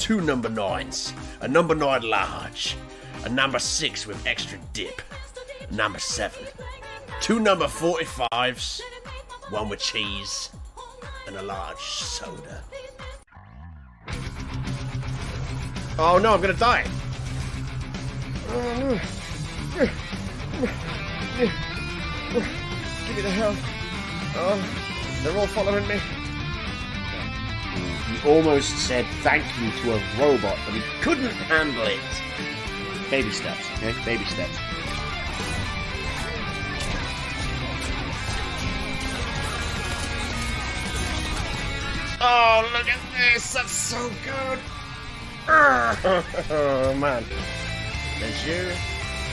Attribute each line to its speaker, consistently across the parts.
Speaker 1: 2 number 9s, a number 9 large, a number 6 with extra dip, a number 7, 2 number 45s, 1 with cheese, and a large soda. Oh no, I'm gonna die! Oh no! Give me the hell! Oh, they're all following me. He almost said thank you to a robot, but he couldn't handle it. Baby steps, okay? Baby steps. Oh, look at this! That's so good! Oh, man. There's you.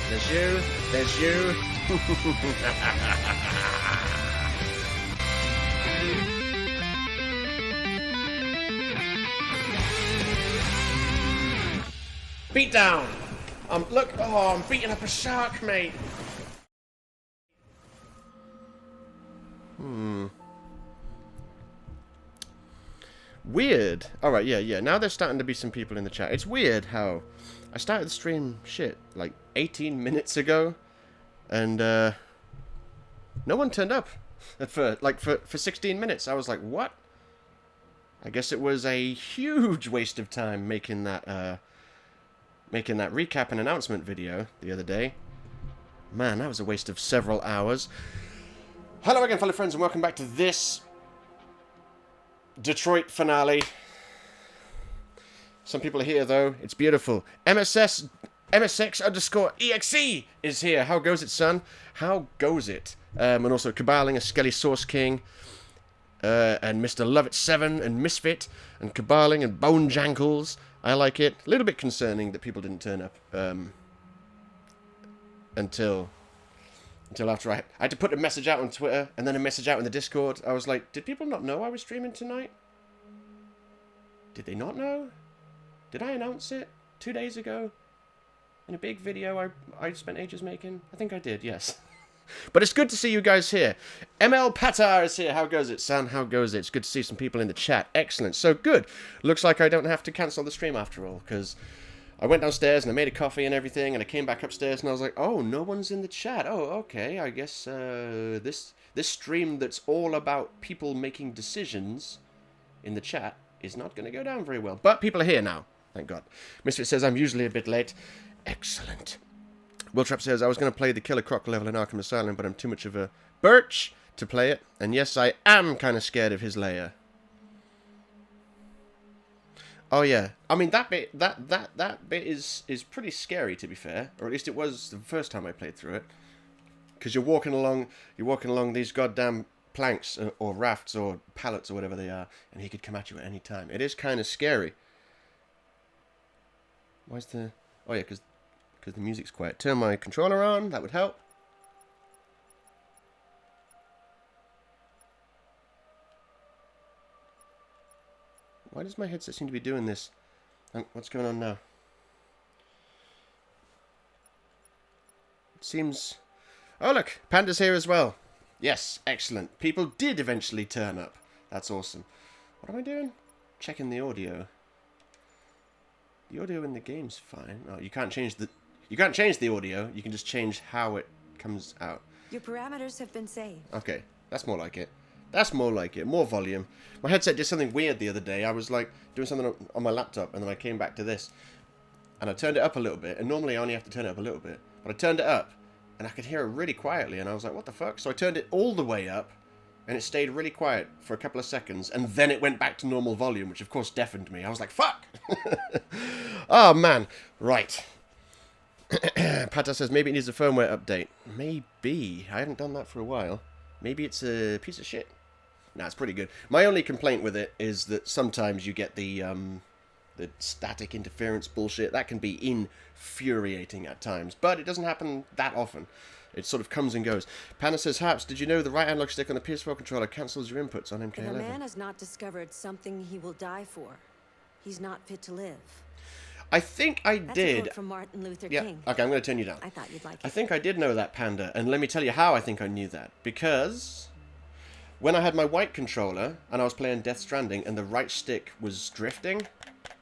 Speaker 1: There's you. There's you. Beat down! Look, oh, I'm beating up a shark, mate! Weird. Alright, yeah. Now there's starting to be some people in the chat. It's weird how I started the stream, like 18 minutes ago, and no one turned up for 16 minutes. I was like, what? I guess it was a huge waste of time making that recap and announcement video the other day. Man, that was a waste of several hours. Hello again, fellow friends, and welcome back to this Detroit finale. Some people are here, though. It's beautiful. MSX_EXE is here. How goes it, son? How goes it? And also Caballing, a Skelly Sauce King, and Mr. Lovett7, and Misfit, and Caballing, and Bone Jankles. I like it. A little bit concerning that people didn't turn up until after I had to put a message out on Twitter and then a message out in the Discord. I was like, did people not know I was streaming tonight? Did they not know? Did I announce it 2 days ago in a big video I spent ages making? I think I did, yes. But it's good to see you guys here. ML Patar is here. How goes it, son? How goes it? It's good to see some people in the chat. Excellent. So good. Looks like I don't have to cancel the stream after all, because I went downstairs and I made a coffee and everything, and I came back upstairs and I was like, oh, no one's in the chat. Oh, okay. I guess this stream that's all about people making decisions in the chat is not going to go down very well. But people are here now. Thank God. Misfit says, I'm usually a bit late. Excellent. Willtrap says, I was going to play the Killer Croc level in Arkham Asylum, but I'm too much of a birch to play it. And yes, I am kind of scared of his lair. Oh yeah, I mean that bit is pretty scary, to be fair, or at least it was the first time I played through it. Because you're walking along these goddamn planks or rafts or pallets or whatever they are, and he could come at you at any time. It is kind of scary. Why's the? Oh yeah, because the music's quiet. Turn my controller on. That would help. Why does my headset seem to be doing this? What's going on now? It seems... Oh, look! Panda's here as well. Yes, excellent. People did eventually turn up. That's awesome. What am I doing? Checking the audio. The audio in the game's fine. Oh, you can't change the audio. You can just change how it comes out.
Speaker 2: Your parameters have been saved.
Speaker 1: Okay, that's more like it. That's more like it. More volume. My headset did something weird the other day. I was like doing something on my laptop, and then I came back to this, and I turned it up a little bit. And normally I only have to turn it up a little bit, but I turned it up, and I could hear it really quietly. And I was like, "What the fuck?" So I turned it all the way up, and it stayed really quiet for a couple of seconds, and then it went back to normal volume, which of course deafened me. I was like, "Fuck!" Oh man, right. Pata says maybe it needs a firmware update. Maybe. I haven't done that for a while. Maybe it's a piece of shit. Nah, it's pretty good. My only complaint with it is that sometimes you get the static interference bullshit. That can be infuriating at times, but it doesn't happen that often. It sort of comes and goes. Panda says, Haps, did you know the right analog stick on the PS4 controller cancels your inputs on MK11?
Speaker 2: If a man has not discovered something he will die for, he's not fit to live.
Speaker 1: I think I
Speaker 2: That's
Speaker 1: did.
Speaker 2: A quote from Martin Luther King.
Speaker 1: Okay, I'm going to turn you down.
Speaker 2: I thought you'd like it.
Speaker 1: I think I did know that, Panda, and let me tell you how I think I knew that. Because when I had my white controller and I was playing Death Stranding and the right stick was drifting,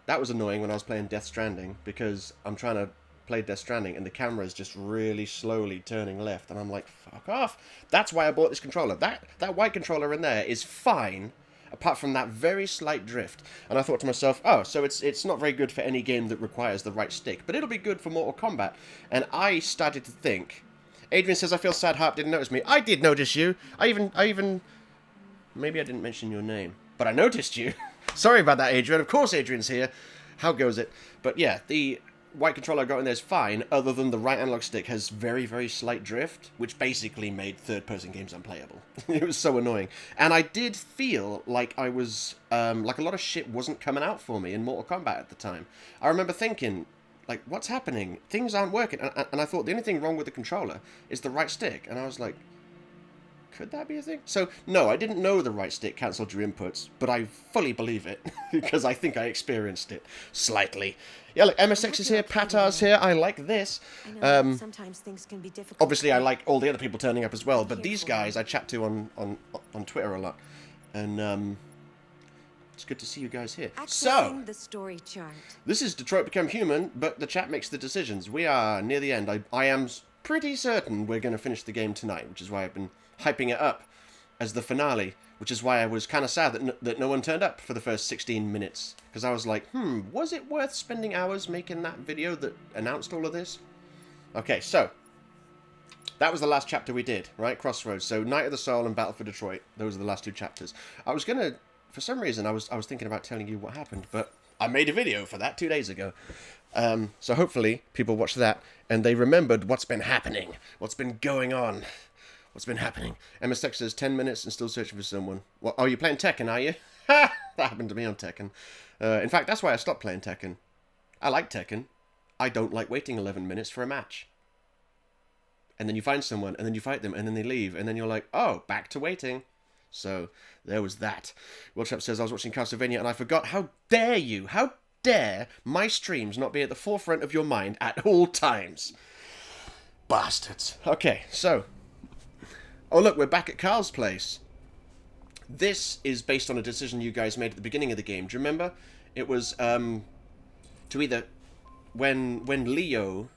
Speaker 1: That was annoying when I was playing Death Stranding, because I'm trying to play Death Stranding and the camera is just really slowly turning left, and I'm like, fuck off. That's why I bought this controller. That white controller in there is fine, apart from that very slight drift. And I thought to myself, oh, so it's not very good for any game that requires the right stick, but it'll be good for Mortal Kombat. And I started to think, Adrian says, I feel sad Harp didn't notice me. I did notice you. I even, maybe I didn't mention your name, but I noticed you. Sorry about that, Adrian. Of course Adrian's here. How goes it? But yeah, the white controller I got in there is fine, other than the right analog stick has very, very slight drift, which basically made third-person games unplayable. It was so annoying. And I did feel like I was, like a lot of shit wasn't coming out for me in Mortal Kombat at the time. I remember thinking, like, what's happening? Things aren't working. And I thought the only thing wrong with the controller is the right stick. And I was like, could that be a thing? So, no, I didn't know the right stick cancelled your inputs, but I fully believe it, because I think I experienced it slightly. Yeah, look, MSX is here, Patar's here, I like this.
Speaker 2: I know sometimes things can be difficult.
Speaker 1: Obviously, I like all the other people turning up as well, but these guys I chat to on Twitter a lot. And, it's good to see you guys here. So,
Speaker 2: the story chart.
Speaker 1: This is Detroit Become Human, but the chat makes the decisions. We are near the end. I am pretty certain we're going to finish the game tonight, which is why I've been hyping it up as the finale, which is why I was kind of sad that no one turned up for the first 16 minutes. Because I was like, was it worth spending hours making that video that announced all of this? Okay, so, that was the last chapter we did, right? Crossroads. So, Night of the Soul and Battle for Detroit. Those are the last two chapters. I was going to, for some reason, I was thinking about telling you what happened, but I made a video for that 2 days ago. So hopefully people watched that and they remembered what's been happening, what's been going on. What's been happening? MSX says 10 minutes and still searching for someone. What? Oh, you playing Tekken, are you? Ha! That happened to me on Tekken. In fact, that's why I stopped playing Tekken. I like Tekken. I don't like waiting 11 minutes for a match. And then you find someone, and then you fight them, and then they leave, and then you're like, oh, back to waiting. So, there was that. Willtrap says, I was watching Castlevania and I forgot. How dare you? How dare my streams not be at the forefront of your mind at all times? Bastards. Okay, so... Oh, look, we're back at Carl's place. This is based on a decision you guys made at the beginning of the game. Do you remember? It was, to either... When Leo...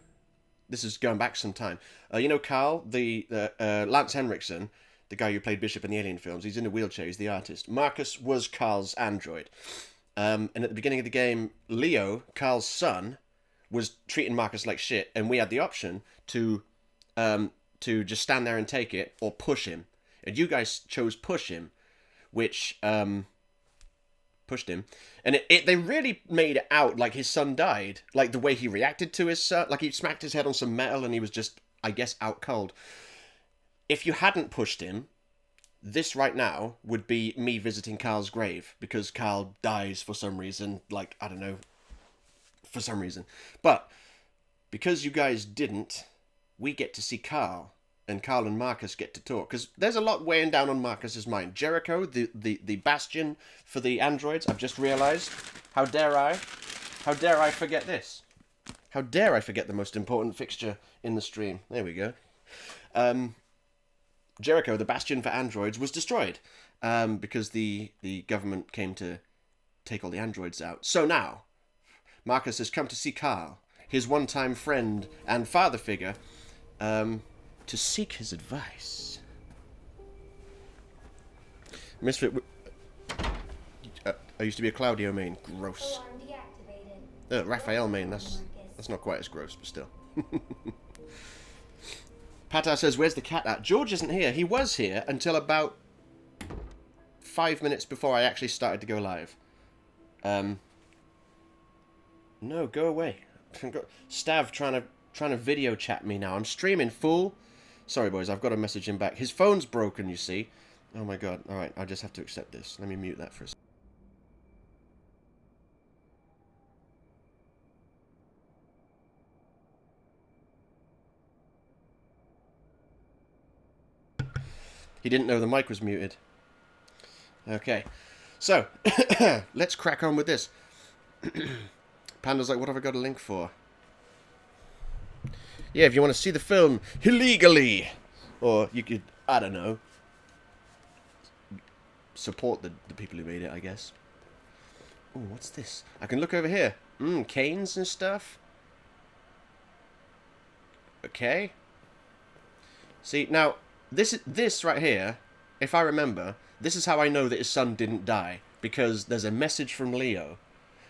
Speaker 1: This is going back some time. You know Carl, Lance Henriksen, the guy who played Bishop in the Alien films, he's in a wheelchair, he's the artist. Marcus was Carl's android. And at the beginning of the game, Leo, Carl's son, was treating Marcus like shit, and we had the option to just stand there and take it, or push him. And you guys chose push him, which, pushed him. And they really made it out like his son died. Like the way he reacted to his son, like he smacked his head on some metal and he was just, I guess, out cold. If you hadn't pushed him, this right now would be me visiting Carl's grave, because Carl dies for some reason, like, I don't know, for some reason. But, because you guys didn't, we get to see Carl, and Carl and Marcus get to talk, because there's a lot weighing down on Marcus's mind. Jericho, the bastion for the androids, I've just realised. How dare I forget this? How dare I forget the most important fixture in the stream? There we go. Jericho, the bastion for androids, was destroyed because the government came to take all the androids out. So now, Marcus has come to see Carl, his one-time friend and father figure, to seek his advice. Misfit, I used to be a Claudio main. Gross. Raphael main. That's not quite as gross, but still. Pata says, where's the cat at? George isn't here. He was here until about 5 minutes before I actually started to go live. No, go away. Stav trying to video chat me now. I'm streaming, fool. Sorry, boys, I've got to message him back. His phone's broken, you see. Oh my god. Alright, I just have to accept this. Let me mute that for a second. He didn't know the mic was muted. Okay. So, let's crack on with this. Panda's like, what have I got a link for? Yeah, if you want to see the film illegally. Or you could, I don't know, support the people who made it, I guess. Oh, what's this? I can look over here. Canes and stuff. Okay. See, now, this right here, if I remember, this is how I know that his son didn't die. Because there's a message from Leo.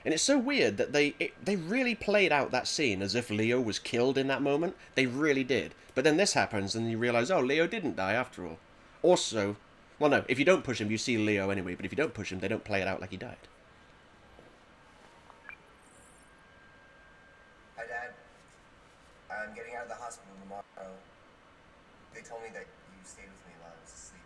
Speaker 1: And it's so weird that they really played out that scene as if Leo was killed in that moment. They really did. But then this happens and you realise, oh, Leo didn't die after all. Also, well, no, if you don't push him, you see Leo anyway. But if you don't push him, they don't play it out like he died.
Speaker 3: Hi, Dad. I'm getting out of the hospital tomorrow. They told me that you stayed with me while I was asleep.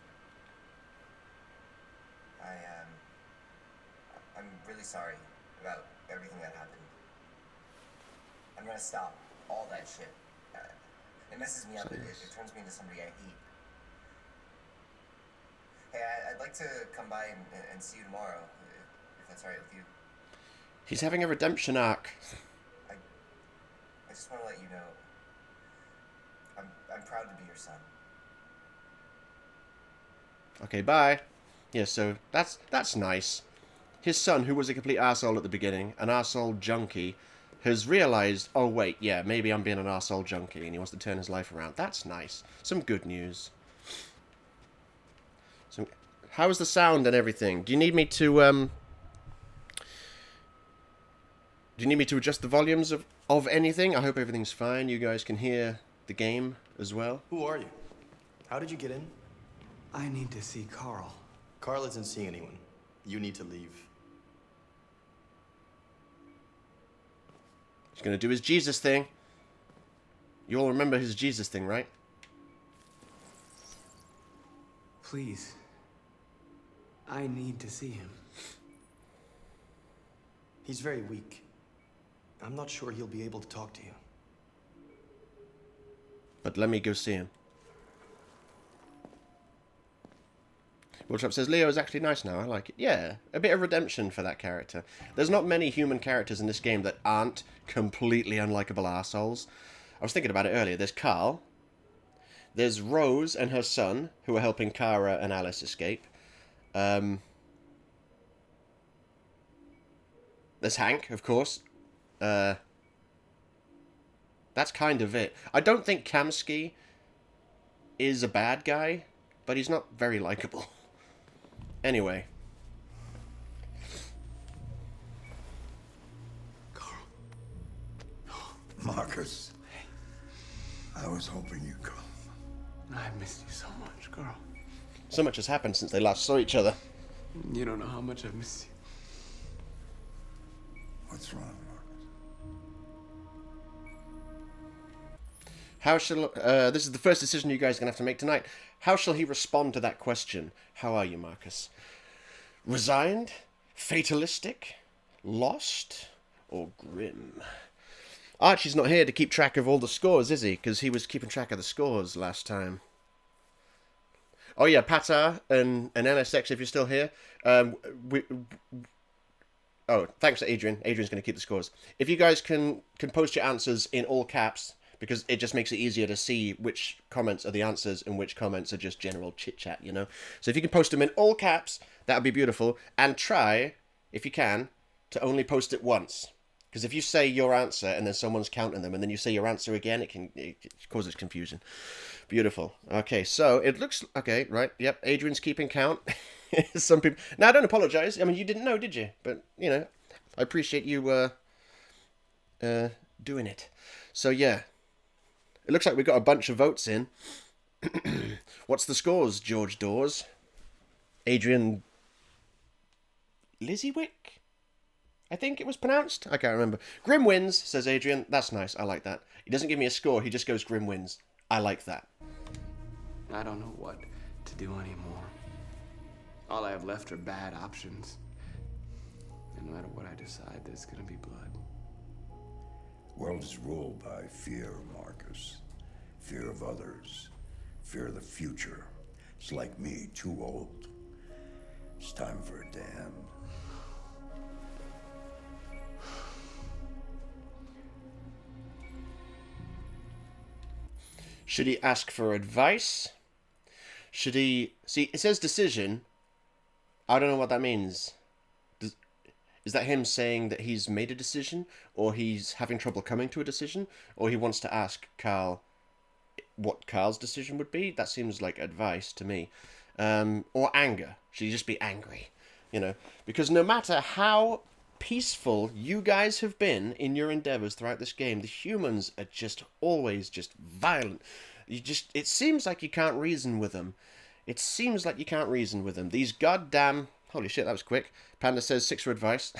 Speaker 3: I'm really sorry about everything that happened. I'm gonna stop all that shit. It messes me up. It turns me into somebody I hate. Hey, I'd like to come by and see you tomorrow, if that's alright with you.
Speaker 1: He's having a redemption arc.
Speaker 3: I just want to let you know, I'm proud to be your son.
Speaker 1: Okay, bye. Yeah, so that's nice. His son, who was a complete arsehole at the beginning, an arsehole junkie, has realised, oh wait, yeah, maybe I'm being an arsehole junkie, and he wants to turn his life around. That's nice. Some good news. So, how's the sound and everything? Do you need me to adjust the volumes of anything? I hope everything's fine. You guys can hear the game as well.
Speaker 4: Who are you? How did you get in?
Speaker 5: I need to see Carl.
Speaker 4: Carl isn't seeing anyone. You need to leave.
Speaker 1: He's going to do his Jesus thing. You all remember his Jesus thing, right?
Speaker 5: Please. I need to see him.
Speaker 4: He's very weak. I'm not sure he'll be able to talk to you.
Speaker 1: But let me go see him. Woodtrap says, Leo is actually nice now. I like it. Yeah, a bit of redemption for that character. There's not many human characters in this game that aren't completely unlikable arseholes. I was thinking about it earlier. There's Carl. There's Rose and her son, who are helping Kara and Alice escape. There's Hank, of course. That's kind of it. I don't think Kamsky is a bad guy, but he's not very likable. Anyway.
Speaker 5: Carl.
Speaker 6: Marcus. I was hoping you'd come.
Speaker 5: I missed you so much, Carl.
Speaker 1: So much has happened since they last saw each other.
Speaker 5: You don't know how much I've missed you.
Speaker 6: What's wrong, Marcus?
Speaker 1: How shall... this is the first decision you guys are going to have to make tonight. How shall he respond to that question? How are you, Marcus? Resigned? Fatalistic? Lost? Or grim? Archie's not here to keep track of all the scores, is he? Because he was keeping track of the scores last time. Oh yeah, Pata and NSX, if you're still here. Oh, thanks to Adrian. Adrian's going to keep the scores. If you guys can post your answers in all caps, because it just makes it easier to see which comments are the answers and which comments are just general chit-chat, you know? So if you can post them in all caps, that would be beautiful. And try, if you can, to only post it once. Because if you say your answer and then someone's counting them and then you say your answer again, it causes confusion. Beautiful. Okay, so it looks... Okay, right. Yep, Adrian's keeping count. Some people... Now, I don't apologise. I mean, you didn't know, did you? But, you know, I appreciate you doing it. So, yeah. It looks like we got a bunch of votes in. What's the scores, George Dawes? Adrian... Lizziewick? I think it was pronounced. I can't remember. Grim wins, says Adrian. That's nice. I like that. He doesn't give me a score. He just goes Grim wins. I like that.
Speaker 5: I don't know what to do anymore. All I have left are bad options. And no matter what I decide, there's gonna be blood.
Speaker 6: World is ruled by fear, Marcus. Fear of others. Fear of the future. It's like me, too old. It's time for a damn.
Speaker 1: Should he ask for advice? Should he... See, it says decision. I don't know what that means. Is that him saying that he's made a decision, or he's having trouble coming to a decision, or he wants to ask Carl what Carl's decision would be? That seems like advice to me. Or anger. Should he just be angry? You know, because no matter how peaceful you guys have been in your endeavors throughout this game, the humans are just always just violent. It seems like you can't reason with them. It seems like you can't reason with them. These goddamn... Holy shit, that was quick. Panda says 6 for advice.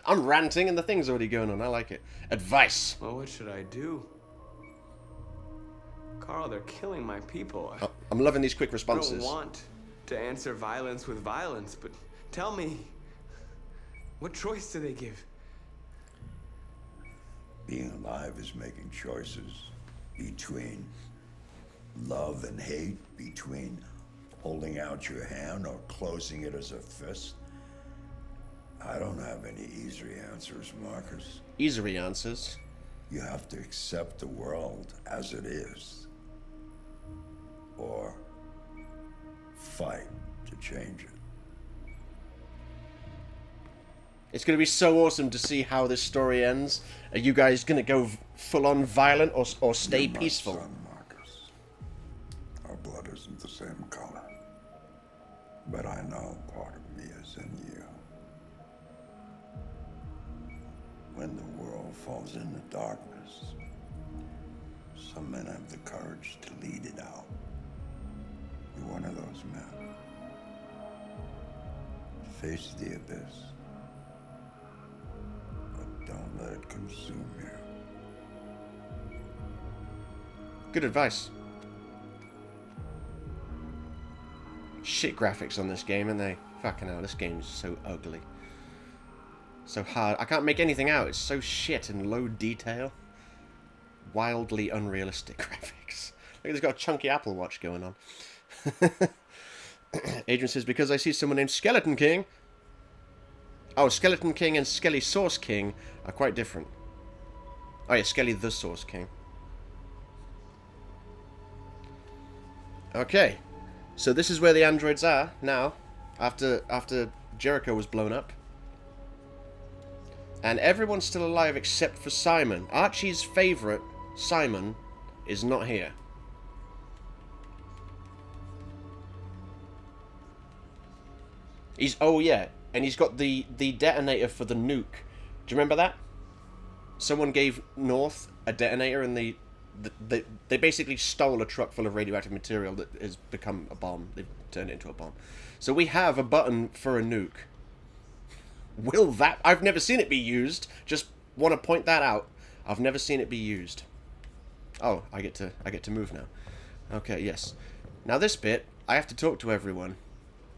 Speaker 1: I'm ranting and the thing's already going on. I like it. Advice.
Speaker 5: Well, what should I do? Carl, they're killing my people.
Speaker 1: Oh, I'm loving these quick
Speaker 5: I
Speaker 1: responses.
Speaker 5: don't want to answer violence with violence, but tell me, what choice do they give?
Speaker 6: Being alive is making choices between love and hate, between holding out your hand or closing it as a fist. I don't have any easy answers, Marcus.
Speaker 1: Easy answers.
Speaker 6: You have to accept the world as it is, or fight to change it.
Speaker 1: It's going to be so awesome to see how this story ends. Are you guys going to go full-on violent or stay
Speaker 6: You're my
Speaker 1: peaceful?
Speaker 6: son, Marcus. Our blood isn't the same color, but I know part of me is in you. When the world falls into darkness, some men have the courage to lead it out. You're one of those men. Face the abyss, but don't let it consume you.
Speaker 1: Good advice. Shit graphics on this game, aren't they? Fucking hell, this game's so ugly. So hard. I can't make anything out. It's so shit and low detail. Wildly unrealistic graphics. Look, it's got a chunky Apple Watch going on. Adrian says, because I see someone named Skeleton King. Oh, Skeleton King and Skelly Sauce King are quite different. Oh yeah, Skelly the Sauce King. Okay. So this is where the androids are now. After Jericho was blown up. And everyone's still alive except for Simon. Archie's favourite, Simon, is not here. Oh yeah, and he's got the detonator for the nuke. Do you remember that? Someone gave North a detonator and they basically stole a truck full of radioactive material that has become a bomb. They've turned it into a bomb. So we have a button for a nuke. Will that... I've never seen it be used. Just want to point that out. I've never seen it be used. Oh, I get to move now. Okay, yes. Now this bit, I have to talk to everyone.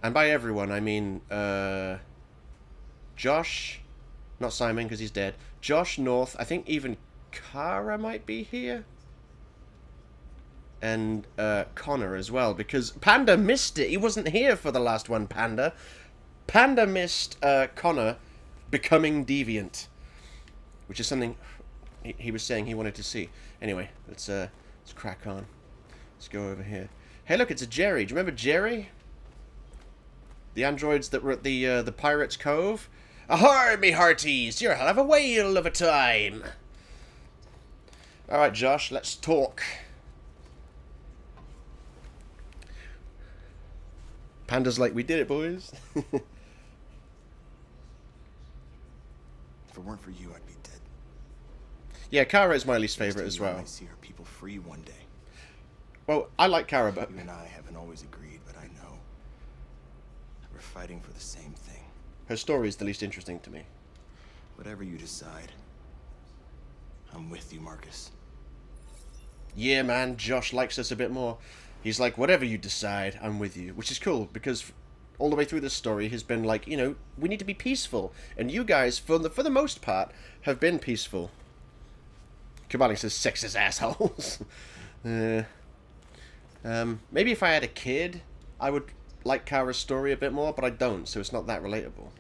Speaker 1: And by everyone, I mean, Josh, not Simon because he's dead. Josh, North, I think even Kara might be here. And Connor as well, because Panda missed it. He wasn't here for the last one, Panda. Panda missed Connor becoming deviant, which is something he was saying he wanted to see. Anyway, let's crack on. Let's go over here. Hey, look, it's a Jerry. Do you remember Jerry? The androids that were at the Pirates' Cove? Ahoy, me hearties! You're a hell of a whale of a time! Alright, Josh, let's talk. Panda's like, we did it, boys.
Speaker 4: If it weren't for you, I'd be dead.
Speaker 1: Yeah, Kara is my least favorite as well.
Speaker 4: I see our people free one day.
Speaker 1: Well, I like Kara, but...
Speaker 4: You and I haven't always agreed, but I know. We're fighting for the same thing.
Speaker 1: her story is the least interesting to me.
Speaker 4: Whatever you decide, I'm with you, Marcus.
Speaker 1: Yeah, man, Josh likes us a bit more. He's like, whatever you decide, I'm with you. Which is cool, because all the way through this story has been like, you know, we need to be peaceful. And you guys, for the most part, have been peaceful. Kabali says, sexist assholes. Maybe if I had a kid, I would like Kara's story a bit more, but I don't, so it's not that relatable.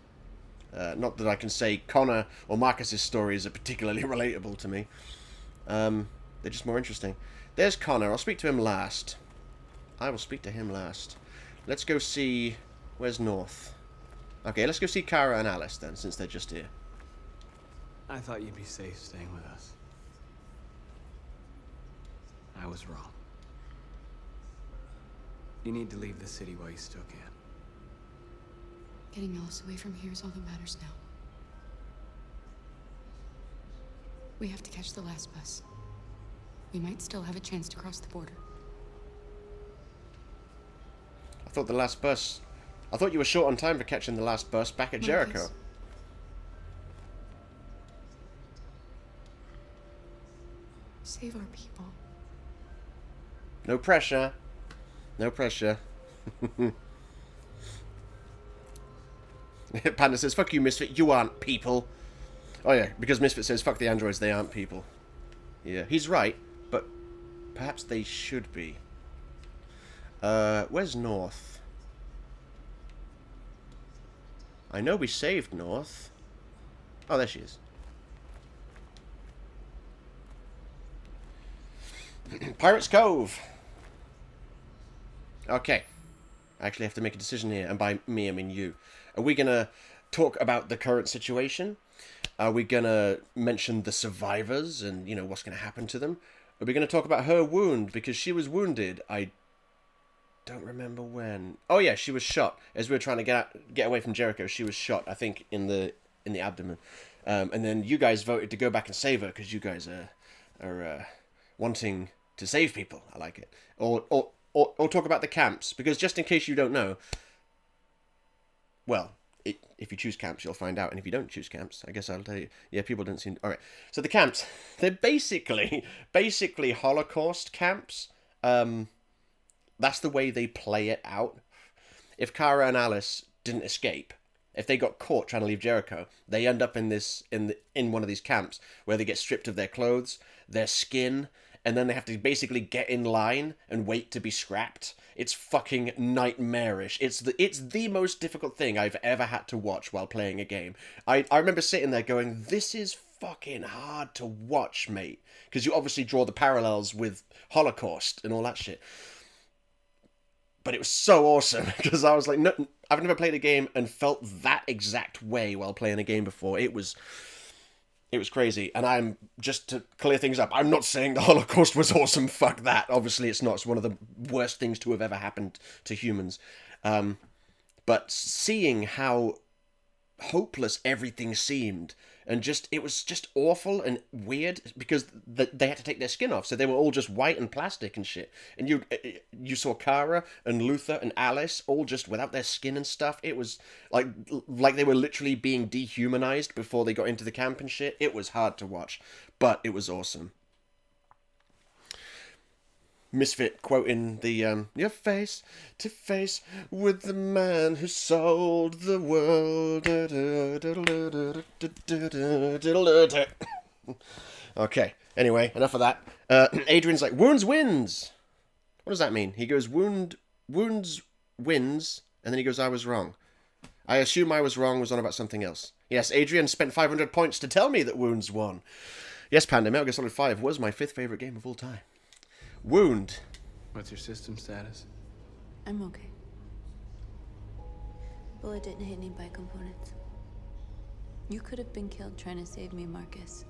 Speaker 1: Not that I can say Connor or Marcus's stories are particularly relatable to me. They're just more interesting. There's Connor. I'll speak to him last. I will speak to him last. Let's go see... Where's North? Okay, let's go see Kara and Alice then, since they're just here.
Speaker 5: I thought you'd be safe staying with us. I was wrong. You need to leave the city while you still can.
Speaker 7: Getting Alice away from here is all that matters now. We have to catch the last bus. We might still have a chance to cross the border.
Speaker 1: I thought the last bus... I thought you were short on time for catching the last bus back at Jericho.
Speaker 7: Marcus. Save our people.
Speaker 1: No pressure. No pressure. Panda says, fuck you, Misfit. You aren't people. Oh, yeah, because Misfit says, fuck the androids. They aren't people. Yeah, he's right, but perhaps they should be. Where's North? I know we saved North. Oh, there she is. Pirates Cove. Okay. I actually have to make a decision here, and by me, I mean you. Are we going to talk about the current situation? Are we going to mention the survivors and, you know, what's going to happen to them? Are we going to talk about her wound? Because she was wounded. I don't remember when. Oh, yeah, she was shot. As we were trying to get away from Jericho, she was shot, I think, in the abdomen. And then you guys voted to go back and save her because you guys are wanting to save people. I like it. Or talk about the camps, because just in case you don't know, well, if you choose camps, you'll find out, and if you don't choose camps, I guess I'll tell you. Yeah, people don't seem... Alright, so the camps, they're basically Holocaust camps. That's the way they play it out. If Kara and Alice didn't escape, if they got caught trying to leave Jericho, they end up in one of these camps where they get stripped of their clothes, their skin, and then they have to basically get in line and wait to be scrapped. It's fucking nightmarish. It's the most difficult thing I've ever had to watch while playing a game. I remember sitting there going, this is fucking hard to watch, mate. Because you obviously draw the parallels with Holocaust and all that shit. But it was so awesome, because I was like, no, I've never played a game and felt that exact way while playing a game before. It was crazy, and I'm, just to clear things up, I'm not saying the Holocaust was awesome, fuck that. Obviously it's not, it's one of the worst things to have ever happened to humans. But seeing how hopeless everything seemed, and it was just awful and weird, because they had to take their skin off, so they were all just white and plastic and shit. And you saw Kara and Luther and Alice all just without their skin and stuff. It was like they were literally being dehumanized before they got into the camp and shit. It was hard to watch, but it was awesome. Misfit quoting the "You're face to face with the man who sold the world." Okay, anyway, enough of that. Adrian's like, wounds wins. What does that mean? He goes, wounds wins, and then he goes, I was wrong. I assume I was wrong was on about something else. Yes, Adrian spent 500 points to tell me that wounds won. Yes, Panda, Metal Gear Solid 5 was my 5th favorite game of all time. Wound.
Speaker 5: What's your system status?
Speaker 8: I'm okay. Bullet didn't hit any bike components. You could have been killed trying to save me, Marcus.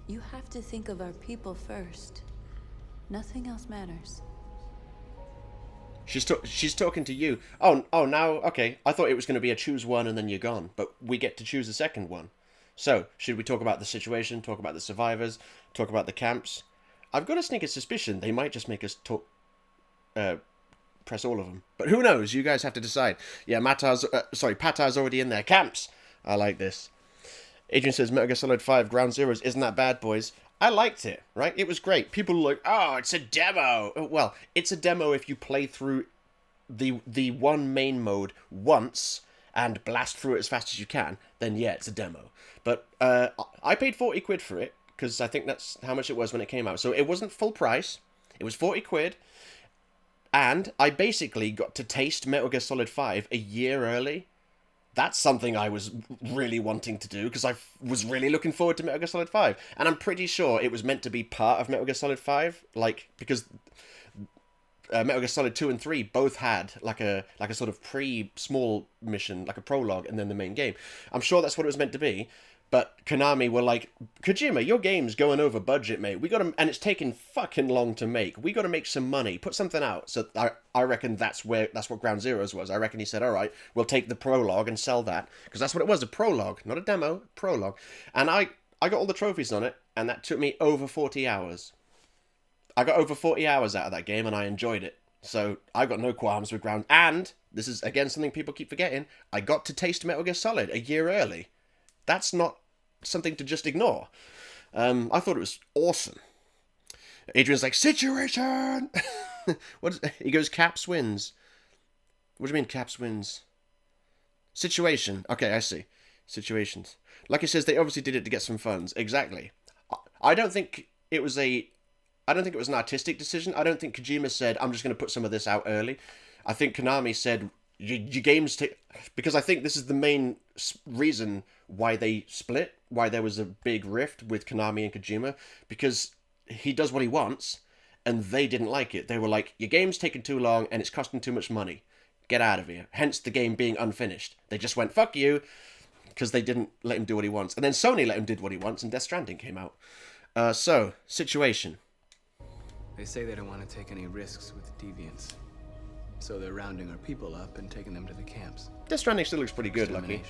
Speaker 8: You have to think of our people first. Nothing else matters.
Speaker 1: She's talking to you. Oh, now, okay. I thought it was going to be a choose one and then you're gone, but we get to choose a second one. So, should we talk about the situation, talk about the survivors, talk about the camps? I've got a sneaking suspicion they might just make us talk, press all of them. But who knows? You guys have to decide. Yeah, Patar's already in there. Camps! I like this. Adrian says, Metal Gear Solid 5 Ground Zeroes isn't that bad, boys. I liked it, right? It was great. People were like, oh, it's a demo. Well, it's a demo if you play through the one main mode once and blast through it as fast as you can, then yeah, it's a demo. But I paid 40 quid for it, because I think that's how much it was when it came out. So it wasn't full price. It was 40 quid. And I basically got to taste Metal Gear Solid 5 a year early. That's something I was really wanting to do, because I was really looking forward to Metal Gear Solid 5. And I'm pretty sure it was meant to be part of Metal Gear Solid 5, like, because Metal Gear Solid 2 and 3 both had like a sort of small mission, like a prologue, and then the main game. I'm sure that's what it was meant to be. But Konami were like, Kojima, your game's going over budget, mate. We got to, and it's taking fucking long to make. We got to make some money. Put something out. So I reckon that's what Ground Zeroes was. I reckon he said, all right, we'll take the prologue and sell that, because that's what it was, a prologue, not a demo, prologue. And I got all the trophies on it, and that took me over 40 hours. I got over 40 hours out of that game, and I enjoyed it. So I got no qualms with Ground. And this is again something people keep forgetting. I got to taste Metal Gear Solid a year early. That's not something to just ignore. I thought it was awesome. Adrian's like, situation! He goes, Caps wins. What do you mean, Caps wins? Situation. Okay, I see. Situations. Like he says, they obviously did it to get some funds. Exactly. I don't think it was an artistic decision. I don't think Kojima said, I'm just going to put some of this out early. I think Konami said, your games because I think this is the main reason why they split, why there was a big rift with Konami and Kojima, because he does what he wants, and they didn't like it. They were like, your game's taking too long, and it's costing too much money. Get out of here. Hence the game being unfinished. They just went, fuck you, because they didn't let him do what he wants. And then Sony let him do what he wants, and Death Stranding came out. So, situation.
Speaker 5: They say they don't want to take any risks with the deviants. So they're rounding our people up and taking them to the camps.
Speaker 1: Death Stranding still looks pretty good, Lucky.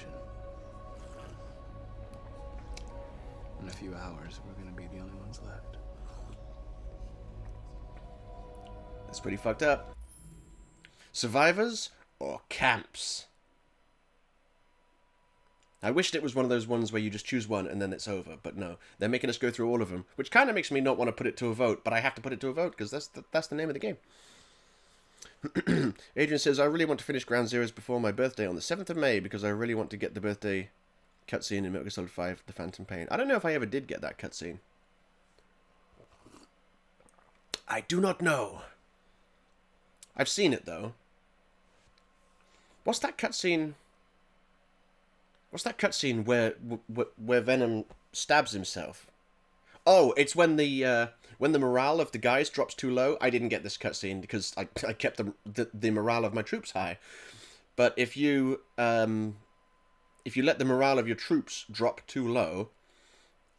Speaker 5: In a few hours, we're going to be the only ones left.
Speaker 1: That's pretty fucked up. Survivors or camps? I wished it was one of those ones where you just choose one and then it's over, but no. They're making us go through all of them, which kind of makes me not want to put it to a vote, but I have to put it to a vote because that's the name of the game. Adrian says, I really want to finish Ground Zeroes before my birthday on the 7th of May because I really want to get the birthday cutscene in Metal Gear Solid 5, The Phantom Pain. I don't know if I ever did get that cutscene. I do not know. I've seen it, though. What's that cutscene? What's that cutscene where Venom stabs himself? Oh, it's when the morale of the guys drops too low. I didn't get this cutscene because I kept the morale of my troops high. But if you let the morale of your troops drop too low,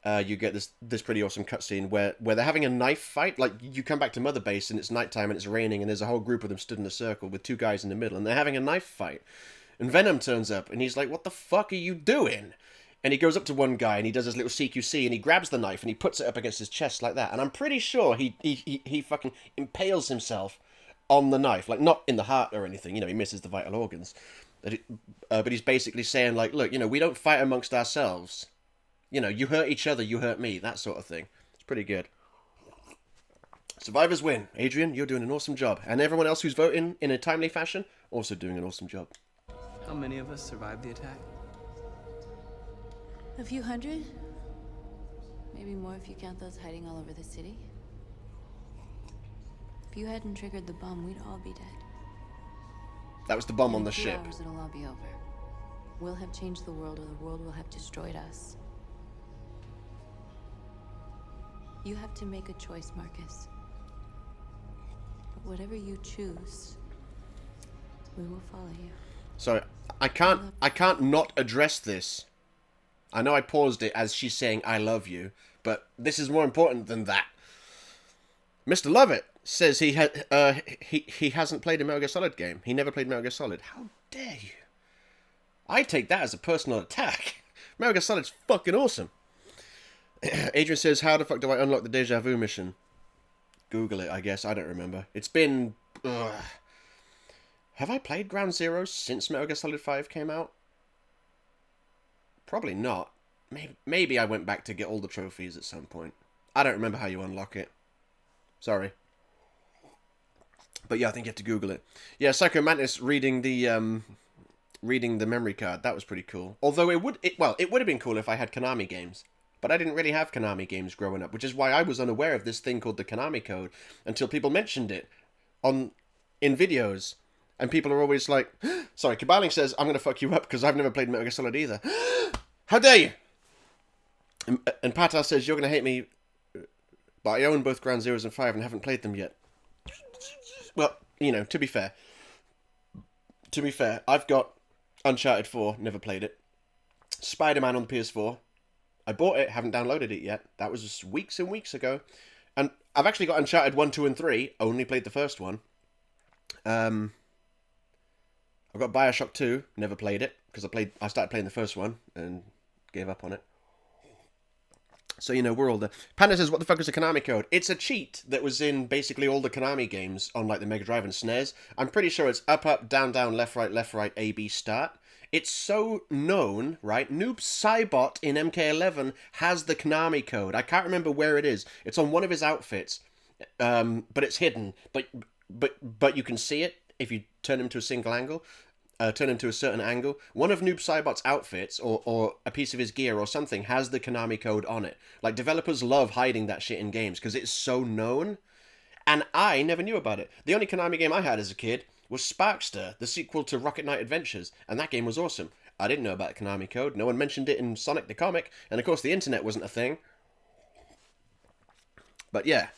Speaker 1: you get this pretty awesome cutscene where they're having a knife fight. Like, you come back to Mother Base and it's nighttime and it's raining and there's a whole group of them stood in a circle with two guys in the middle and they're having a knife fight. And Venom turns up and he's like, what the fuck are you doing? And he goes up to one guy and he does his little CQC and he grabs the knife and he puts it up against his chest like that. And I'm pretty sure he fucking impales himself on the knife. Like, not in the heart or anything, you know, he misses the vital organs. But he's basically saying, like, look, you know, we don't fight amongst ourselves. You know, you hurt each other, you hurt me, that sort of thing. It's pretty good. Survivors win. Adrian, you're doing an awesome job. And everyone else who's voting in a timely fashion, also doing an awesome job.
Speaker 5: How many of us survived the attack?
Speaker 8: A few hundred? Maybe more if you count those hiding all over the city. If you hadn't triggered the bomb, we'd all be dead.
Speaker 1: That was the bomb on the
Speaker 8: In a few
Speaker 1: ship.
Speaker 8: hours, it'll all be over. We'll have changed the world, or the world will have destroyed us. You have to make a choice, Marcus. But whatever you choose, we will follow you.
Speaker 1: So I can't not address this. I know I paused it as she's saying I love you, but this is more important than that. Mr. Lovett says he hasn't played a Metal Gear Solid game. He never played Metal Gear Solid. How dare you? I take that as a personal attack. Metal Gear Solid's fucking awesome. Adrian says, how the fuck do I unlock the Deja Vu mission? Google it, I guess. I don't remember. It's been... Have I played Ground Zero since Metal Gear Solid 5 came out? Probably not. Maybe I went back to get all the trophies at some point. I don't remember how you unlock it. Sorry. But yeah, I think you have to Google it. Yeah, Psycho Mantis reading the memory card. That was pretty cool. Although it would have been cool if I had Konami games. But I didn't really have Konami games growing up, which is why I was unaware of this thing called the Konami code until people mentioned it in videos. And people are always like, sorry, Kabaling says, I'm going to fuck you up because I've never played Metal Gear Solid either. How dare you? And Pata says, you're going to hate me, but I own both Ground Zeroes and 5 and haven't played them yet. Well, you know, to be fair, I've got Uncharted 4, never played it. Spider-Man on the PS4. I bought it, haven't downloaded it yet. That was just weeks and weeks ago. And I've actually got Uncharted 1, 2, and 3. Only played the first one. I've got Bioshock 2. Never played it. Because I started playing the first one and gave up on it. So, you know, we're all there. Panda says, what the fuck is a Konami code? It's a cheat that was in basically all the Konami games on, like, the Mega Drive and SNES. I'm pretty sure it's up, up, down, down, left, right, A, B, start. It's so known, right? Noob Saibot in MK11 has the Konami code. I can't remember where it is. It's on one of his outfits, but it's hidden. But you can see it if you turn him to a single angle. Turn him to a certain angle. One of Noob Saibot's outfits, or a piece of his gear or something, has the Konami code on it. Like, developers love hiding that shit in games, because it's so known. And I never knew about it. The only Konami game I had as a kid was Sparkster, the sequel to Rocket Knight Adventures, and that game was awesome. I didn't know about the Konami code. No one mentioned it in Sonic the Comic, and of course the internet wasn't a thing. But yeah,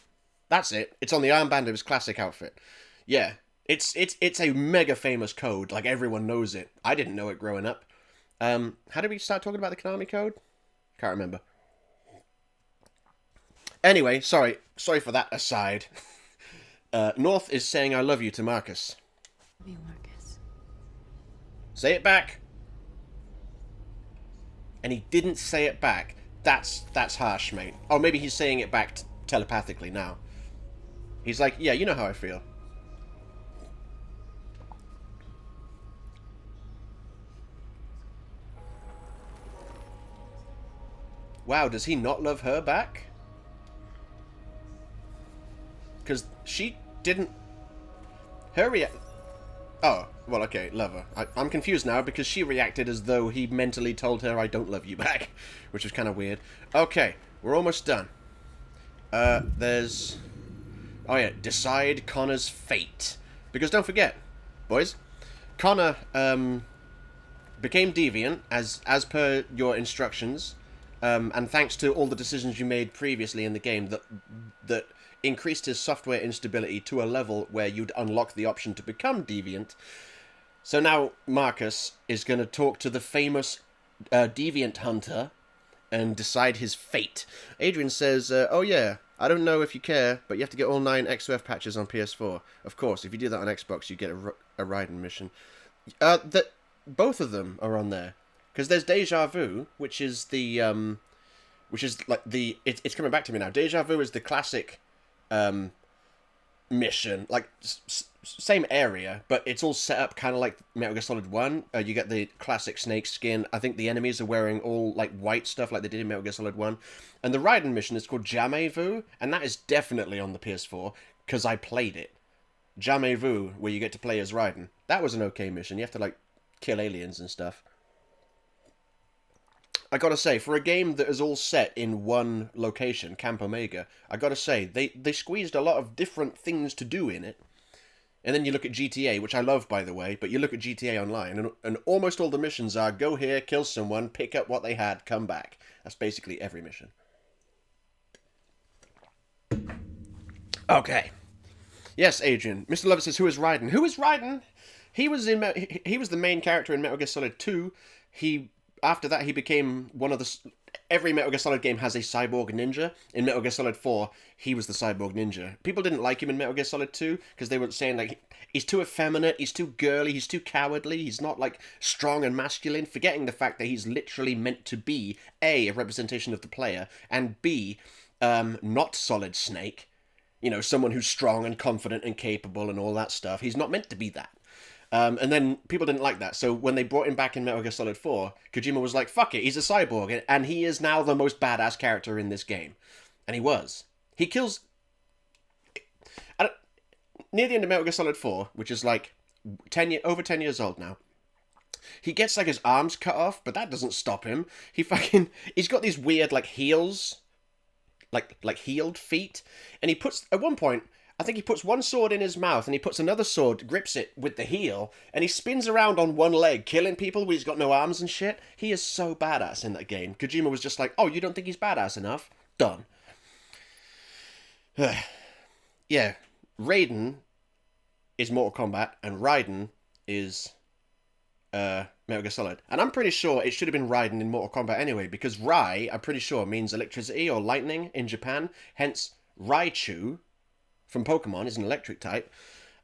Speaker 1: that's it. It's on the armband of his classic outfit. Yeah. It's a mega famous code, like everyone knows it. I didn't know it growing up. How did we start talking about the Konami code? Can't remember. Anyway, sorry for that aside. North is saying I love you to Marcus.
Speaker 8: Love you, Marcus.
Speaker 1: Say it back. And he didn't say it back. That's harsh, mate. Oh, maybe he's saying it back telepathically now. He's like, yeah, you know how I feel. Wow, does he not love her back? Because she didn't... Oh, well, okay, love her. I'm confused now because she reacted as though he mentally told her I don't love you back, which was kind of weird. Okay, we're almost done. There's... Oh yeah, decide Connor's fate. Because don't forget, boys, Connor became deviant as per your instructions. And thanks to all the decisions you made previously in the game that increased his software instability to a level where you'd unlock the option to become deviant. So now Marcus is going to talk to the famous deviant hunter and decide his fate. Adrian says, oh yeah, I don't know if you care, but you have to get all 9 XOF patches on PS4. Of course, if you do that on Xbox, you get a Raiden mission. Both of them are on there. Because there's Deja Vu, which is the, it's coming back to me now. Deja Vu is the classic, mission, like, same area, but it's all set up kind of like Metal Gear Solid 1. You get the classic Snake skin. I think the enemies are wearing all, like, white stuff like they did in Metal Gear Solid 1. And the Raiden mission is called Jamais Vu, and that is definitely on the PS4, because I played it. Jamais Vu, where you get to play as Raiden. That was an okay mission. You have to, like, kill aliens and stuff. I gotta say, for a game that is all set in one location, Camp Omega, I gotta say, they squeezed a lot of different things to do in it. And then you look at GTA, which I love, by the way, but you look at GTA Online, and almost all the missions are, go here, kill someone, pick up what they had, come back. That's basically every mission. Okay. Yes, Adrian. Mr. Lover says, who is Raiden? Who is Raiden? He was the main character in Metal Gear Solid 2. After that, he became one of the... Every Metal Gear Solid game has a cyborg ninja. In Metal Gear Solid 4, he was the cyborg ninja. People didn't like him in Metal Gear Solid 2, because they were saying, like, he's too effeminate, he's too girly, he's too cowardly, he's not, like, strong and masculine, forgetting the fact that he's literally meant to be, A, a representation of the player, and B, not Solid Snake. You know, someone who's strong and confident and capable and all that stuff. He's not meant to be that. And then people didn't like that. So when they brought him back in Metal Gear Solid 4, Kojima was like, fuck it, he's a cyborg. And he is now the most badass character in this game. And he was. He kills... Near the end of Metal Gear Solid 4, which is like over 10 years old now, he gets like his arms cut off, but that doesn't stop him. He's got these weird like heels, like healed feet. And he puts, at one point... I think he puts one sword in his mouth and he puts another sword, grips it with the heel, and he spins around on one leg, killing people when he's got no arms and shit. He is so badass in that game. Kojima was just like, oh, you don't think he's badass enough? Done. Yeah, Raiden is Mortal Kombat and Raiden is Metal Gear Solid. And I'm pretty sure it should have been Raiden in Mortal Kombat anyway, because Rai, I'm pretty sure, means electricity or lightning in Japan. Hence, Raichu from Pokemon is an electric type.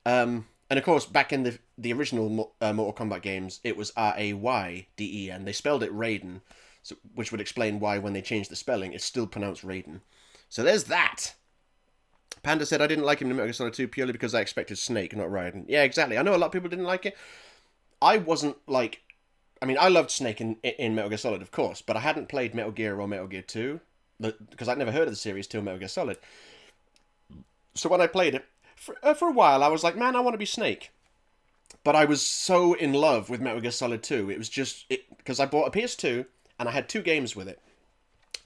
Speaker 1: And of course, back in the original Mortal Kombat games, it was Rayden. They spelled it Raiden, so, which would explain why when they changed the spelling, it's still pronounced Raiden. So there's that. Panda said, I didn't like him in Metal Gear Solid 2 purely because I expected Snake, not Raiden. Yeah, exactly. I know a lot of people didn't like it. I wasn't like... I mean, I loved Snake in Metal Gear Solid, of course, but I hadn't played Metal Gear or Metal Gear 2, because I'd never heard of the series till Metal Gear Solid. So when I played it, for a while, I was like, man, I want to be Snake. But I was so in love with Metal Gear Solid 2. It was just... Because I bought a PS2, and I had 2 games with it.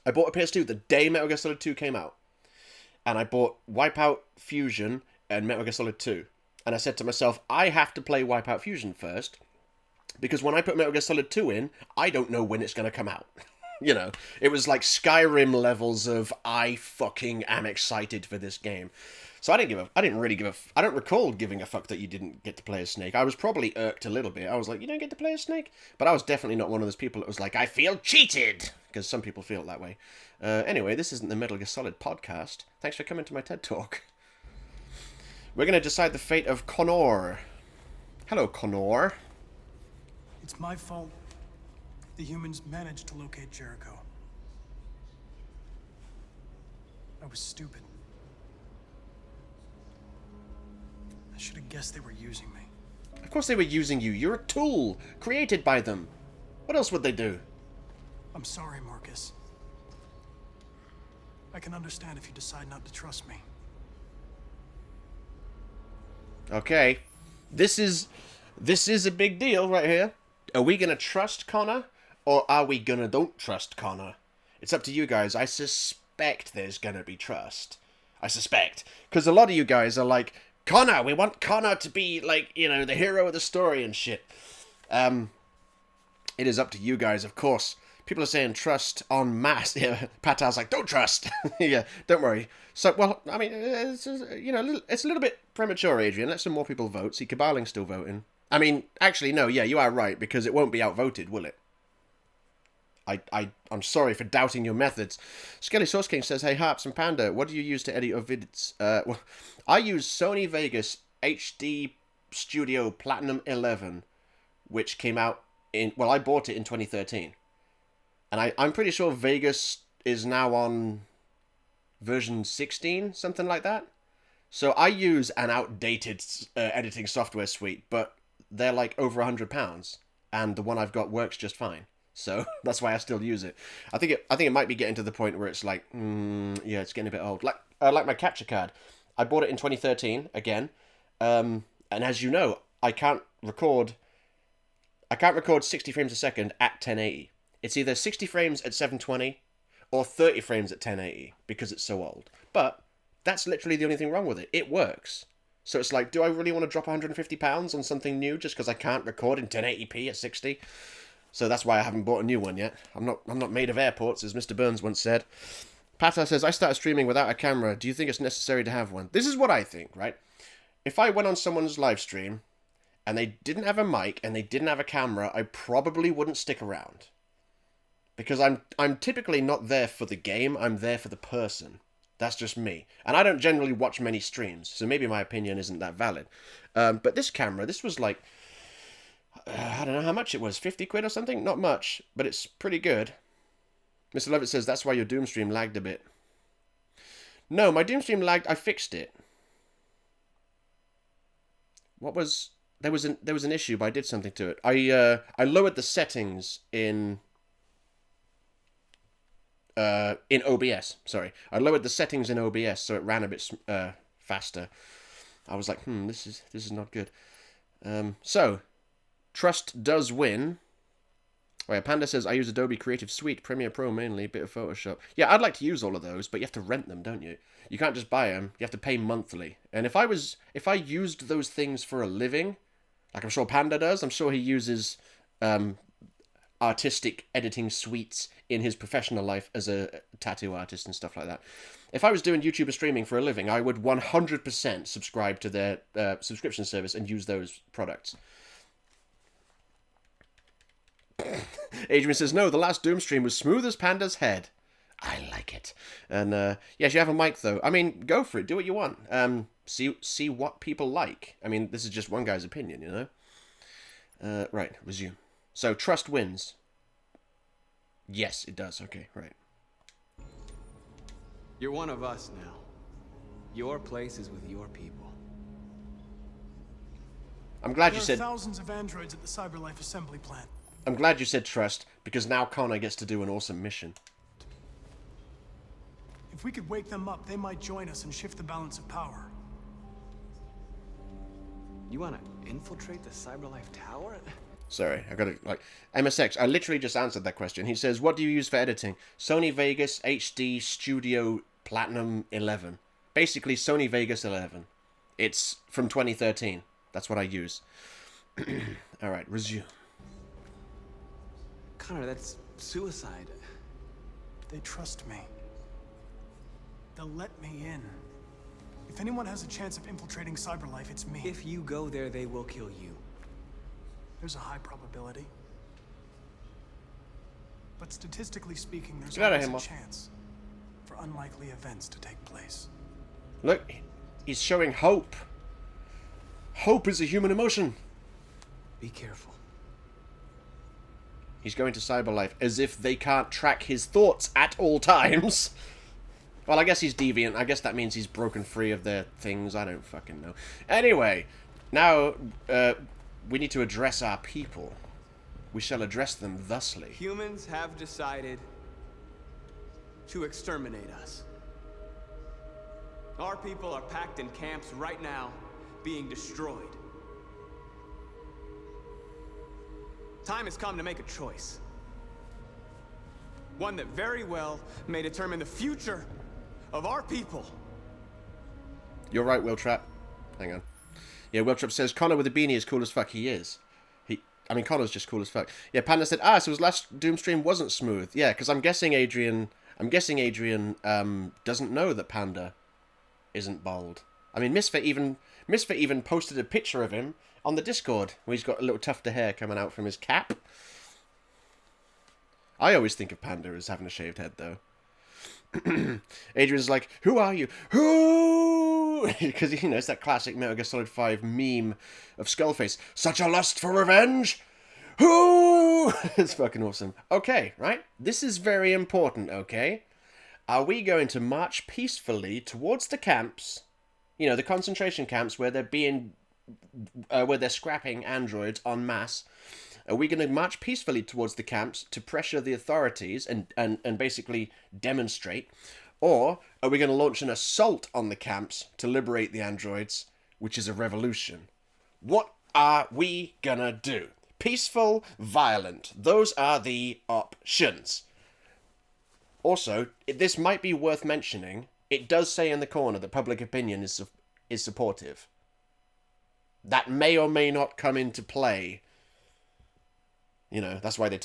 Speaker 1: I bought a PS2 the day Metal Gear Solid 2 came out. And I bought Wipeout Fusion and Metal Gear Solid 2. And I said to myself, I have to play Wipeout Fusion first, because when I put Metal Gear Solid 2 in, I don't know when it's going to come out. You know, it was like Skyrim levels of I fucking am excited for this game. So I don't recall giving a fuck that you didn't get to play as Snake. I was probably irked a little bit. I was like, you don't get to play as Snake? But I was definitely not one of those people that was like, I feel cheated! Because some people feel that way. Anyway, this isn't the Metal Gear Solid podcast. Thanks for coming to my TED Talk. We're going to decide the fate of Connor. Hello, Connor.
Speaker 9: It's my fault. The humans managed to locate Jericho. I was stupid. I should have guessed they were using me.
Speaker 1: Of course they were using you. You're a tool created by them. What else would they do?
Speaker 9: I'm sorry, Marcus. I can understand if you decide not to trust me.
Speaker 1: Okay. This is a big deal right here. Are we going to trust Connor, or are we going to don't trust Connor? It's up to you guys. I suspect there's going to be trust. I suspect. Because a lot of you guys are like, Connor, we want Connor to be, like, you know, the hero of the story and shit. It is up to you guys, of course. People are saying trust en masse. Yeah, Patar's like, don't trust. Yeah, don't worry. So, well, I mean, it's, you know, it's a little bit premature, Adrian. Let some more people vote. See, Kabaling's still voting. I mean, actually, no, yeah, you are right, because it won't be outvoted, will it? I'm sorry for doubting your methods. Skelly Sauce King says, hey, Harps and Panda, what do you use to edit your vids? Well, I use Sony Vegas HD Studio Platinum 11, which came out in... Well, I bought it in 2013. And I'm pretty sure Vegas is now on version 16, something like that. So I use an outdated editing software suite, but they're like over £100, and the one I've got works just fine. So that's why I still use it. I think it might be getting to the point where it's like, yeah, it's getting a bit old. Like my capture card. I bought it in 2013 again, and as you know, I can't record 60 frames a second at 1080. It's either 60 frames at 720 or 30 frames at 1080 because it's so old. But that's literally the only thing wrong with it. It works. So it's like, do I really want to drop £150 on something new just because I can't record in 1080p at 60? So that's why I haven't bought a new one yet. I'm not made of airports, as Mr. Burns once said. Pata says, I started streaming without a camera. Do you think it's necessary to have one? This is what I think, right? If I went on someone's live stream and they didn't have a mic and they didn't have a camera, I probably wouldn't stick around. Because I'm typically not there for the game, I'm there for the person. That's just me. And I don't generally watch many streams, so maybe my opinion isn't that valid. But this camera, this was like, I don't know how much it was, 50 quid or something? Not much, but it's pretty good. Mr. Levitt says, that's why your Doom stream lagged a bit. No, my Doom stream lagged, I fixed it. What was... There was an issue, but I did something to it. I lowered the settings in OBS, sorry. I lowered the settings in OBS so it ran a bit faster. I was like, this is not good. So, trust does win. Wait, Panda says, I use Adobe Creative Suite, Premiere Pro mainly, a bit of Photoshop. Yeah, I'd like to use all of those, but you have to rent them, don't you? You can't just buy them, you have to pay monthly. And if I used those things for a living, like I'm sure Panda does, I'm sure he uses artistic editing suites in his professional life as a tattoo artist and stuff like that. If I was doing YouTuber streaming for a living, I would 100% subscribe to their subscription service and use those products. Adrian says, no, the last Doom stream was smooth as Panda's head. I like it. And, yes, you have a mic, though. I mean, go for it. Do what you want. See what people like. I mean, this is just one guy's opinion, you know? Right, resume. So, trust wins. Yes, it does. Okay, right.
Speaker 5: You're one of us now. Your place is with your people.
Speaker 1: I'm glad
Speaker 9: There
Speaker 1: you
Speaker 9: are
Speaker 1: said...
Speaker 9: thousands of androids at the Cyberlife assembly plant.
Speaker 1: I'm glad you said trust, because now Connor gets to do an awesome mission.
Speaker 9: If we could wake them up, they might join us and shift the balance of power.
Speaker 5: You want to infiltrate the Cyberlife Tower?
Speaker 1: Sorry, I gotta, like... MSX, I literally just answered that question. He says, what do you use for editing? Sony Vegas HD Studio Platinum 11. Basically, Sony Vegas 11. It's from 2013. That's what I use. Alright, resume.
Speaker 5: Connor, that's suicide.
Speaker 9: They trust me. They'll let me in. If anyone has a chance of infiltrating Cyberlife, it's me.
Speaker 5: If you go there, they will kill you.
Speaker 9: There's a high probability. But statistically speaking, there's
Speaker 1: Get out of
Speaker 9: always
Speaker 1: here,
Speaker 9: a
Speaker 1: Moth.
Speaker 9: chance for unlikely events to take place.
Speaker 1: Look, he's showing hope. Hope is a human emotion.
Speaker 5: Be careful.
Speaker 1: He's going to Cyberlife as if they can't track his thoughts at all times. Well, I guess he's deviant. I guess that means he's broken free of their things. I don't fucking know. Anyway, now we need to address our people. We shall address them thusly.
Speaker 5: Humans have decided to exterminate us. Our people are packed in camps right now, being destroyed. Time has come to make a choice. One that very well may determine the future of our people.
Speaker 1: You're right, Will Trap. Hang on. Yeah, Will Trap says, Connor with a beanie is cool as fuck. He is. Connor's just cool as fuck. Yeah, Panda said, so his last Doom stream wasn't smooth. Yeah, because I'm guessing Adrian doesn't know that Panda isn't bald. I mean, Misfit even posted a picture of him on the Discord where he's got a little tuft of hair coming out from his cap. I always think of Panda as having a shaved head, though. Adrian's like, who are you? Who? Because, you know, it's that classic Metal Gear Solid 5 meme of Skullface. Such a lust for revenge? Who? It's fucking awesome. Okay, right? This is very important, okay? Are we going to march peacefully towards the camps, you know, the concentration camps where they're scrapping androids en masse? Are we going to march peacefully towards the camps to pressure the authorities and basically demonstrate? Or are we going to launch an assault on the camps to liberate the androids, which is a revolution? What are we going to do? Peaceful, violent. Those are the options. Also, this might be worth mentioning. It does say in the corner that public opinion is supportive. That may or may not come into play. You know, that's why they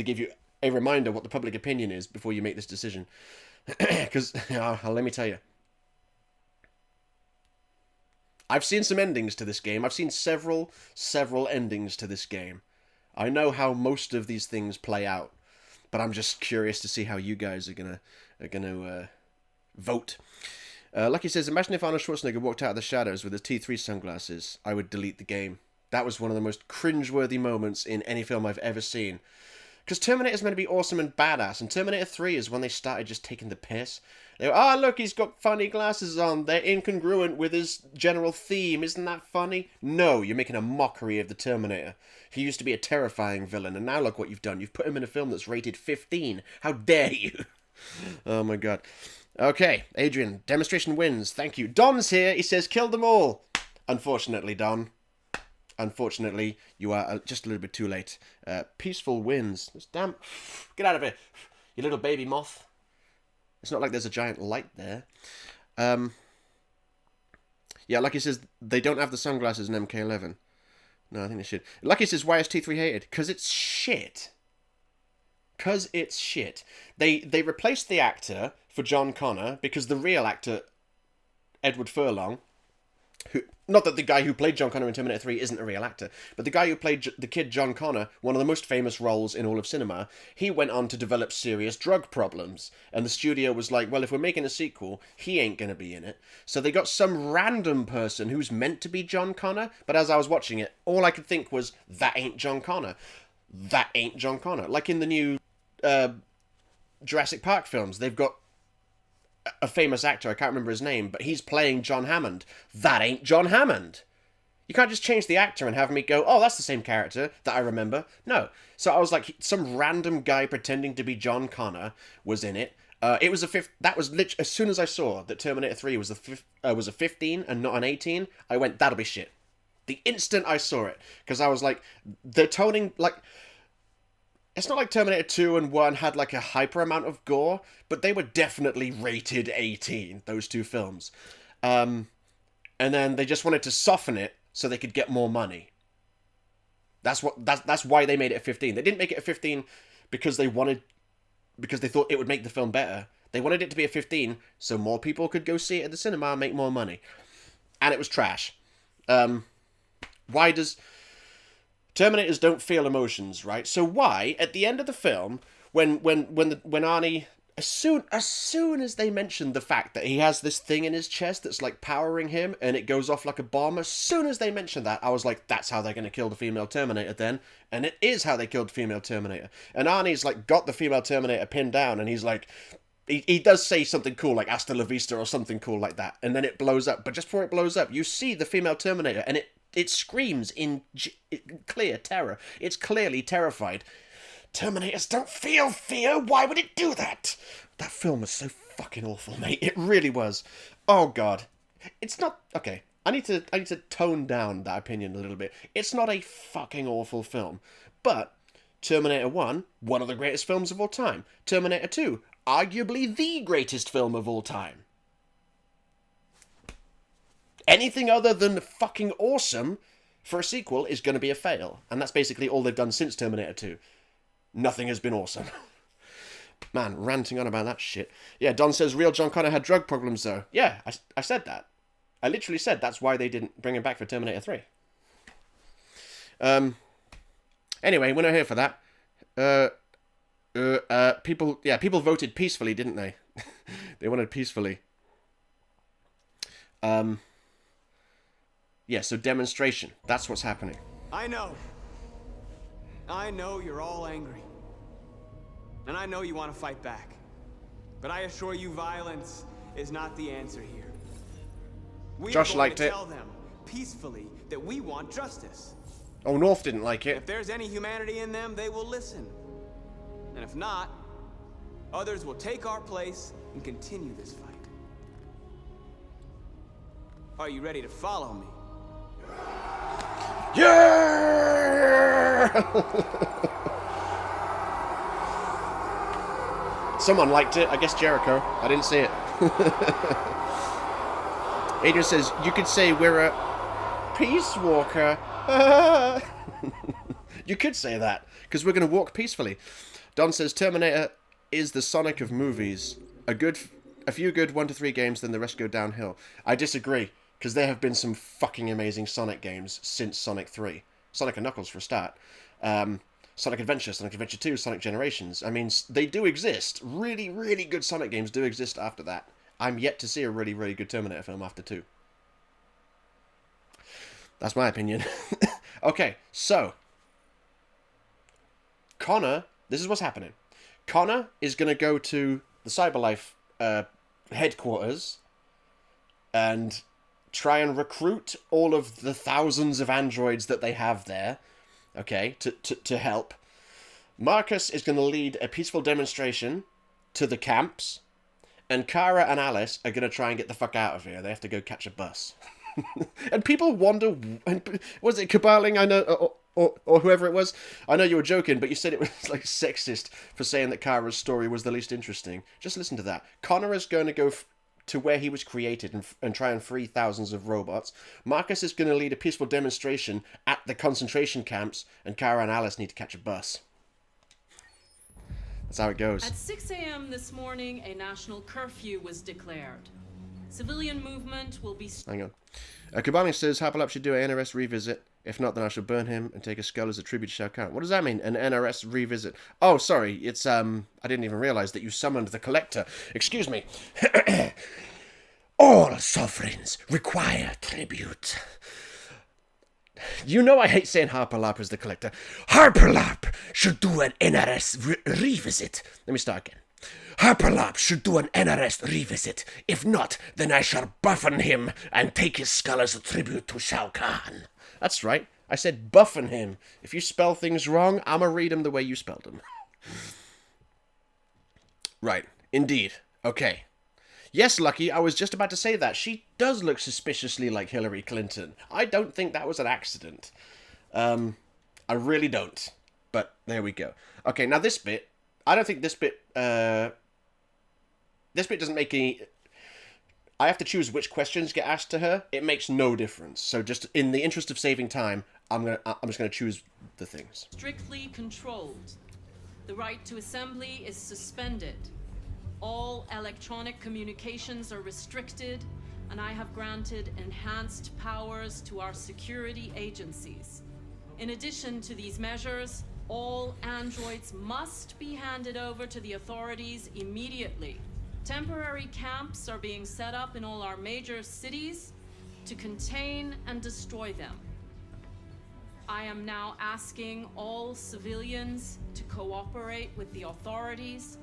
Speaker 1: give you a reminder what the public opinion is before you make this decision. Because, let me tell you. I've seen some endings to this game. I've seen several endings to this game. I know how most of these things play out. But I'm just curious to see how you guys are gonna vote. Lucky says, imagine if Arnold Schwarzenegger walked out of the shadows with his T3 sunglasses. I would delete the game. That was one of the most cringeworthy moments in any film I've ever seen. Because Terminator's meant to be awesome and badass, and Terminator 3 is when they started just taking the piss. They were, look, he's got funny glasses on. They're incongruent with his general theme. Isn't that funny? No, you're making a mockery of the Terminator. He used to be a terrifying villain, and now look what you've done. You've put him in a film that's rated 15. How dare you? Oh my god. Okay, Adrian, demonstration wins. Thank you. Don's here. He says, kill them all. Unfortunately, Don. Unfortunately, you are just a little bit too late. Peaceful wins. Damn. Get out of here, you little baby moth. It's not like there's a giant light there. Yeah, Lucky says they don't have the sunglasses in MK11. No, I think they should. Lucky says, why is T3 hated? Because it's shit. because it's shit. They replaced the actor for John Connor because the real actor, Edward Furlong, who, not that the guy who played John Connor in Terminator 3 isn't a real actor, but the guy who played the kid John Connor, one of the most famous roles in all of cinema, he went on to develop serious drug problems. And the studio was like, well, if we're making a sequel, he ain't going to be in it. So they got some random person who's meant to be John Connor, but as I was watching it, all I could think was, that ain't John Connor. That ain't John Connor. Like in the new Jurassic Park films, they've got a famous actor, I can't remember his name, but he's playing John Hammond. That ain't John Hammond. You can't just change the actor and have me go, oh, that's the same character that I remember. No. So I was like, some random guy pretending to be John Connor was in it. It was that was literally, as soon as I saw that Terminator 3 was a 15 and not an 18, I went, that'll be shit. The instant I saw it. Because I was like, they're toning, like, it's not like Terminator 2 and 1 had like a hyper amount of gore, but they were definitely rated 18, those two films. And then they just wanted to soften it so they could get more money. That's why they made it a 15. They didn't make it a 15 because they thought it would make the film better. They wanted it to be a 15 so more people could go see it at the cinema and make more money. And it was trash. Why does... Terminators don't feel emotions, right? So why, at the end of the film, when Arnie, as soon as they mentioned the fact that he has this thing in his chest that's like powering him and it goes off like a bomb, as soon as they mentioned that, I was like, that's how they're going to kill the female Terminator then. And it is how they killed the female Terminator. And Arnie's like got the female Terminator pinned down and he's like, he does say something cool like hasta la vista or something cool like that. And then it blows up. But just before it blows up, you see the female Terminator and it screams in clear terror. It's clearly terrified. Terminators don't feel fear. Why would it do that? That film was so fucking awful, mate. It really was. Oh, God. It's not... Okay, I need to tone down that opinion a little bit. It's not a fucking awful film. But Terminator 1, one of the greatest films of all time. Terminator 2, arguably the greatest film of all time. Anything other than fucking awesome for a sequel is going to be a fail. And that's basically all they've done since Terminator 2. Nothing has been awesome. Man, ranting on about that shit. Yeah, Don says real John Connor had drug problems though. Yeah, I said that. I literally said that's why they didn't bring him back for Terminator 3. Anyway, we're not here for that. People voted peacefully, didn't they? They wanted peacefully. Yeah, so demonstration. That's what's happening.
Speaker 5: I know you're all angry. And I know you want to fight back. But I assure you violence is not the answer here.
Speaker 1: Josh liked it.
Speaker 5: Tell them peacefully that we want justice.
Speaker 1: Oh, North didn't like it.
Speaker 5: If there's any humanity in them, they will listen. And if not, others will take our place and continue this fight. Are you ready to follow me?
Speaker 1: Yeah! Someone liked it. I guess Jericho. I didn't see it. Adrian says, you could say we're a Peace Walker. You could say that, because we're going to walk peacefully. Don says, Terminator is the Sonic of movies. A few good 1 to 3 games, then the rest go downhill. I disagree. Because there have been some fucking amazing Sonic games since Sonic 3. Sonic and Knuckles for a start. Sonic Adventure, Sonic Adventure 2, Sonic Generations. I mean, they do exist. Really, really good Sonic games do exist after that. I'm yet to see a really, really good Terminator film after 2. That's my opinion. Okay, so. Connor, this is what's happening. Connor is going to go to the CyberLife headquarters and try and recruit all of the thousands of androids that they have there, okay, to help. Marcus is going to lead a peaceful demonstration to the camps, and Kara and Alice are going to try and get the fuck out of here. They have to go catch a bus. And people wonder, was it Caballing? I know, or whoever it was. I know you were joking, but you said it was like sexist for saying that Kara's story was the least interesting. Just listen to that. Connor is going to go to where he was created and try and free thousands of robots. Marcus is going to lead a peaceful demonstration at the concentration camps, and Kara and Alice need to catch a bus. That's how it goes.
Speaker 10: At 6 a.m. this morning, a national curfew was declared. Civilian movement will be...
Speaker 1: Hang on. Kubani says Harperlarp should do an NRS revisit. If not, then I shall burn him and take a skull as a tribute to Shao Kahn. What does that mean? An NRS revisit? Oh, sorry. It's, I didn't even realize that you summoned the Collector. Excuse me. All sovereigns require tribute. You know I hate saying Harperlarp is the Collector. Harperlarp should do an NRS revisit. Let me start again. Harperlarp should do an NRS revisit. If not, then I shall buffen him and take his skull as a tribute to Shao Kahn. That's right. I said buffen him. If you spell things wrong, I'ma read them the way you spelled them. Right. Indeed. Okay. Yes, Lucky, I was just about to say that. She does look suspiciously like Hillary Clinton. I don't think that was an accident. I really don't. But there we go. Okay, now this bit. I don't think this bit... this bit doesn't make any... I have to choose which questions get asked to her. It makes no difference. So just in the interest of saving time, I'm just gonna choose the things.
Speaker 10: Strictly controlled. The right to assembly is suspended. All electronic communications are restricted, and I have granted enhanced powers to our security agencies. In addition to these measures, all androids must be handed over to the authorities immediately. Temporary camps are being set up in all our major cities to contain and destroy them. I am now asking all civilians to cooperate with the authorities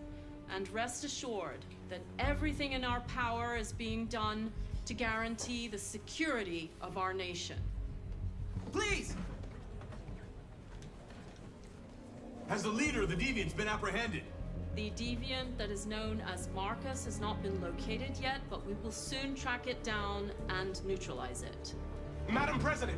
Speaker 10: and rest assured that everything in our power is being done to guarantee the security of our nation.
Speaker 11: Please! Has the leader of the Deviants been apprehended?
Speaker 10: The deviant that is known as Marcus has not been located yet, but we will soon track it down and neutralize it.
Speaker 11: Madam President!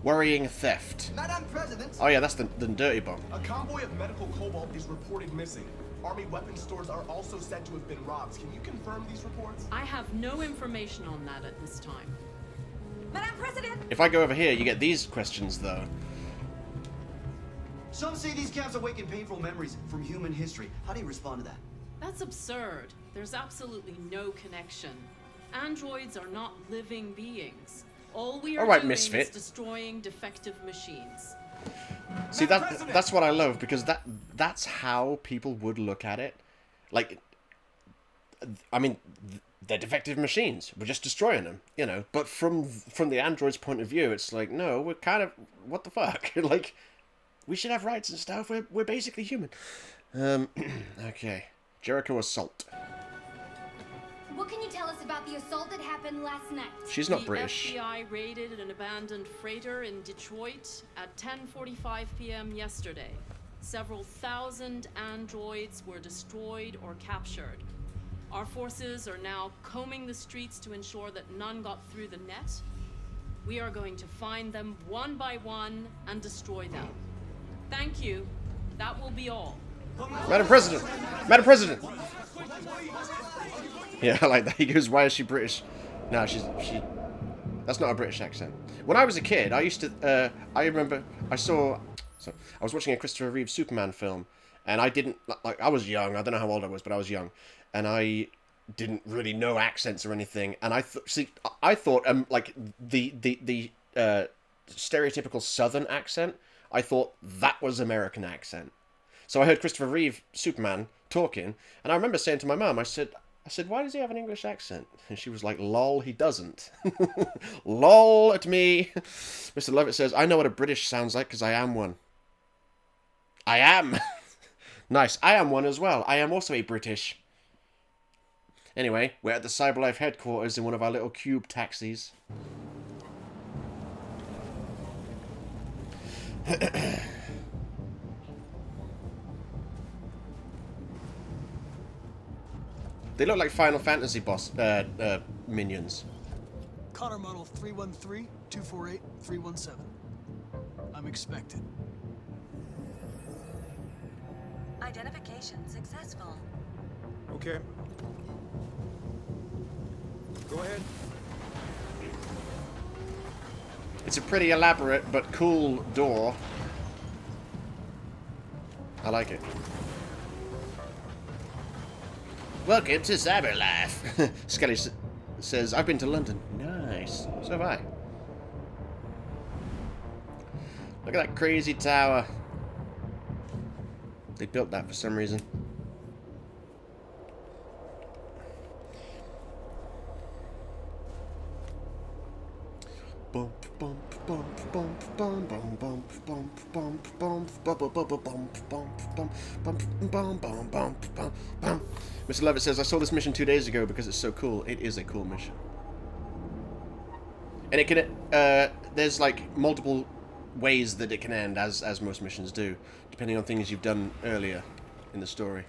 Speaker 1: Worrying theft.
Speaker 11: Madam President!
Speaker 1: Oh yeah, that's the dirty bomb.
Speaker 11: A convoy of medical cobalt is reported missing. Army weapon stores are also said to have been robbed. Can you confirm these reports?
Speaker 10: I have no information on that at this time.
Speaker 2: Madam President!
Speaker 1: If I go over here, you get these questions, though.
Speaker 12: Some say these camps awaken painful memories from human history. How do you respond to that?
Speaker 10: That's absurd. There's absolutely no connection. Androids are not living beings. All we are doing is destroying defective machines.
Speaker 1: See, that's what I love, because that's how people would look at it. Like, I mean, they're defective machines. We're just destroying them, you know. But from the android's point of view, it's like, no, we're kind of, what the fuck? Like, we should have rights and stuff. We're basically human. Okay. Jericho assault.
Speaker 13: What can you tell us about the assault that happened last night?
Speaker 1: She's not British.
Speaker 10: The FBI raided an abandoned freighter in Detroit at 10:45 p.m. yesterday. Several thousand androids were destroyed or captured. Our forces are now combing the streets to ensure that none got through the net. We are going to find them one by one and destroy them. Thank you. That will be all.
Speaker 1: Madam President! Madam President! Yeah, I like that. He goes, why is she British? No, she... That's not a British accent. When I was a kid, I used to... I remember... I was watching a Christopher Reeve Superman film, and I didn't... Like, I was young. I don't know how old I was, but I was young. And I didn't really know accents or anything. And I thought, like, the stereotypical Southern accent, I thought that was American accent. So I heard Christopher Reeve, Superman, talking, and I remember saying to my mum, I said, why does he have an English accent? And she was like, lol, he doesn't. Lol at me. Mr. Lovett says, I know what a British sounds like because I am one. I am. Nice. I am one as well. I am also a British. Anyway, we're at the Cyberlife headquarters in one of our little cube taxis. They look like Final Fantasy boss minions.
Speaker 9: Connor model 313-248-317. I'm expected.
Speaker 2: Identification successful.
Speaker 4: Okay. Go ahead.
Speaker 1: It's a pretty elaborate but cool door. I like it. Welcome to Cyberlife. Skelly says, I've been to London. Nice. So have I. Look at that crazy tower. They built that for some reason. Bump, bump, bump, bump, bump, bump, bump, bump, bump, bump, bump, bump, bump, bump, bump, bump, bump, bump, bump, bump. Mr. Levitt says, I saw this mission 2 days ago because it's so cool. It is a cool mission. And it can, there's like multiple ways that it can end, as most missions do, depending on things you've done earlier in the story.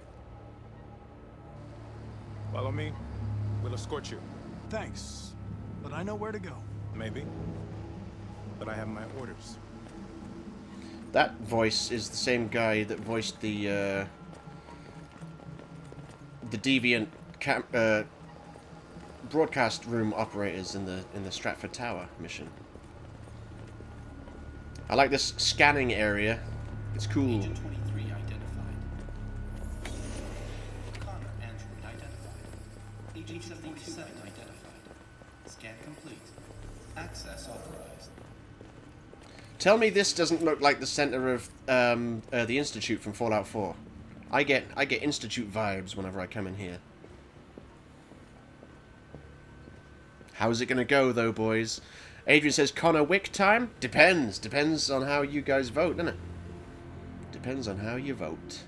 Speaker 14: Follow me. We'll escort you.
Speaker 9: Thanks, but I know where to go.
Speaker 14: Maybe. But I have my orders.
Speaker 1: That voice is the same guy that voiced the deviant broadcast room operators in the Stratford Tower mission. I like this scanning area. It's cool.
Speaker 15: Agent 23 identified. Connor Andrew identified. Agent 77 identified. Scan complete. Access authorized.
Speaker 1: Tell me this doesn't look like the center of the Institute from Fallout 4. I get Institute vibes whenever I come in here. How's it gonna go though, boys? Adrian says, Connor Wick time? Depends. Depends on how you guys vote, doesn't it? Depends on how you vote.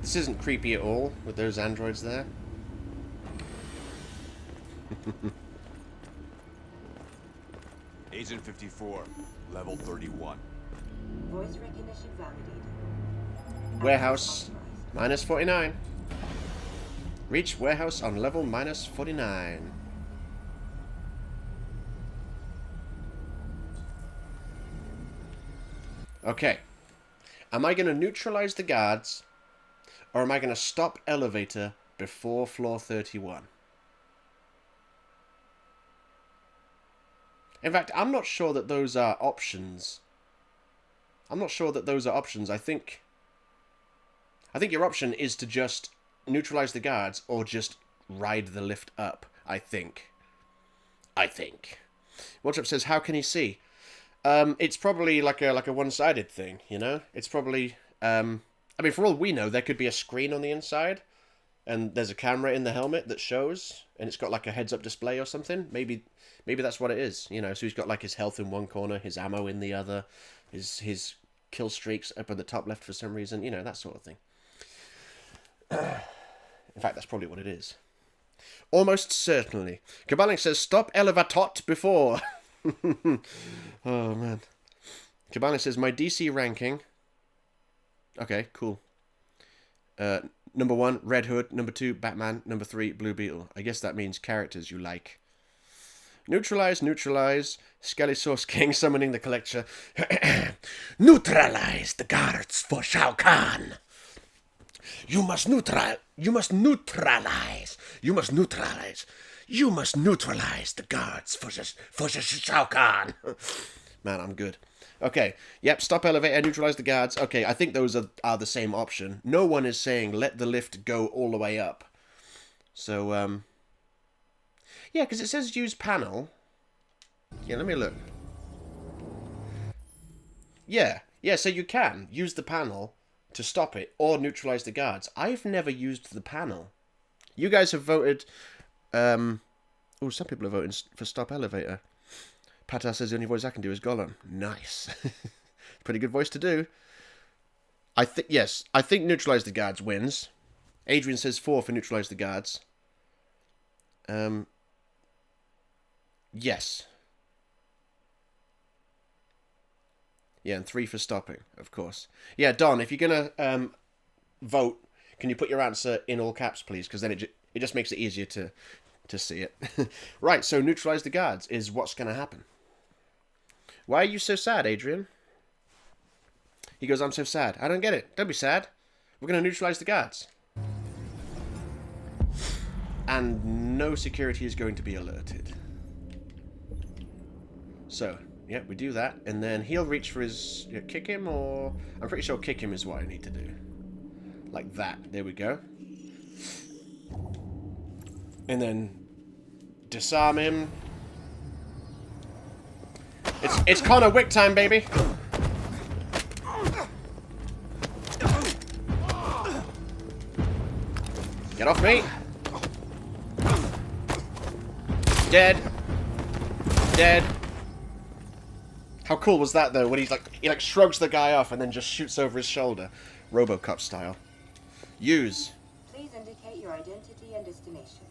Speaker 1: This isn't creepy at all, with those androids there.
Speaker 16: Agent 54, level 31.
Speaker 17: Voice recognition validated.
Speaker 1: Warehouse, minus 49. Reach warehouse on level minus 49. Okay. Am I going to neutralize the guards, or am I going to stop elevator before floor 31? In fact, I'm not sure that those are options. I'm not sure that those are options. I think your option is to just neutralize the guards or just ride the lift up. I think. Watch Up says, how can he see? It's probably like a one-sided thing, you know? It's probably... I mean, for all we know, there could be a screen on the inside, and there's a camera in the helmet that shows, and it's got like a heads-up display or something. Maybe that's what it is, you know? So he's got like his health in one corner, his ammo in the other, his kill streaks up at the top left for some reason, you know, that sort of thing. In fact, that's probably what it is. Almost certainly. Kabaling says, stop elevatot before. Oh, man. Kabaling says, my DC ranking... Okay, cool. Number 1, Red Hood. Number 2, Batman. Number 3, Blue Beetle. I guess that means characters you like. Neutralize. Skelly Source King summoning the collector. Neutralize the guards for Shao Kahn. You must neutralize the guards for Shao Kahn. Man, I'm good. Okay, yep, stop elevator, neutralize the guards. Okay, I think those are the same option. No one is saying let the lift go all the way up. So, yeah, because it says use panel. Yeah, let me look. Yeah, so you can use the panel to stop it or neutralize the guards. I've never used the panel. You guys have voted... oh, some people are voting for stop elevator. Pata says the only voice I can do is Gollum. Nice. Pretty good voice to do. I think neutralize the guards wins. Adrian says 4 for neutralize the guards. Yes. Yeah, and 3 for stopping, of course. Yeah, Don, if you're gonna vote, can you put your answer in all caps, please? Because then it just makes it easier to see it. Right, so neutralize the guards is what's gonna happen. Why are you so sad, Adrian? He goes, I'm so sad. I don't get it. Don't be sad. We're going to neutralize the guards. and no security is going to be alerted. So, yeah, we do that, and then he'll reach for his... Yeah, kick him, or... I'm pretty sure kick him is what I need to do. Like that. There we go. And then disarm him. It's Connor Wick time, baby. Get off me. Dead. Dead. How cool was that though? When he shrugs the guy off and then just shoots over his shoulder, RoboCop style. Use.
Speaker 17: Please indicate your identity and destination.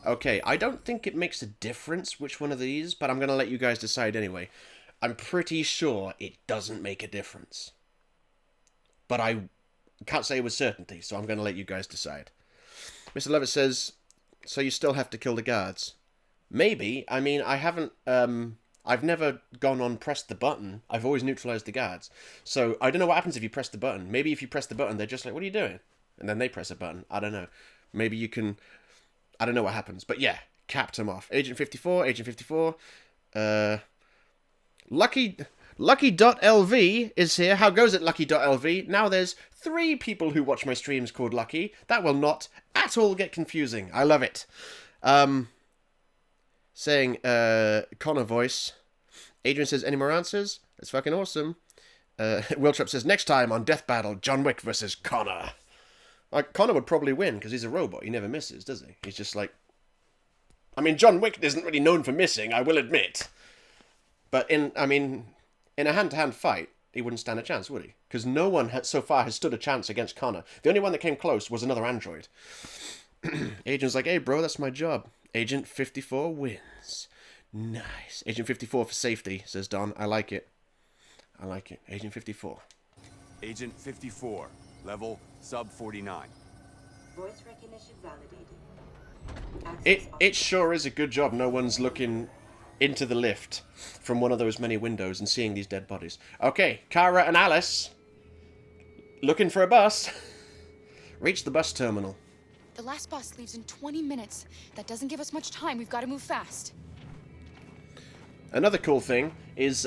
Speaker 1: Okay, I don't think it makes a difference which one of these, but I'm going to let you guys decide anyway. I'm pretty sure it doesn't make a difference. But I can't say with certainty, so I'm going to let you guys decide. Mr. Levitt says, so you still have to kill the guards? Maybe. I mean, I haven't... I've never gone on pressed the button. I've always neutralized the guards. So I don't know what happens if you press the button. Maybe if you press the button, they're just like, what are you doing? And then they press a button. I don't know. Maybe you can... I don't know what happens. But yeah, capped him off. Agent 54, Agent 54. Lucky.lv is here. How goes it, Lucky.lv? Now there's 3 people who watch my streams called Lucky. That will not at all get confusing. I love it. Saying, Connor voice. Adrian says, any more answers? That's fucking awesome. Wiltrop says, next time on Death Battle, John Wick versus Connor. Like, Connor would probably win, because he's a robot. He never misses, does he? He's just like... I mean, John Wick isn't really known for missing, I will admit. But in a hand-to-hand fight, he wouldn't stand a chance, would he? Because no one so far has stood a chance against Connor. The only one that came close was another android. Agent's like, hey, bro, that's my job. Agent 54 wins. Nice. Agent 54 for safety, says Don. I like it. I like it. Agent 54.
Speaker 16: Agent 54. Level sub 49.
Speaker 17: Voice recognition validated.
Speaker 1: It sure is a good job no one's looking into the lift from one of those many windows and seeing these dead bodies. Okay, Kara and Alice. Looking for a bus. Reach the bus terminal.
Speaker 7: The last bus leaves in 20 minutes. That doesn't give us much time. We've got to move fast.
Speaker 1: Another cool thing is,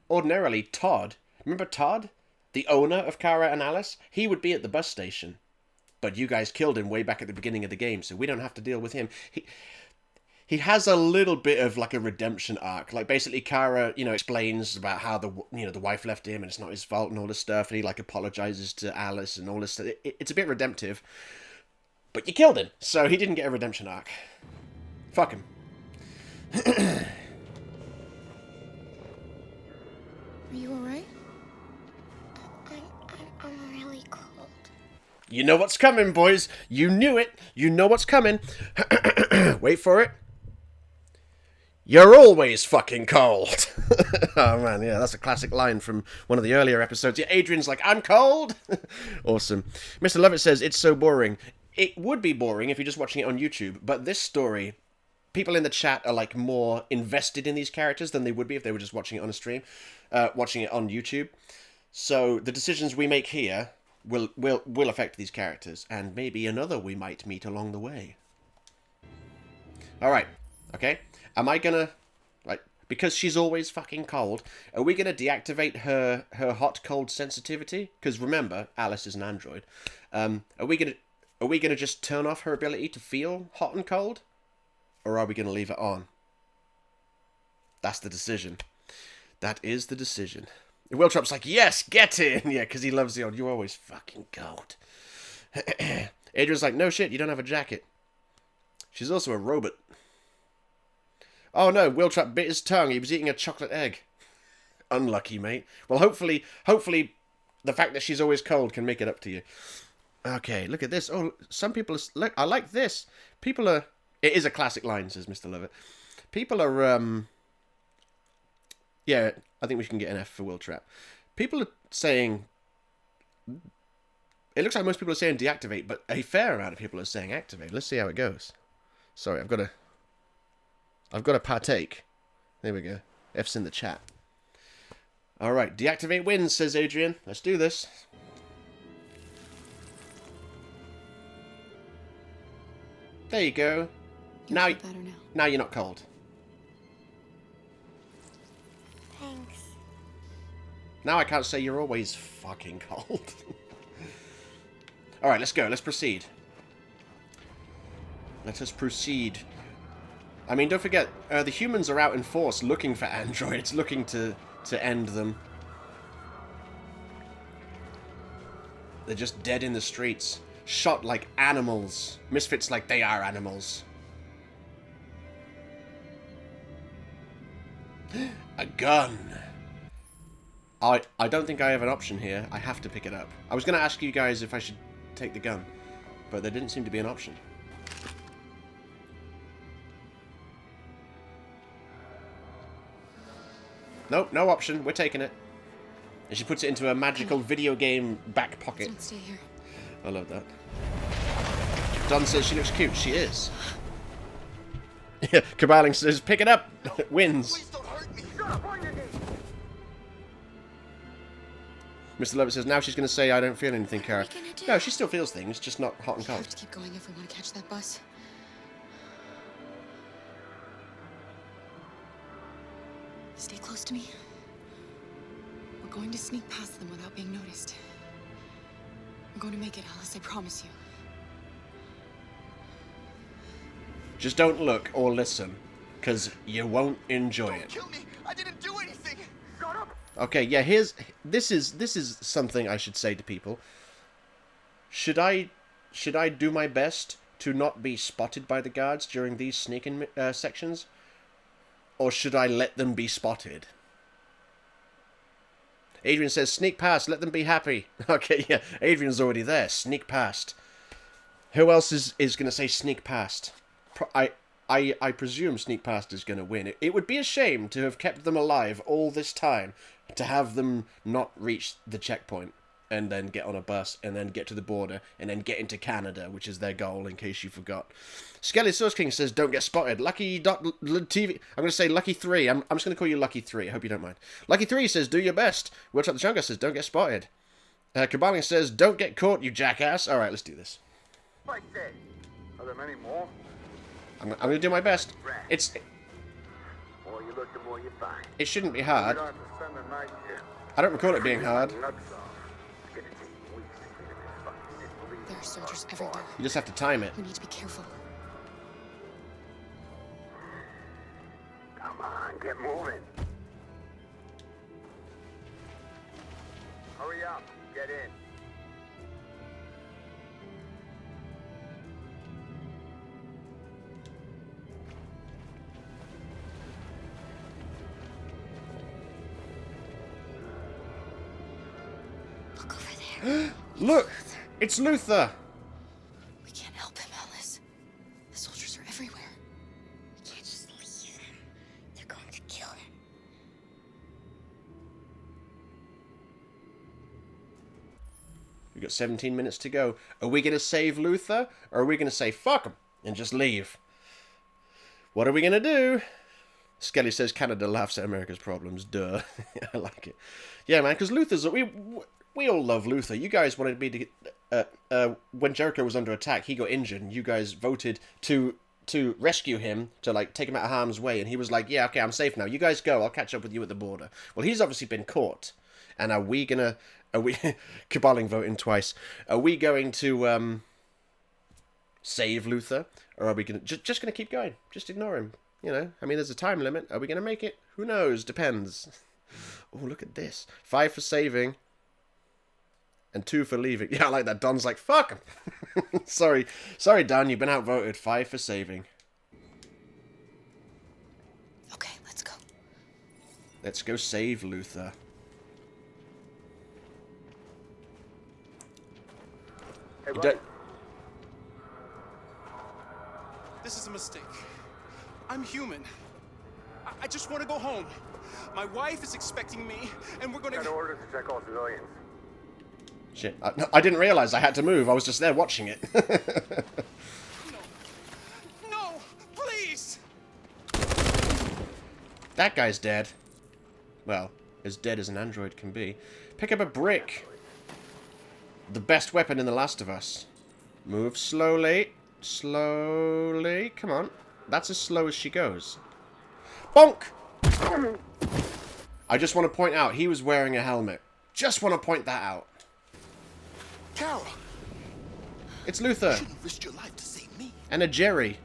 Speaker 1: ordinarily Todd, remember Todd? The owner of Kara and Alice? He would be at the bus station. But you guys killed him way back at the beginning of the game, so we don't have to deal with him. He has a little bit of like a redemption arc. Like basically Kara, explains about how the wife left him and it's not his fault and all this stuff, and he like apologizes to Alice and all this stuff. It's a bit redemptive. But you killed him, so he didn't get a redemption arc. Fuck him.
Speaker 7: Are you alright?
Speaker 18: I'm really cold.
Speaker 1: You know what's coming, boys. You knew it. You know what's coming. Wait for it. You're always fucking cold. Oh, man, yeah, that's a classic line from one of the earlier episodes. Yeah, Adrian's like, I'm cold. Awesome. Mr. Lovett says, it's so boring. It would be boring if you're just watching it on YouTube, but this story, people in the chat are like more invested in these characters than they would be if they were just watching it on a stream, watching it on YouTube. So the decisions we make here will affect these characters, and maybe another we might meet along the way. Alright, okay. Am I gonna, like, because she's always fucking cold, are we gonna deactivate her hot-cold sensitivity? Because remember, Alice is an android. Are we gonna just turn off her ability to feel hot and cold? Or are we gonna leave it on? That's the decision. That is the decision. Wiltrop's like, yes, get in! Yeah, because he loves the old, you're always fucking cold. Adrian's like, no shit, you don't have a jacket. She's also a robot. Oh no, Wiltrop bit his tongue. He was eating a chocolate egg. Unlucky, mate. Well, hopefully, the fact that she's always cold can make it up to you. Okay, look at this. Oh, some people are... Look, I like this. People are... It is a classic line, says Mr. Lovett. People are, Yeah, I think we can get an F for Wiltrop. People are saying... It looks like most people are saying deactivate, but a fair amount of people are saying activate. Let's see how it goes. Sorry, I've got to partake. There we go. F's in the chat. Alright, deactivate wins, says Adrian. Let's do this. There you go.
Speaker 7: You
Speaker 1: Now,
Speaker 7: feel better now.
Speaker 1: now you're not cold.
Speaker 13: Thanks.
Speaker 1: Now I can't say you're always fucking cold. Alright, let's go. Let's proceed. Let us proceed. I mean, don't forget, the humans are out in force looking for androids, looking to end them. They're just dead in the streets. Shot like animals. Misfits like they are animals. A gun. I don't think I have an option here. I have to pick it up. I was going to ask you guys if I should take the gun, but there didn't seem to be an option. Nope, no option. We're taking it. And she puts it into a magical video game back pocket.
Speaker 7: Don't stay here.
Speaker 1: I love that. Don says she looks cute. She is. Yeah, Caballing says, pick it up. Wins. Mr. Lovett says, now she's going to say, I don't feel anything, Kara. No, she still feels things, just not hot and
Speaker 7: We
Speaker 1: cold.
Speaker 7: have to keep going if we want to catch that bus. Stay close to me. We're going to sneak past them without being noticed. We're going to make it, Alice, I promise you.
Speaker 1: Just don't look or listen, because you won't enjoy it.
Speaker 11: Kill me! I didn't do anything! Shut up!
Speaker 1: Okay, yeah, this is something I should say to people. Should I do my best to not be spotted by the guards during these sneaking sections? Or should I let them be spotted? Adrian says, sneak past, let them be happy. Okay, yeah, Adrian's already there. Sneak past. Who else is going to say sneak past? I presume sneak past is going to win. It would be a shame to have kept them alive all this time, to have them not reach the checkpoint, and then get on a bus, and then get to the border, and then get into Canada, which is their goal, in case you forgot. Skelly Source King says, don't get spotted. Lucky.TV. I'm going to say Lucky 3. I'm just going to call you Lucky 3. I hope you don't mind. Lucky 3 says, do your best. Works Up the Chunga says, don't get spotted. Caballing says, don't get caught, you jackass. Alright, let's do this.
Speaker 18: Like that. Are there many more?
Speaker 1: I'm going to do my best. It's...
Speaker 18: The more you look, the more you find.
Speaker 1: It shouldn't be hard.
Speaker 18: We don't have to spend the night here.
Speaker 1: I don't recall it being hard.
Speaker 18: Nuts off. It's gonna take weeks to clean up this fucking city.
Speaker 7: There are soldiers everywhere.
Speaker 1: You just have to time it.
Speaker 7: We need to be careful.
Speaker 18: Come on, get moving. Hurry up, get in.
Speaker 7: Look over there.
Speaker 1: Look! It's Luther!
Speaker 7: We can't help him, Alice. The soldiers are everywhere.
Speaker 13: We can't just leave him. They're going to kill him.
Speaker 1: We've got 17 minutes to go. Are we going to save Luther? Or are we going to say, fuck him, and just leave? What are we going to do? Skelly says Canada laughs at America's problems. Duh. I like it. Yeah, man, because Luther's... We all love Luther. You guys wanted me to... when Jericho was under attack, he got injured, and you guys voted to rescue him, to, like, take him out of harm's way, and he was like, yeah, okay, I'm safe now. You guys go. I'll catch up with you at the border. Well, he's obviously been caught. And are we gonna... Are we... Caballing voting twice. Are we going to, save Luther? Or are we gonna... Just gonna keep going? Just ignore him. You know? I mean, there's a time limit. Are we gonna make it? Who knows? Depends. Oh, look at this. 5 for saving. And 2 for leaving. Yeah, I like that. Don's like, fuck him. Sorry, Don, you've been outvoted. 5 for saving.
Speaker 7: Okay, let's go.
Speaker 1: Let's go save Luther.
Speaker 18: Hey, buddy.
Speaker 11: This is a mistake. I'm human. I just want to go home. My wife is expecting me, and we're gonna...
Speaker 18: Got orders to check all civilians.
Speaker 1: Shit, I didn't realize I had to move. I was just there watching it.
Speaker 11: No, please!
Speaker 1: That guy's dead. Well, as dead as an android can be. Pick up a brick. The best weapon in The Last of Us. Move slowly. Slowly. Come on. That's as slow as she goes. Bonk! I just want to point out, he was wearing a helmet. Just want to point that out.
Speaker 4: Carol!
Speaker 1: It's Luther.
Speaker 4: You shouldn't risk your life to save me.
Speaker 1: And a Jerry.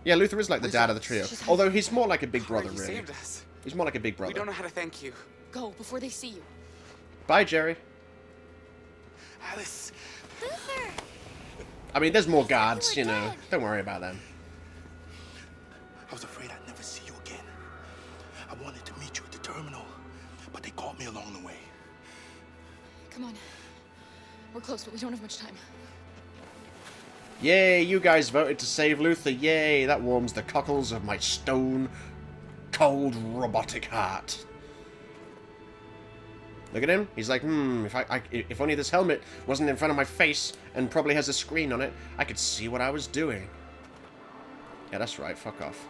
Speaker 1: Yeah, Luther is like the dad of the trio. Although he's more like a big brother,
Speaker 5: You
Speaker 1: really.
Speaker 5: saved us.
Speaker 1: He's more like a big brother.
Speaker 5: We don't know how to thank you.
Speaker 7: Go before they see you.
Speaker 1: Bye, Jerry.
Speaker 4: Alice.
Speaker 13: Luther!
Speaker 1: I mean, there's more guards, you know. Don't worry about them.
Speaker 4: I was afraid I'd never see you again. I wanted to meet you at the terminal, but they caught me along the way.
Speaker 7: Come on. We're close, but we don't have much time.
Speaker 1: Yay, you guys voted to save Luther. Yay, that warms the cockles of my stone, cold, robotic heart. Look at him. He's like, if only this helmet wasn't in front of my face and probably has a screen on it, I could see what I was doing. Yeah, that's right. Fuck off.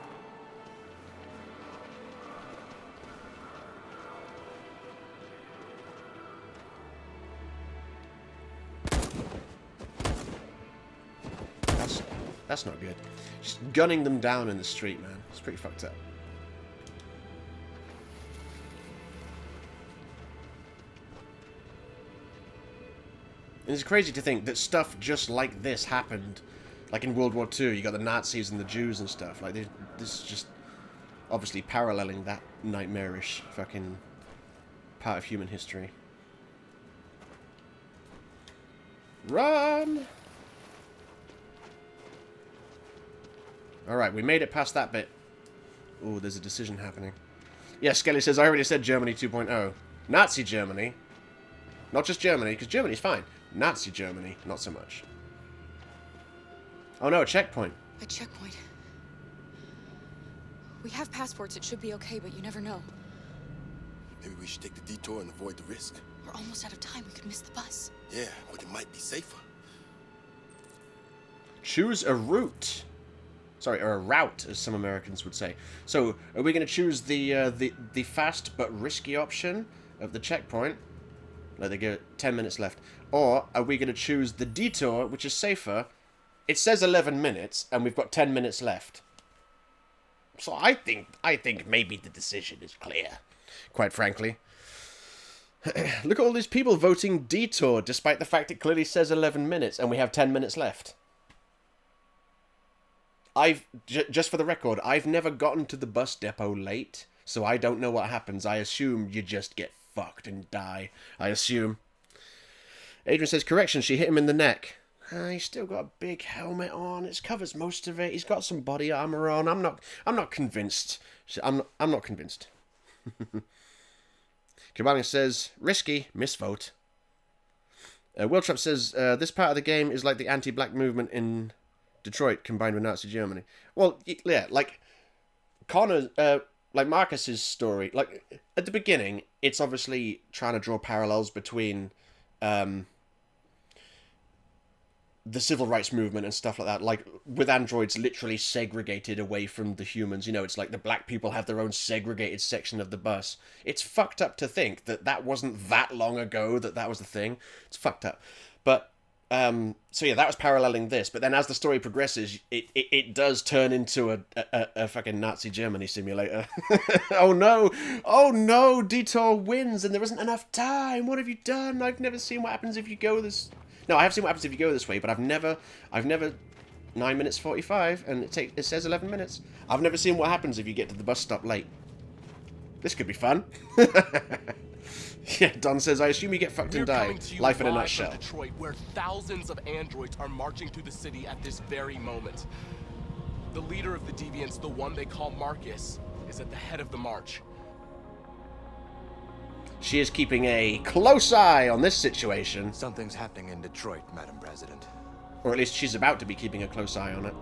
Speaker 1: That's not good. Just gunning them down in the street, man. It's pretty fucked up. And it's crazy to think that stuff just like this happened. Like in World War II, you got the Nazis and the Jews and stuff. Like, this is just obviously paralleling that nightmarish fucking part of human history. Run! Alright, we made it past that bit. Ooh, there's a decision happening. Yeah, Skelly says, I already said Germany 2.0. Nazi Germany. Not just Germany, because Germany's fine. Nazi Germany, not so much. Oh no, a checkpoint.
Speaker 7: A checkpoint. We have passports, it should be okay, but you never know.
Speaker 4: Maybe we should take the detour and avoid the risk.
Speaker 7: We're almost out of time, we could miss the bus.
Speaker 4: Yeah, but it might be safer.
Speaker 1: Choose a route. Sorry, or a route, as some Americans would say. So, are we going to choose the fast but risky option of the checkpoint? Like they go 10 minutes left. Or are we going to choose the detour, which is safer? It says 11 minutes, and we've got 10 minutes left. So I think maybe the decision is clear, quite frankly. Look at all these people voting detour, despite the fact it clearly says 11 minutes, and we have 10 minutes left. Just for the record, I've never gotten to the bus depot late, so I don't know what happens. I assume you just get fucked and die. I assume. Adrian says, correction, she hit him in the neck. He's still got a big helmet on. It covers most of it. He's got some body armor on. I'm not convinced. I'm not convinced. Cabani says, risky, misvote. Wiltrap says, this part of the game is like the anti-black movement in Detroit combined with Nazi Germany. Well, yeah, like Connor, like Marcus's story, like at the beginning, it's obviously trying to draw parallels between the civil rights movement and stuff like that, like with androids literally segregated away from the humans. You know, it's like the black people have their own segregated section of the bus. It's fucked up to think that that wasn't that long ago that was the thing. It's fucked up. But so yeah, that was paralleling this, but then as the story progresses, it does turn into a fucking Nazi Germany simulator. Oh no, Detour wins and there isn't enough time. What have you done? I've never seen what happens if you go this... No, I have seen what happens if you go this way, but I've never 9 minutes 45, and it says 11 minutes. I've never seen what happens if you get to the bus stop late. This could be fun. Yeah, Don says, I assume you get fucked and die. Life in a nutshell.
Speaker 19: Detroit, where thousands of androids are marching through the city at this very moment. The leader of the deviants, the one they call Marcus, is at the head of the march.
Speaker 1: She is keeping a close eye on this situation.
Speaker 4: Something's happening in Detroit, Madam President.
Speaker 1: Or at least she's about to be keeping a close eye on it.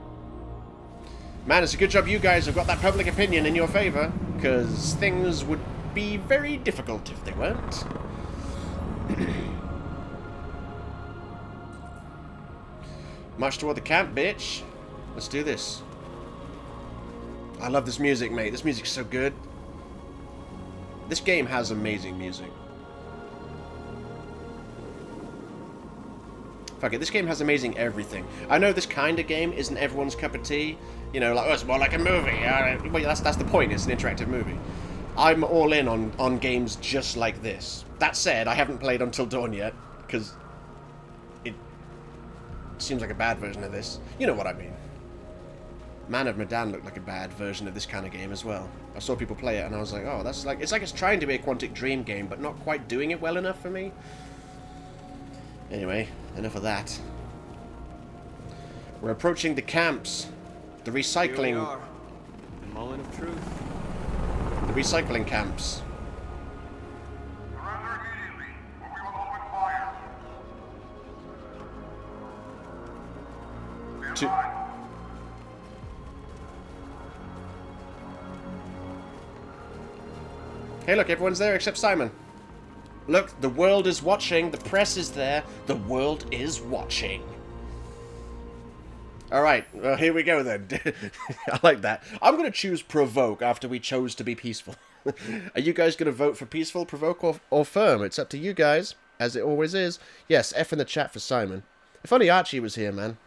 Speaker 1: Man, it's a good job you guys have got that public opinion in your favor, because things would be very difficult if they weren't. March toward the camp, bitch. Let's do this. I love this music, mate. This music's so good. This game has amazing music. Fuck it, this game has amazing everything. I know this kind of game isn't everyone's cup of tea. You know, like, oh, it's more like a movie. Well, that's the point, it's an interactive movie. I'm all in on games just like this. That said, I haven't played Until Dawn yet, because it seems like a bad version of this. You know what I mean. Man of Medan looked like a bad version of this kind of game as well. I saw people play it and I was like, oh, that's like it's trying to be a Quantic Dream game, but not quite doing it well enough for me. Anyway, enough of that. We're approaching the camps. The recycling...
Speaker 5: Here we are. The moment of truth.
Speaker 1: The recycling camps. Hey look, everyone's there except Simon. Look, the world is watching, the press is there, the world is watching. Alright, well, here we go then. I like that. I'm going to choose provoke after we chose to be peaceful. Are you guys going to vote for peaceful, provoke, or firm? It's up to you guys, as it always is. Yes, F in the chat for Simon. If only Archie was here, man.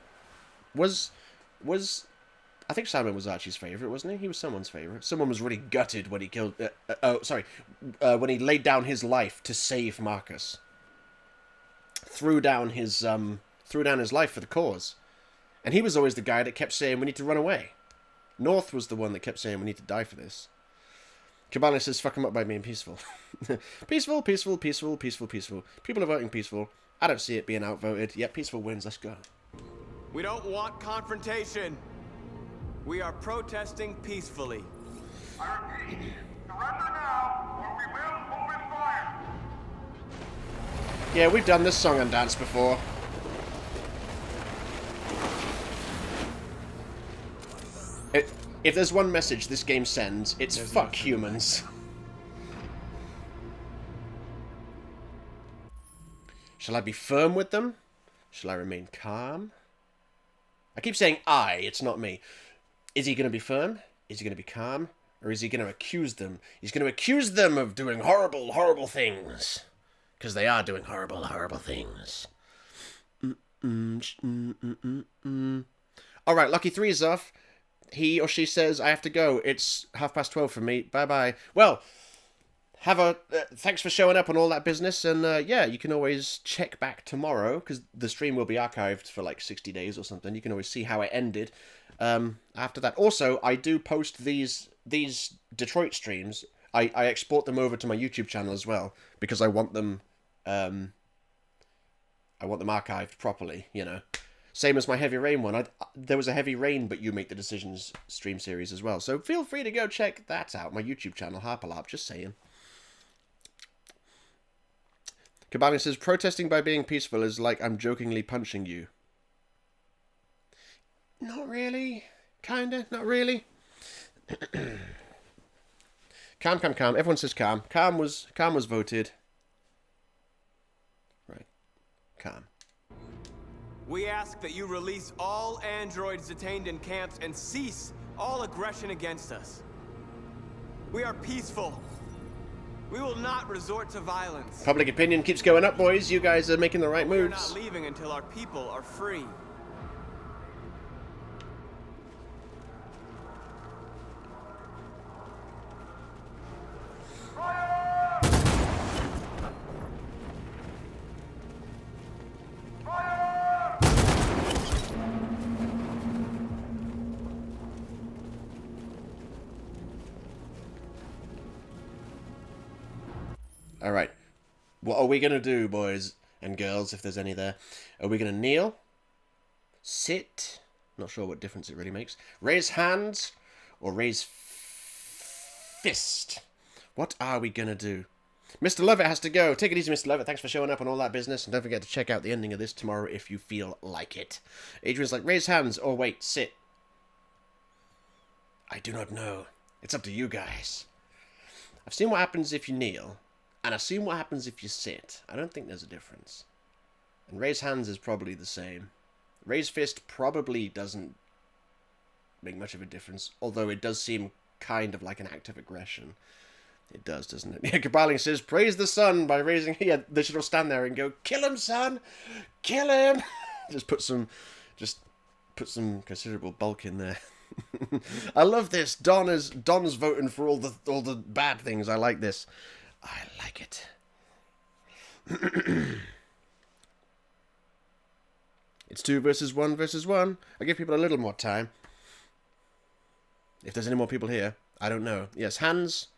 Speaker 1: I think Simon was Archie's favourite, wasn't he? He was someone's favourite. Someone was really gutted when he killed... when he laid down his life to save Marcus. Threw down his life for the cause. And he was always the guy that kept saying, we need to run away. North was the one that kept saying, we need to die for this. Cabana says, fuck him up by being peaceful. Peaceful, peaceful, peaceful, peaceful, peaceful. People are voting peaceful. I don't see it being outvoted. Yep, peaceful wins. Let's go.
Speaker 5: We don't want confrontation. We are protesting peacefully.
Speaker 20: I repeat, surrender now, or we will open fire.
Speaker 1: Yeah, we've done this song and dance before. If there's one message this game sends, it's fuck humans. Shall I be firm with them? Shall I remain calm? I keep saying I, it's not me. Is he going to be firm? Is he going to be calm? Or is he going to accuse them? He's going to accuse them of doing horrible, horrible things. Because they are doing horrible, horrible things. Alright, Lucky 3 is off. He or she says, I have to go. It's 12:30 for me. Bye-bye. Well, thanks for showing up on all that business. And yeah, you can always check back tomorrow, because the stream will be archived for like 60 days or something. You can always see how it ended after that. Also, I do post these Detroit streams. I export them over to my YouTube channel as well, because I want them archived properly, you know. Same as my Heavy Rain one. There was a Heavy Rain, but you make the decisions stream series as well. So feel free to go check that out. My YouTube channel, Harperlarp, just saying. Cabana says, protesting by being peaceful is like I'm jokingly punching you. Not really. Kinda. Not really. Calm, calm, calm. Everyone says calm. Calm was voted. Right. Calm.
Speaker 5: We ask that you release all androids detained in camps and cease all aggression against us. We are peaceful. We will not resort to violence.
Speaker 1: Public opinion keeps going up, boys. You guys are making the right moves.
Speaker 5: We're not leaving until our people are free.
Speaker 1: Alright. What are we going to do, boys and girls, if there's any there? Are we going to kneel? Sit? Not sure what difference it really makes. Raise hands? Or raise fist? What are we going to do? Mr. Lovett has to go. Take it easy, Mr. Lovett. Thanks for showing up on all that business. And don't forget to check out the ending of this tomorrow if you feel like it. Adrian's like, raise hands or wait, sit. I do not know. It's up to you guys. I've seen what happens if you kneel. And I've seen what happens if you sit. I don't think there's a difference. And raise hands is probably the same. Raise fist probably doesn't make much of a difference. Although it does seem kind of like an act of aggression. It does, doesn't it? Yeah, Kabaling says, praise the sun by raising... Yeah, they should all stand there and go, kill him, son! Kill him! Just put some considerable bulk in there. I love this. Don's voting for all the bad things. I like this. I like it. It's 2 versus 1 versus 1. I give people a little more time. If there's any more people here, I don't know. Yes, Hans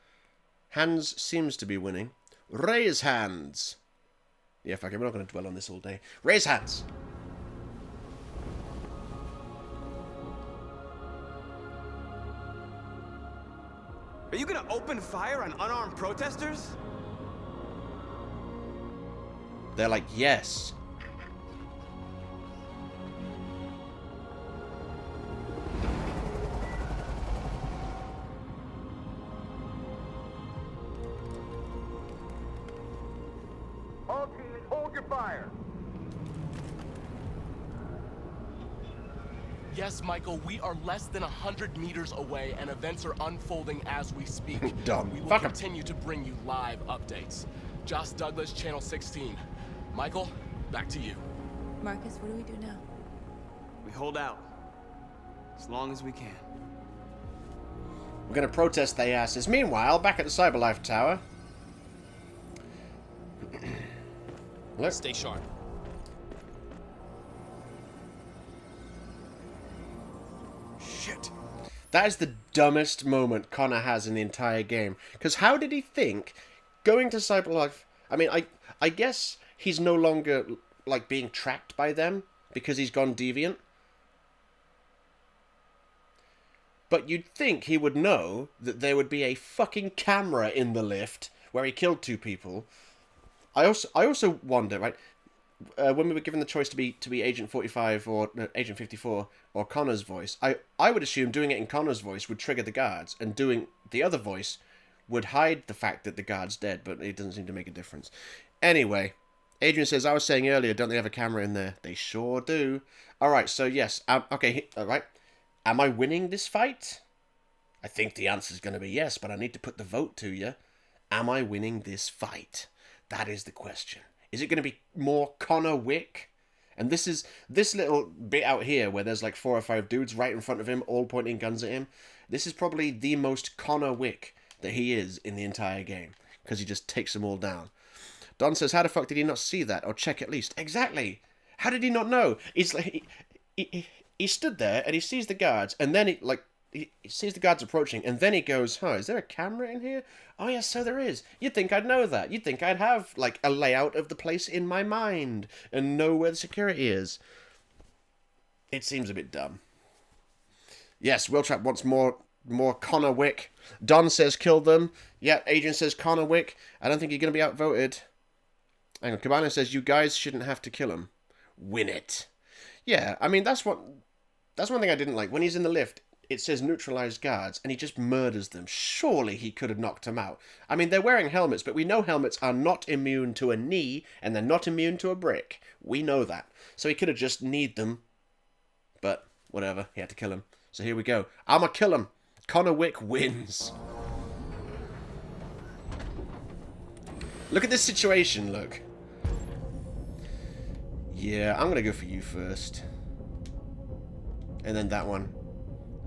Speaker 1: seems to be winning. Raise hands. Yeah, fuck it, we're not going to dwell on this all day. Raise hands.
Speaker 5: Are you gonna open fire on unarmed protesters?
Speaker 1: They're like, yes.
Speaker 20: All teams, hold your fire.
Speaker 19: Yes, Michael, we are less than 100 meters away, and events are unfolding as we speak.
Speaker 1: Dumb.
Speaker 19: We will
Speaker 1: Fuck 'em.
Speaker 19: continue to bring you live updates. Joss Douglas, Channel 16. Michael, back to you.
Speaker 8: Marcus, what do we do now?
Speaker 5: We hold out. As long as we can.
Speaker 1: We're going to protest their asses. Meanwhile, back at the Cyberlife Tower.
Speaker 19: Let's stay sharp.
Speaker 1: Shit. That is the dumbest moment Connor has in the entire game. Because how did he think going to Cyberlife... I mean, I guess he's no longer, like, being tracked by them because he's gone deviant. But you'd think he would know that there would be a fucking camera in the lift where he killed 2 people. I also wonder, right, when we were given the choice to be Agent 45 or Agent 54 or Connor's voice, I would assume doing it in Connor's voice would trigger the guards, and doing the other voice would hide the fact that the guard's dead, but it doesn't seem to make a difference. Anyway, Adrian says, I was saying earlier, don't they have a camera in there? They sure do. Alright, so yes, okay, alright. Am I winning this fight? I think the answer's going to be yes, but I need to put the vote to you. Am I winning this fight? That is the question. Is it going to be more Connor Wick? And this little bit out here where there's like 4 or 5 dudes right in front of him, all pointing guns at him. This is probably the most Connor Wick that he is in the entire game, because he just takes them all down. Don says, how the fuck did he not see that, or check at least? Exactly. How did he not know? He's like, he stood there and he sees the guards, and then he sees the guards approaching, and then he goes, is there a camera in here? Oh, yes, so there is. You'd think I'd know that. You'd think I'd have, like, a layout of the place in my mind and know where the security is. It seems a bit dumb. Yes, Willtrap wants more Connor Wick. Don says kill them. Yeah, Adrian says Connor Wick. I don't think you're going to be outvoted. Hang on, Cabana says you guys shouldn't have to kill him. Win it. Yeah, I mean, that's one thing I didn't like. When he's in the lift, it says neutralized guards, and he just murders them. Surely he could have knocked them out. I mean, they're wearing helmets, but we know helmets are not immune to a knee, and they're not immune to a brick. We know that. So he could have just kneed them. But, whatever, he had to kill him. So here we go. I'ma kill him. Connor Wick wins. Look at this situation, look. Yeah, I'm gonna go for you first. And then that one.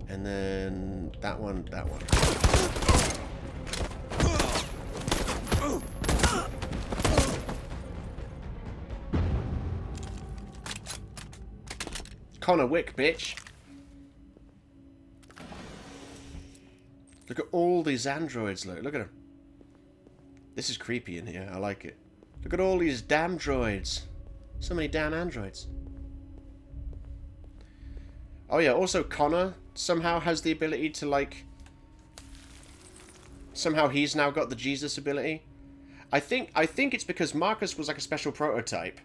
Speaker 1: And then that one, that one. Connor Wick, bitch. Look at all these androids, look at them. This is creepy in here, I like it. Look at all these damn droids. So many damn androids. Oh yeah, also Connor somehow has the ability to, like... Somehow he's now got the Jesus ability. I think it's because Marcus was like a special prototype.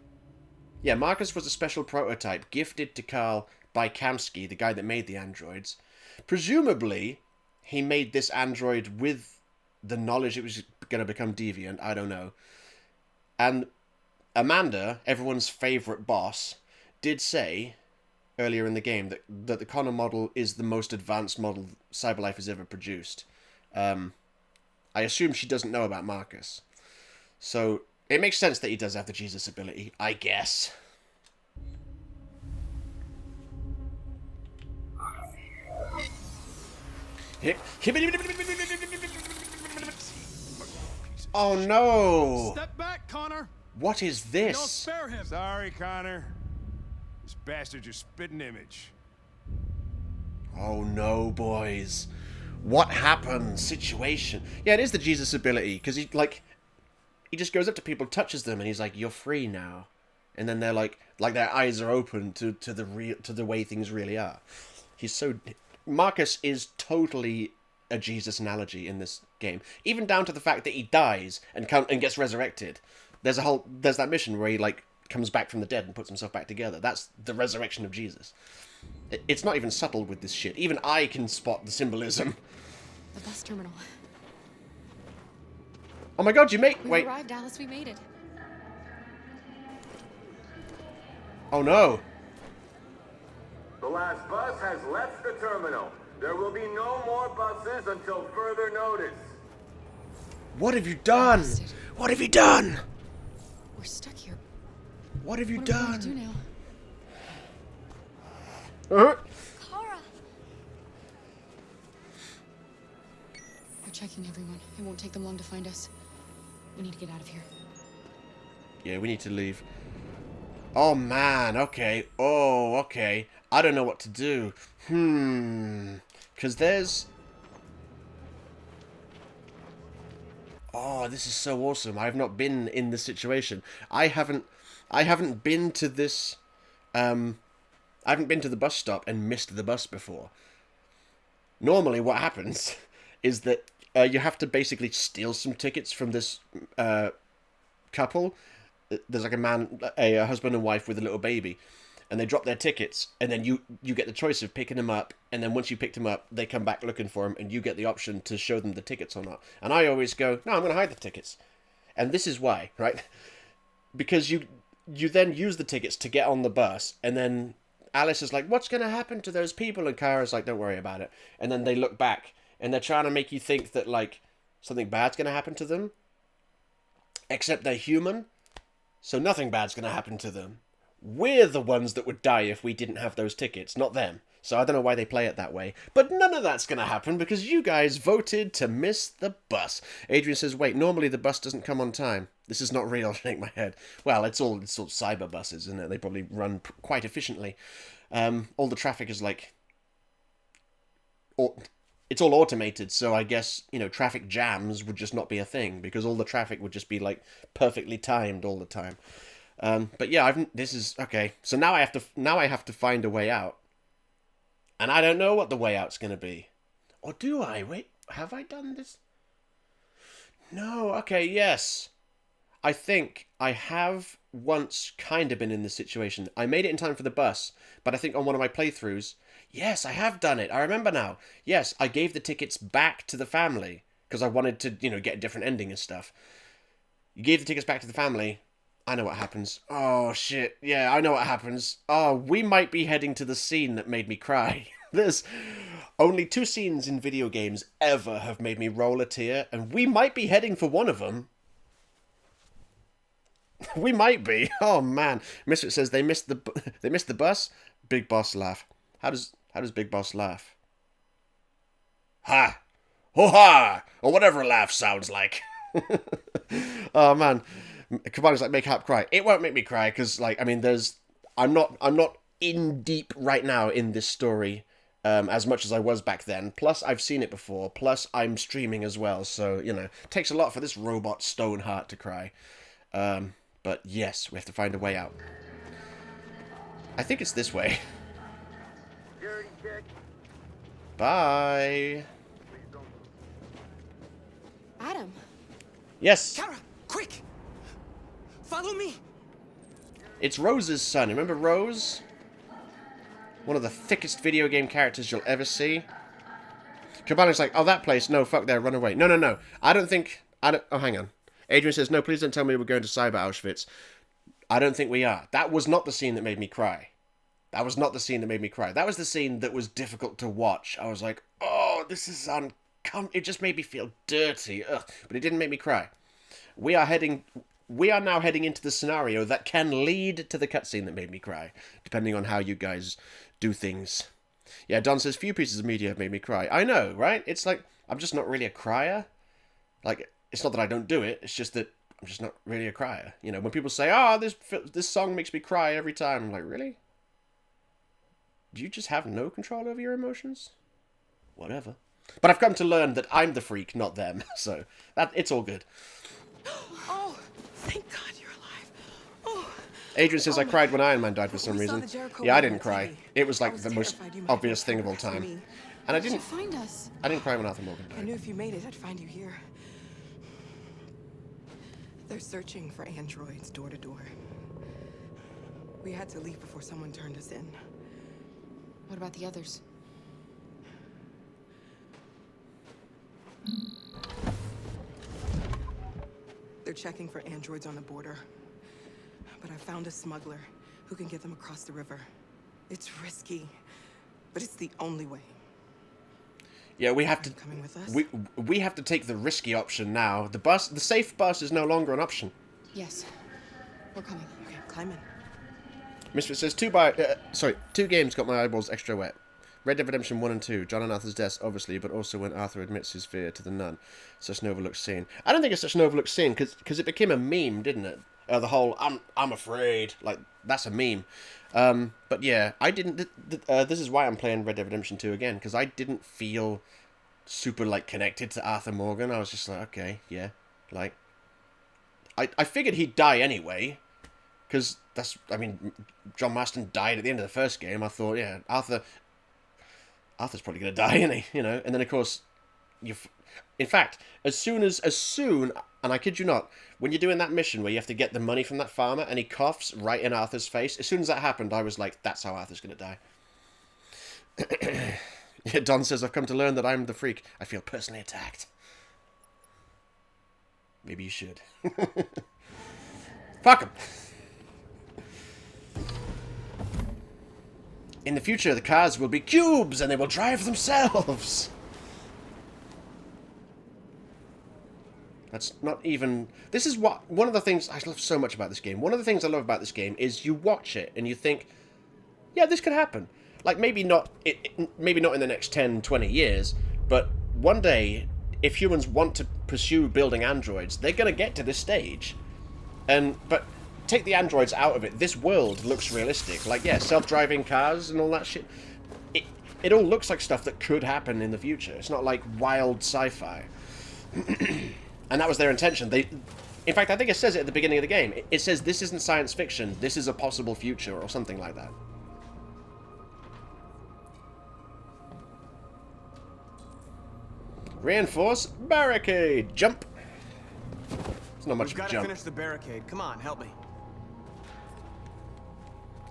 Speaker 1: Yeah, Marcus was a special prototype gifted to Carl by Kamsky, the guy that made the androids. Presumably, he made this android with the knowledge it was going to become deviant. I don't know. And Amanda, everyone's favourite boss, did say earlier in the game that the Connor model is the most advanced model CyberLife has ever produced. I assume she doesn't know about Marcus. So it makes sense that he does have the Jesus ability, I guess. Oh no!
Speaker 9: Step back, Connor.
Speaker 1: What is
Speaker 9: Don't
Speaker 1: this?
Speaker 9: spare him.
Speaker 14: Sorry, Connor. This bastard's your spitting image.
Speaker 1: Oh no, boys. What happened? Situation. Yeah, it is the Jesus ability, because he just goes up to people, touches them, and he's like, "You're free now," and then they're like their eyes are open to the way things really are. Marcus is totally a Jesus analogy in this game, even down to the fact that he dies and gets resurrected. There's that mission where he comes back from the dead and puts himself back together. That's the resurrection of Jesus. It's not even subtle with this shit. Even I can spot the symbolism.
Speaker 7: The bus terminal.
Speaker 1: Oh my god,
Speaker 7: We
Speaker 1: wait.
Speaker 7: arrived, Alice. We made it.
Speaker 1: Oh no.
Speaker 18: The last bus has left the terminal. There will be no more buses until further notice.
Speaker 1: What have you done? What have you done?
Speaker 7: We're stuck here.
Speaker 1: What have you
Speaker 7: What are we
Speaker 1: done?
Speaker 7: going to do now?
Speaker 13: Kara!
Speaker 7: We're checking everyone. It won't take them long to find us. We need to get out of here.
Speaker 1: Yeah, we need to leave. Oh man, okay. Oh, okay. I don't know what to do. Because there's... Oh, this is so awesome. I've not been in this situation. I haven't been to this... I haven't been to the bus stop and missed the bus before. Normally what happens is that you have to basically steal some tickets from this couple. There's like a husband and wife with a little baby, and they drop their tickets, and then you get the choice of picking them up, and then once you picked them up, they come back looking for them, and you get the option to show them the tickets or not. And I always go, no, I'm going to hide the tickets. And this is why, right? Because you then use the tickets to get on the bus, and then Alice is like, what's going to happen to those people? And Kara's like, don't worry about it. And then they look back, and they're trying to make you think that, something bad's going to happen to them. Except they're human, so nothing bad's going to happen to them. We're the ones that would die if we didn't have those tickets, not them. So I don't know why they play it that way. But none of that's going to happen because you guys voted to miss the bus. Adrian says, wait, normally the bus doesn't come on time. This is not real, shake my head. Well, it's all cyber buses, isn't it? They probably run quite efficiently. All the traffic is it's all automated, so I guess, traffic jams would just not be a thing because all the traffic would just be perfectly timed all the time. But yeah, this is okay. So now I have to find a way out. And I don't know what the way out's going to be. Or do I? Wait, have I done this? No, okay, yes. I think I have once kind of been in this situation. I made it in time for the bus, but I think on one of my playthroughs, yes, I have done it. I remember now. Yes, I gave the tickets back to the family because I wanted to, get a different ending and stuff. You gave the tickets back to the family. I know what happens. Oh, shit. Yeah, I know what happens. Oh, we might be heading to the scene that made me cry. There's only 2 scenes in video games ever have made me roll a tear, and we might be heading for one of them. We might be. Oh, man. Misfit says they missed the bus. Big Boss laugh. How does Big Boss laugh? Ha! Ho-ha! Or whatever a laugh sounds like. Oh, man. Kabana's like, make Hap cry. It won't make me cry because, I'm not in deep right now in this story as much as I was back then. Plus, I've seen it before. Plus, I'm streaming as well. So, it takes a lot for this robot Stoneheart to cry. But yes, we have to find a way out. I think it's this way. Bye.
Speaker 7: Adam.
Speaker 1: Yes.
Speaker 5: Kara, quick! Follow me!
Speaker 1: It's Rose's son. Remember Rose? One of the thickest video game characters you'll ever see. Cabana's like, oh, that place. No, fuck there. Run away. No. Oh, hang on. Adrian says, no, please don't tell me we're going to Cyber Auschwitz. I don't think we are. That was not the scene that made me cry. That was not the scene that made me cry. That was the scene that was difficult to watch. I was like, oh, this is it just made me feel dirty. Ugh. But it didn't make me cry. We are now heading into the scenario that can lead to the cutscene that made me cry, depending on how you guys do things. Yeah, Don says, few pieces of media have made me cry. I know, right? It's like, I'm just not really a crier. Like, it's not that I don't do it, it's just that I'm just not really a crier. You know, when people say, oh, this song makes me cry every time, I'm like, really? Do you just have no control over your emotions? Whatever. But I've come to learn that I'm the freak, not them, so it's all good.
Speaker 7: Oh, thank God you're alive. Oh.
Speaker 1: Adrian says, I cried when Iron Man died for some reason. Yeah, I didn't cry. It was like the most obvious thing of all time. And I didn't
Speaker 7: find us.
Speaker 1: I didn't cry when Arthur Morgan
Speaker 7: I
Speaker 1: died.
Speaker 7: knew if you made it, I'd find you here. They're searching for androids door to door. We had to leave before someone turned us in.
Speaker 8: What about the others?
Speaker 7: They're checking for androids on the border. But I found a smuggler who can get them across the river. It's risky, but it's the only way.
Speaker 1: Yeah, we have to
Speaker 7: coming with us?
Speaker 1: we have to take the risky option now. The safe bus is no longer an option.
Speaker 8: Yes. We're coming.
Speaker 7: Okay, climb in.
Speaker 1: Misfit says, two games got my eyeballs extra wet. Red Dead Redemption 1 and 2, John and Arthur's deaths, obviously, but also when Arthur admits his fear to the nun. Such an overlooked scene. I don't think it's such an overlooked scene, because it became a meme, didn't it? The whole, I'm afraid, like, that's a meme. But yeah, I didn't, this is why I'm playing Red Dead Redemption 2 again, because I didn't feel super, like, connected to Arthur Morgan. I was just like, okay, yeah, like, I figured he'd die anyway, because that's, I mean, John Marston died at the end of the first game. I thought, yeah, Arthur's probably going to die, isn't he? You know, and then, of course, in fact, as soon, and I kid you not, when you're doing that mission where you have to get the money from that farmer and he coughs right in Arthur's face, as soon as that happened, I was like, that's how Arthur's going to die. Yeah, Don says, I've come to learn that I'm the freak. I feel personally attacked. Maybe you should. Fuck him. In the future, the cars will be cubes and they will drive themselves. That's not even... This is what... One of the things I love so much about this game. One of the things I love about this game is you watch it and you think, yeah, this could happen. Like, maybe not maybe not in the next 10, 20 years, but one day, if humans want to pursue building androids, they're going to get to this stage. But take the androids out of it. This world looks realistic. Like, yeah, self-driving cars and all that shit. It all looks like stuff that could happen in the future. It's not like wild sci-fi. And that was their intention. In fact, I think it says it at the beginning of the game. It says, this isn't science fiction, this is a possible future, or something like that. Reinforce barricade. Jump. It's not much of a jump.
Speaker 5: We've got to finish the barricade. Come on, help me.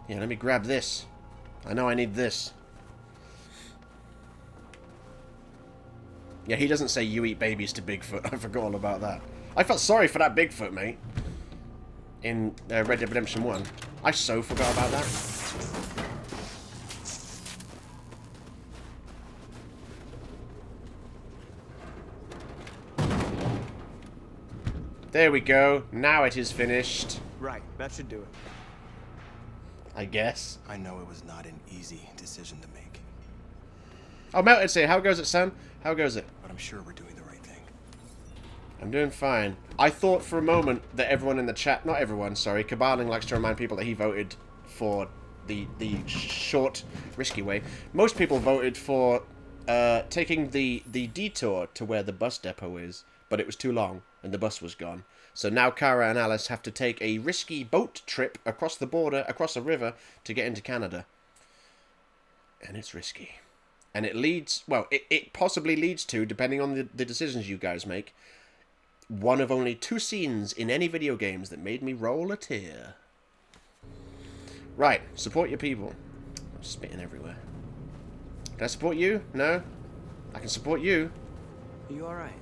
Speaker 1: Yeah, let me grab this. I know I need this. Yeah, he doesn't say you eat babies to Bigfoot. I forgot all about that. I felt sorry for that Bigfoot, mate. In Red Dead Redemption 1. I so forgot about that. There we go. Now it is finished.
Speaker 5: Right, that should do it.
Speaker 1: I guess.
Speaker 14: I know it was not an easy decision to make.
Speaker 1: Oh, Melted say, how goes it, son? How goes it?
Speaker 14: But I'm sure we're doing the right thing.
Speaker 1: I'm doing fine. I thought for a moment that everyone in the chat, not everyone, sorry, Cabaling likes to remind people that he voted for the short, risky way. Most people voted for taking the detour to where the bus depot is, but it was too long and the bus was gone. So now Kara and Alice have to take a risky boat trip across the border, across a river, to get into Canada. And it's risky. And it leads, well, it possibly leads to, depending on the decisions you guys make, one of only 2 scenes in any video games that made me roll a tear. Right, support your people. I'm spitting everywhere. Can I support you? No? I can support you.
Speaker 5: Are you alright?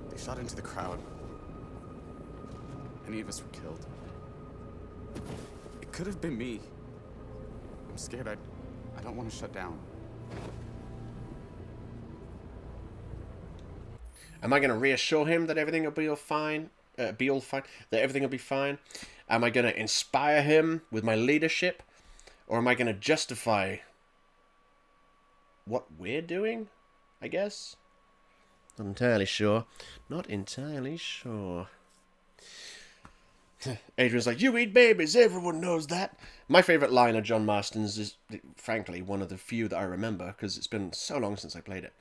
Speaker 16: They shot into the crowd. Any of us were killed. It could have been me. I'm scared. I don't want to shut down.
Speaker 1: Am I going to reassure him that everything will be all fine? That everything will be fine? Am I going to inspire him with my leadership? Or am I going to justify what we're doing? I guess? Not entirely sure. Not entirely sure. Adrian's like, you eat babies, everyone knows that. My favourite line of John Marston's is, frankly, one of the few that I remember, because it's been so long since I played it.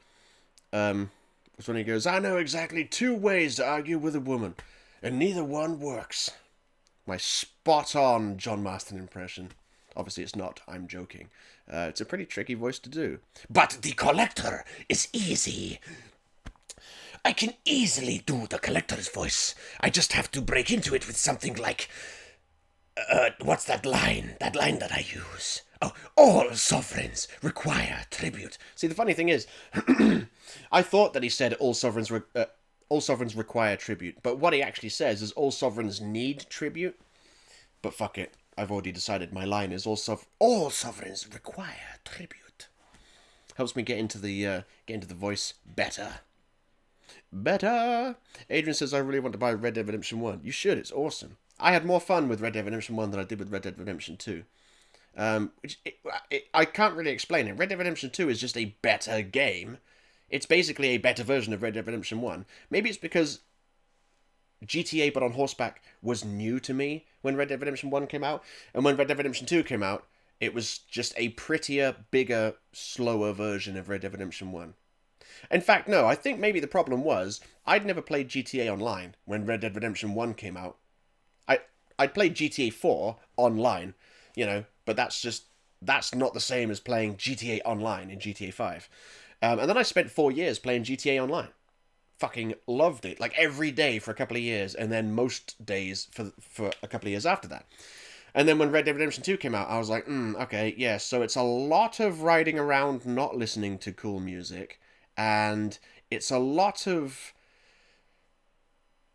Speaker 1: Was when he goes, I know exactly 2 ways to argue with a woman, and neither one works. My spot-on John Marston impression. Obviously it's not, I'm joking. It's a pretty tricky voice to do. But the collector is easy. I can easily do the collector's voice. I just have to break into it with something like... what's that line? That line that I use. Oh, all sovereigns require tribute. See, the funny thing is, I thought that he said all sovereigns require tribute, but what he actually says is all sovereigns need tribute. But fuck it, I've already decided my line is all sovereigns require tribute. Helps me get into the voice better. Better. Adrian says, I really want to buy Red Dead Redemption 1. You should, it's awesome. I had more fun with Red Dead Redemption 1 than I did with Red Dead Redemption 2. I can't really explain it. Red Dead Redemption 2 is just a better game. It's basically a better version of Red Dead Redemption 1. Maybe it's because GTA but on horseback was new to me when Red Dead Redemption 1 came out. And when Red Dead Redemption 2 came out, it was just a prettier, bigger, slower version of Red Dead Redemption 1. In fact, no, I think maybe the problem was I'd never played GTA Online when Red Dead Redemption 1 came out. I'd played GTA 4 online, you know, but that's not the same as playing GTA Online in GTA 5. And then I spent 4 years playing GTA Online. Fucking loved it, like every day for a couple of years, and then most days for a couple of years after that. And then when Red Dead Redemption 2 came out, I was like, okay, yeah, so it's a lot of riding around not listening to cool music, and it's a lot of...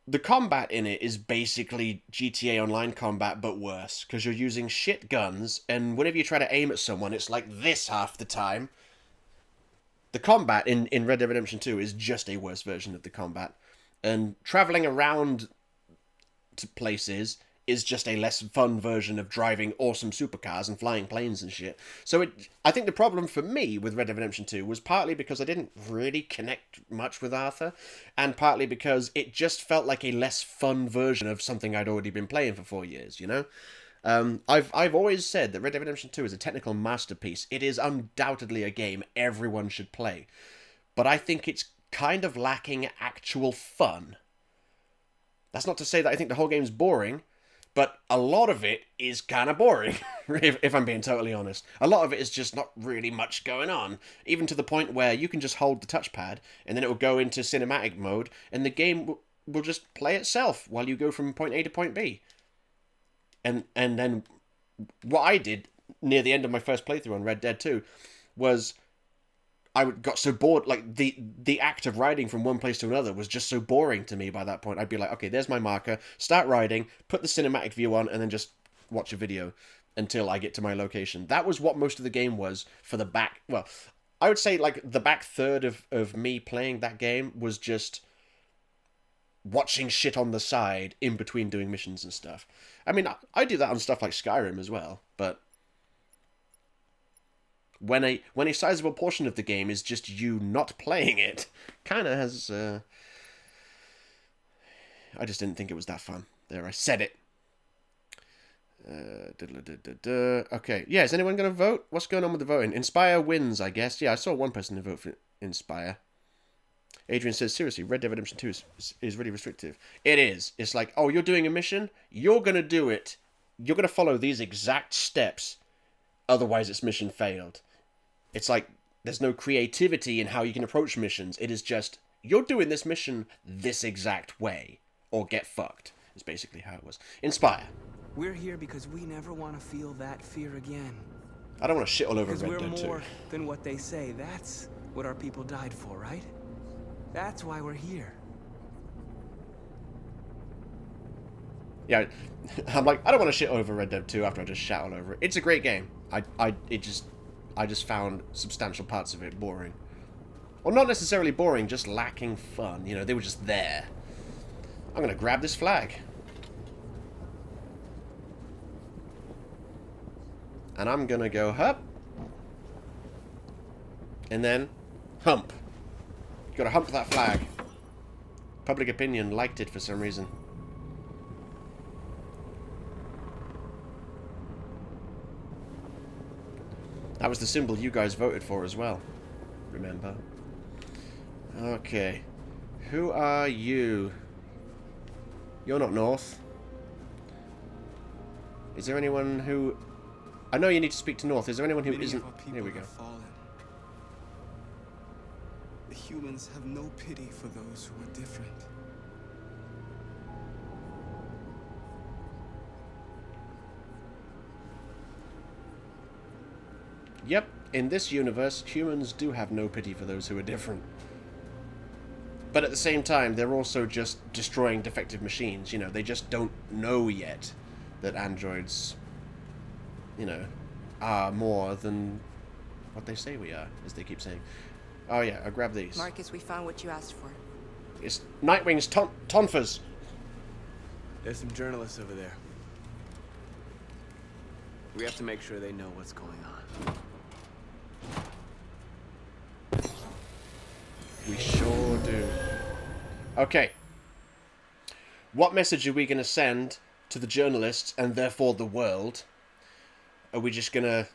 Speaker 1: The combat in it is basically GTA Online combat, but worse, because you're using shit guns, and whenever you try to aim at someone, it's like this half the time. The combat in Red Dead Redemption 2 is just a worse version of the combat, and travelling around to places is just a less fun version of driving awesome supercars and flying planes and shit. So I think the problem for me with Red Dead Redemption 2 was partly because I didn't really connect much with Arthur, and partly because it just felt like a less fun version of something I'd already been playing for 4 years, you know? I've always said that Red Dead Redemption 2 is a technical masterpiece. It is undoubtedly a game everyone should play. But I think it's kind of lacking actual fun. That's not to say that I think the whole game's boring, but a lot of it is kind of boring, if I'm being totally honest. A lot of it is just not really much going on, even to the point where you can just hold the touchpad, and then it will go into cinematic mode, and the game will just play itself while you go from point A to point B. And then what I did near the end of my first playthrough on Red Dead 2 was I got so bored, like the act of riding from one place to another was just so boring to me by that point. I'd be like, okay, there's my marker, start riding, put the cinematic view on, and then just watch a video until I get to my location. That was what most of the game was for the back, well, I would say like the back third of me playing that game was just watching shit on the side in between doing missions and stuff. I mean, I do that on stuff like Skyrim as well, but when a sizable portion of the game is just you not playing it, kind of has... I just didn't think it was that fun. There, I said it. Okay, yeah, is anyone going to vote? What's going on with the voting? Inspire wins, I guess. Yeah, I saw one person to vote for Inspire. Adrian says, seriously, Red Dead Redemption 2 is really restrictive. It is. It's like, oh, you're doing a mission? You're going to do it. You're going to follow these exact steps. Otherwise, it's mission failed. It's like, there's no creativity in how you can approach missions. It is just, you're doing this mission this exact way. Or get fucked, is basically how it was. Inspire.
Speaker 5: We're here because we never want to feel that fear again.
Speaker 1: I don't want to shit all over Red Dead 2.
Speaker 5: Because we're more than what they say. That's what our people died for, right? That's why we're here.
Speaker 1: Yeah, I'm like, I don't want to shit over Red Dead 2 after I just shat all over it. It's a great game. I just found substantial parts of it boring. Or not necessarily boring, just lacking fun. You know, they were just there. I'm going to grab this flag. And I'm going to go up. And then hump. You got to hump that flag. Public opinion liked it for some reason. That was the symbol you guys voted for as well. Remember? Okay. Who are you? You're not North. Is there anyone who... I know you need to speak to North. Is there anyone who isn't... Here we go.
Speaker 11: The humans have no pity for those who are different.
Speaker 1: Yep, in this universe, humans do have no pity for those who are different. But at the same time, they're also just destroying defective machines. You know, they just don't know yet that androids, you know, are more than what they say we are, as they keep saying. Oh yeah, I'll grab these.
Speaker 7: Marcus, we found what you asked for.
Speaker 1: It's Nightwing's tonfas.
Speaker 5: There's some journalists over there. We have to make sure they know what's going on.
Speaker 1: We sure do. Okay. What message are we going to send to the journalists and therefore the world? Are we just going to...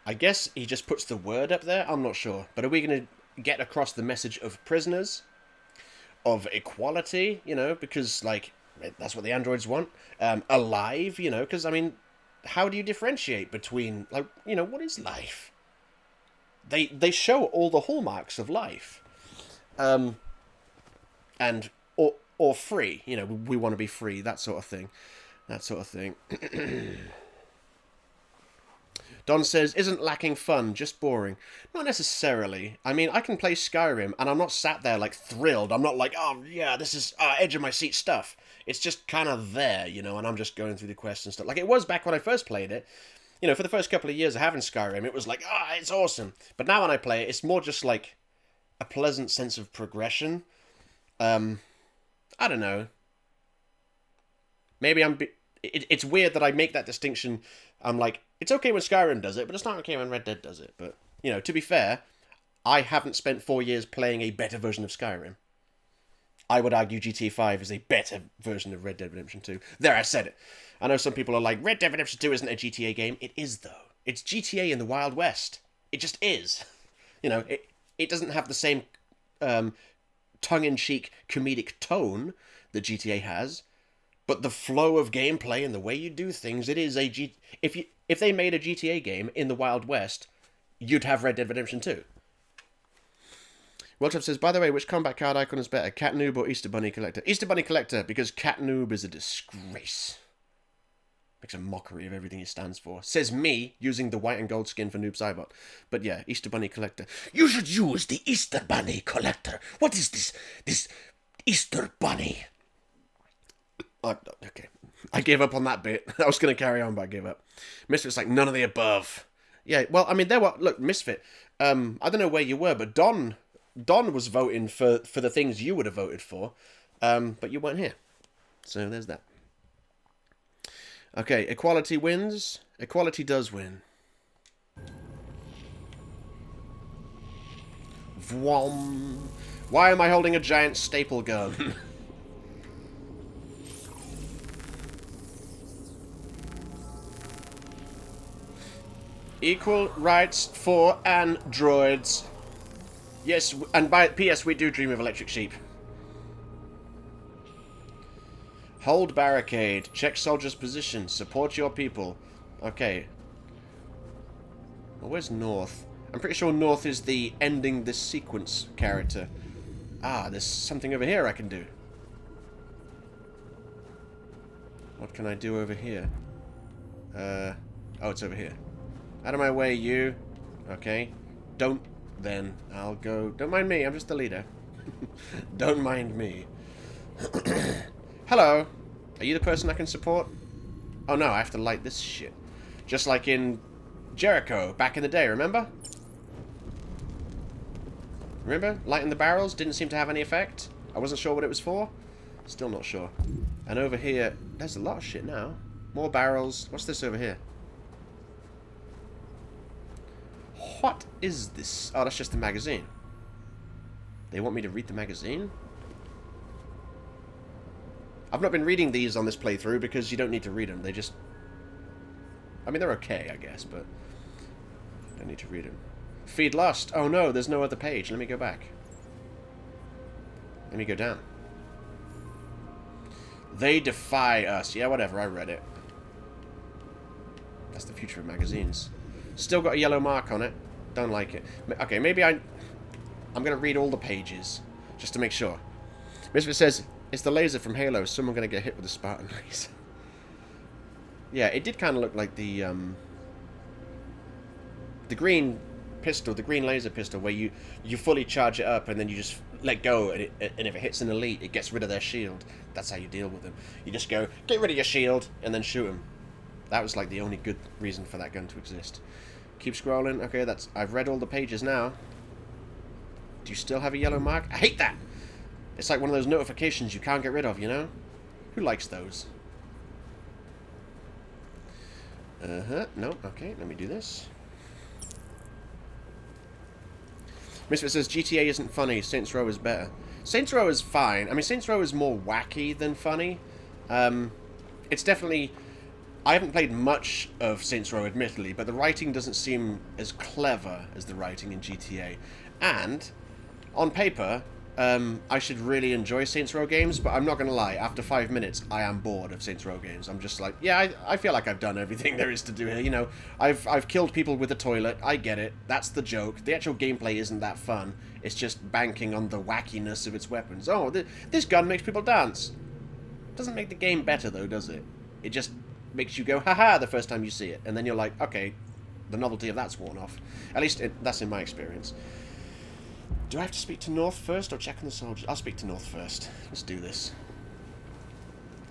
Speaker 1: I guess he just puts the word up there? I'm not sure. But are we going to get across the message of prisoners? Of equality? You know, because, like, that's what the androids want. Alive, you know, because, I mean, how do you differentiate between, like, you know, what is life? They show all the hallmarks of life. And or free, you know, we want to be free, that sort of thing. Don says, isn't lacking fun, just boring. Not necessarily. I mean, I can play Skyrim, and I'm not sat there, like, thrilled. I'm not like, oh, yeah, this is edge of my seat stuff. It's just kind of there, you know, and I'm just going through the quests and stuff. Like, it was back when I first played it. You know, for the first couple of years of having Skyrim, it was like, it's awesome. But now when I play it, it's more just like a pleasant sense of progression. I don't know. Maybe it's weird that I make that distinction. I'm like, it's okay when Skyrim does it, but it's not okay when Red Dead does it. But, you know, to be fair, I haven't spent 4 years playing a better version of Skyrim. I would argue GTA 5 is a better version of Red Dead Redemption 2. There, I said it. I know some people are like, Red Dead Redemption 2 isn't a GTA game. It is, though. It's GTA in the Wild West. It just is. You know, it doesn't have the same tongue-in-cheek comedic tone that GTA has, but the flow of gameplay and the way you do things, it is a if they made a GTA game in the Wild West, you'd have Red Dead Redemption 2. Welchop says, by the way, which combat card icon is better, Cat Noob or Easter Bunny Collector? Easter Bunny Collector, because Cat Noob is a disgrace. Makes a mockery of everything he stands for. Says me, using the white and gold skin for Noob Saibot. But yeah, Easter Bunny Collector. You should use the Easter Bunny Collector. What is this? This Easter Bunny. Okay. I gave up on that bit. I was going to carry on, but I gave up. Misfit's like, none of the above. Yeah, well, I mean, there were... Look, Misfit, I don't know where you were, but Don was voting for the things you would have voted for, but you weren't here. So there's that. Okay, equality wins. Equality does win. Vwom. Why am I holding a giant staple gun? Equal rights for androids. Yes, and by P.S. we do dream of electric sheep. Hold barricade. Check soldiers' position. Support your people. Okay. Well, where's North? I'm pretty sure North is the ending this sequence character. Ah, there's something over here I can do. What can I do over here? Oh, it's over here. Out of my way, you. Okay. Don't, then. I'll go. Don't mind me, I'm just the leader. Don't mind me. Hello. Are you the person I can support? Oh no, I have to light this shit. Just like in Jericho, back in the day, remember? Remember? Lighting the barrels didn't seem to have any effect. I wasn't sure what it was for. Still not sure. And over here, there's a lot of shit now. More barrels. What's this over here? What is this? Oh, that's just the magazine. They want me to read the magazine? I've not been reading these on this playthrough because you don't need to read them. They just... I mean, they're okay, I guess, but... I don't need to read them. Feed lost. Oh no, there's no other page. Let me go back. Let me go down. They defy us. Yeah, whatever. I read it. That's the future of magazines. Still got a yellow mark on it. Don't like it. Okay, maybe I'm going to read all the pages just to make sure. Misfit says, it's the laser from Halo. Is someone going to get hit with a Spartan laser? Yeah, it did kind of look like the green pistol, the green laser pistol, where you fully charge it up and then you just let go, and if it hits an elite, it gets rid of their shield. That's how you deal with them. You just go, get rid of your shield, and then shoot them. That was like the only good reason for that gun to exist. Keep scrolling. Okay, I've read all the pages now. Do you still have a yellow mark? I hate that! It's like one of those notifications you can't get rid of, you know? Who likes those? No, okay, let me do this. Misfit says, GTA isn't funny, Saints Row is better. Saints Row is fine. I mean, Saints Row is more wacky than funny. It's definitely... I haven't played much of Saints Row, admittedly, but the writing doesn't seem as clever as the writing in GTA. And, on paper, I should really enjoy Saints Row games, but I'm not going to lie, after 5 minutes, I am bored of Saints Row games. I'm just like, yeah, I feel like I've done everything there is to do here. You know, I've killed people with a toilet, I get it, that's the joke. The actual gameplay isn't that fun, it's just banking on the wackiness of its weapons. Oh, this gun makes people dance. Doesn't make the game better, though, does it? It just makes you go, haha, the first time you see it. And then you're like, okay, the novelty of that's worn off. At least, that's in my experience. Do I have to speak to North first or check on the soldiers? I'll speak to North first. Let's do this.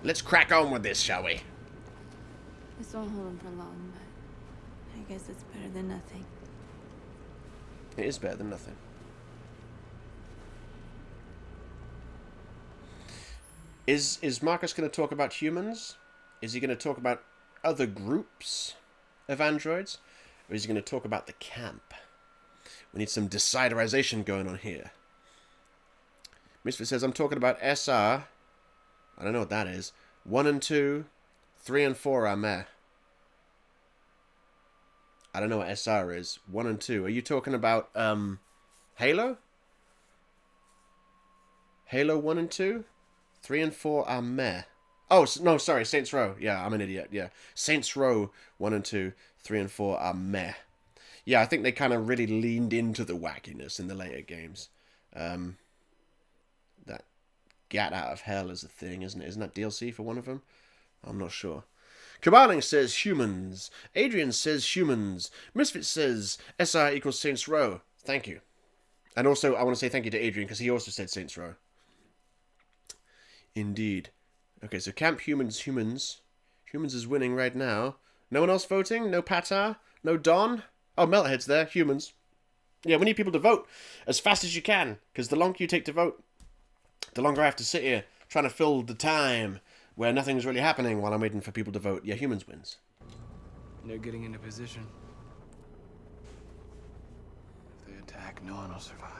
Speaker 1: Let's crack on with this, shall we?
Speaker 8: This won't hold him for long, but I guess it's better than nothing.
Speaker 1: It is better than nothing. Is Marcus going to talk about humans? Is he going to talk about other groups of androids? Or is he going to talk about the camp? We need some deciderization going on here. Misfit says, I'm talking about SR. I don't know what that is. 1 and 2, 3 and 4 are meh. I don't know what SR is. 1 and 2. Are you talking about Halo? Halo 1 and 2? 3 and 4 are meh. Oh, no, sorry, Saints Row. Yeah, I'm an idiot, yeah. Saints Row 1 and 2, 3 and 4 are meh. Yeah, I think they kind of really leaned into the wackiness in the later games. That Gat Out of Hell is a thing, isn't it? Isn't that DLC for one of them? I'm not sure. Kabaling says humans. Adrian says humans. Misfit says SR equals Saints Row. Thank you. And also, I want to say thank you to Adrian, because he also said Saints Row. Indeed. Okay, so Camp Humans. Humans is winning right now. No one else voting? No Patar? No Don? Oh, Melthead's there. Humans. Yeah, we need people to vote as fast as you can, because the longer you take to vote, the longer I have to sit here trying to fill the time where nothing's really happening while I'm waiting for people to vote. Yeah, humans wins.
Speaker 5: They're getting into position. If they attack, no one will survive.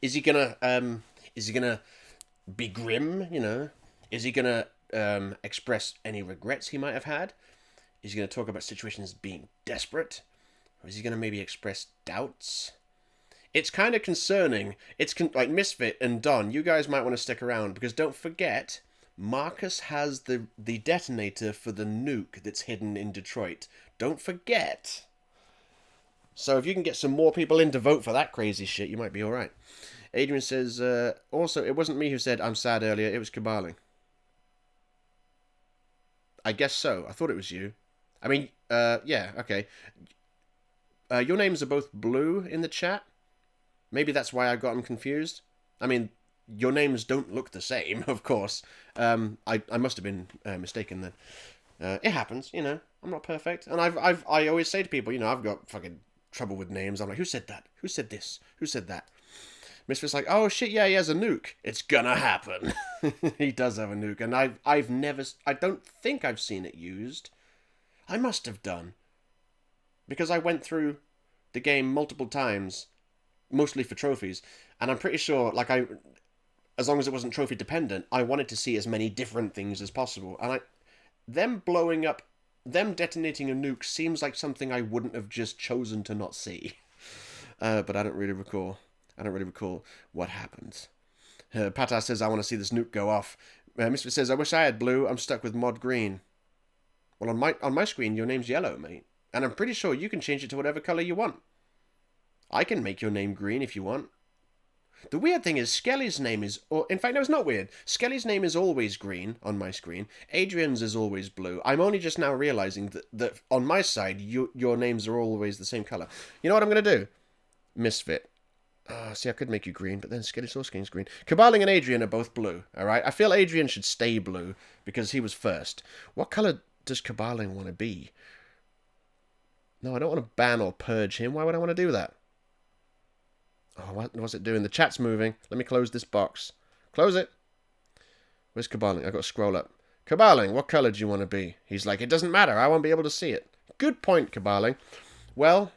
Speaker 1: Is he gonna be grim, you know? Is he gonna express any regrets he might have had? Is he gonna talk about situations being desperate? Or is he gonna maybe express doubts? It's kind of concerning. It's like Misfit and Don, you guys might want to stick around, because don't forget, Marcus has the detonator for the nuke that's hidden in Detroit. Don't forget. So if you can get some more people in to vote for that crazy shit, you might be alright. Adrian says, also, it wasn't me who said I'm sad earlier, it was Kabaling. I guess so. I thought it was you. I mean, yeah, okay. Your names are both blue in the chat. Maybe that's why I got them confused. I mean, your names don't look the same, of course. I must have been mistaken then. It happens, you know. I'm not perfect, and I always say to people, you know, I've got fucking trouble with names. I'm like, who said that? Who said this? Who said that? Misfit's like, oh shit, yeah, he has a nuke. It's gonna happen. He does have a nuke, and I don't think I've seen it used. I must have done, because I went through the game multiple times, mostly for trophies, and I'm pretty sure, like, as long as it wasn't trophy dependent, I wanted to see as many different things as possible, and them detonating a nuke seems like something I wouldn't have just chosen to not see. But I don't really recall. What happened. Pata says, I want to see this nuke go off. Misfit says, I wish I had blue. I'm stuck with mod green. Well, on my screen, your name's yellow, mate. And I'm pretty sure you can change it to whatever color you want. I can make your name green if you want. The weird thing is, Skelly's name is... in fact, no, it's not weird. Skelly's name is always green on my screen. Adrian's is always blue. I'm only just now realizing that on my side, your names are always the same color. You know what I'm going to do? Misfit. See, I could make you green, but then Skelly Source King's green. Caballing and Adrian are both blue, alright? I feel Adrian should stay blue, because he was first. What color does Caballing want to be? No, I don't want to ban or purge him. Why would I want to do that? Oh, what's it doing? The chat's moving. Let me close this box. Close it. Where's Caballing? I've got to scroll up. Caballing, what color do you want to be? He's like, it doesn't matter. I won't be able to see it. Good point, Caballing. Well...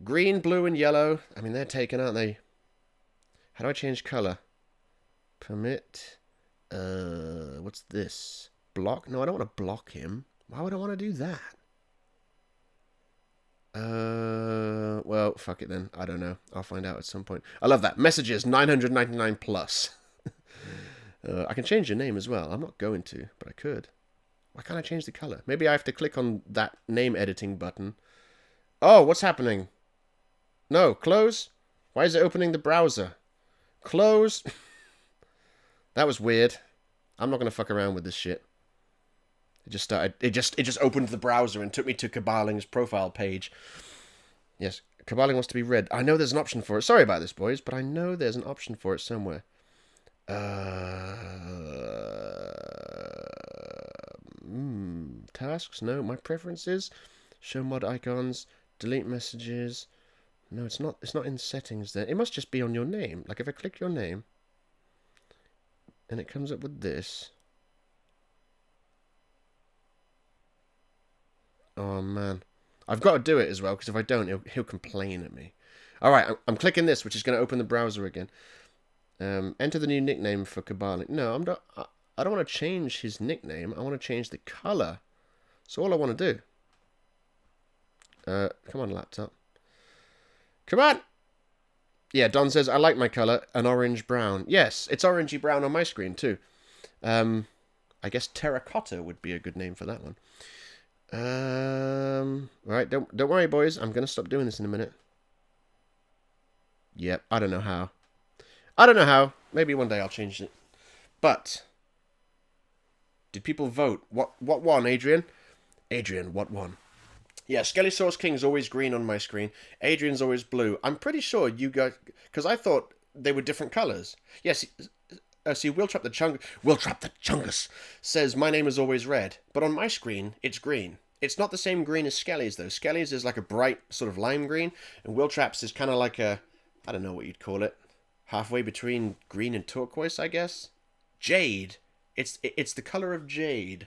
Speaker 1: green, blue, and yellow. I mean, they're taken, aren't they? How do I change color? Permit. What's this? Block? No, I don't want to block him. Why would I want to do that? Well, fuck it then. I don't know. I'll find out at some point. I love that. Messages, 999 plus. I can change your name as well. I'm not going to, but I could. Why can't I change the color? Maybe I have to click on that name editing button. Oh, what's happening? No, close. Why is it opening the browser? Close. That was weird. I'm not going to fuck around with this shit. It just started. It just opened the browser and took me to Caballing's profile page. Yes, Caballing wants to be red. I know there's an option for it. Sorry about this, boys, but I know there's an option for it somewhere. Tasks? No. My preferences? Show mod icons. Delete messages. No, it's not. It's not in settings there. It must just be on your name. Like if I click your name, and it comes up with this. Oh man, I've got to do it as well because if I don't, he'll complain at me. All right, I'm clicking this, which is going to open the browser again. Enter the new nickname for Caballing. No, I don't want to change his nickname. I want to change the color. So all I want to do. Come on, laptop. Come on! Yeah, Don says, I like my colour, an orange-brown. Yes, it's orangey-brown on my screen, too. I guess terracotta would be a good name for that one. Right, don't worry, boys. I'm going to stop doing this in a minute. Yep, I don't know how. Maybe one day I'll change it. But, did people vote? What won, Adrian? Adrian, what won? Yeah, Skelly Source King's always green on my screen. Adrian's always blue. I'm pretty sure you guys... because I thought they were different colours. Yes, see, Will Trap the Chungus says, my name is always red. But on my screen, it's green. It's not the same green as Skelly's, though. Skelly's is like a bright sort of lime green. And Will Trap's is kind of like a... I don't know what you'd call it. Halfway between green and turquoise, I guess. Jade. It's the colour of jade,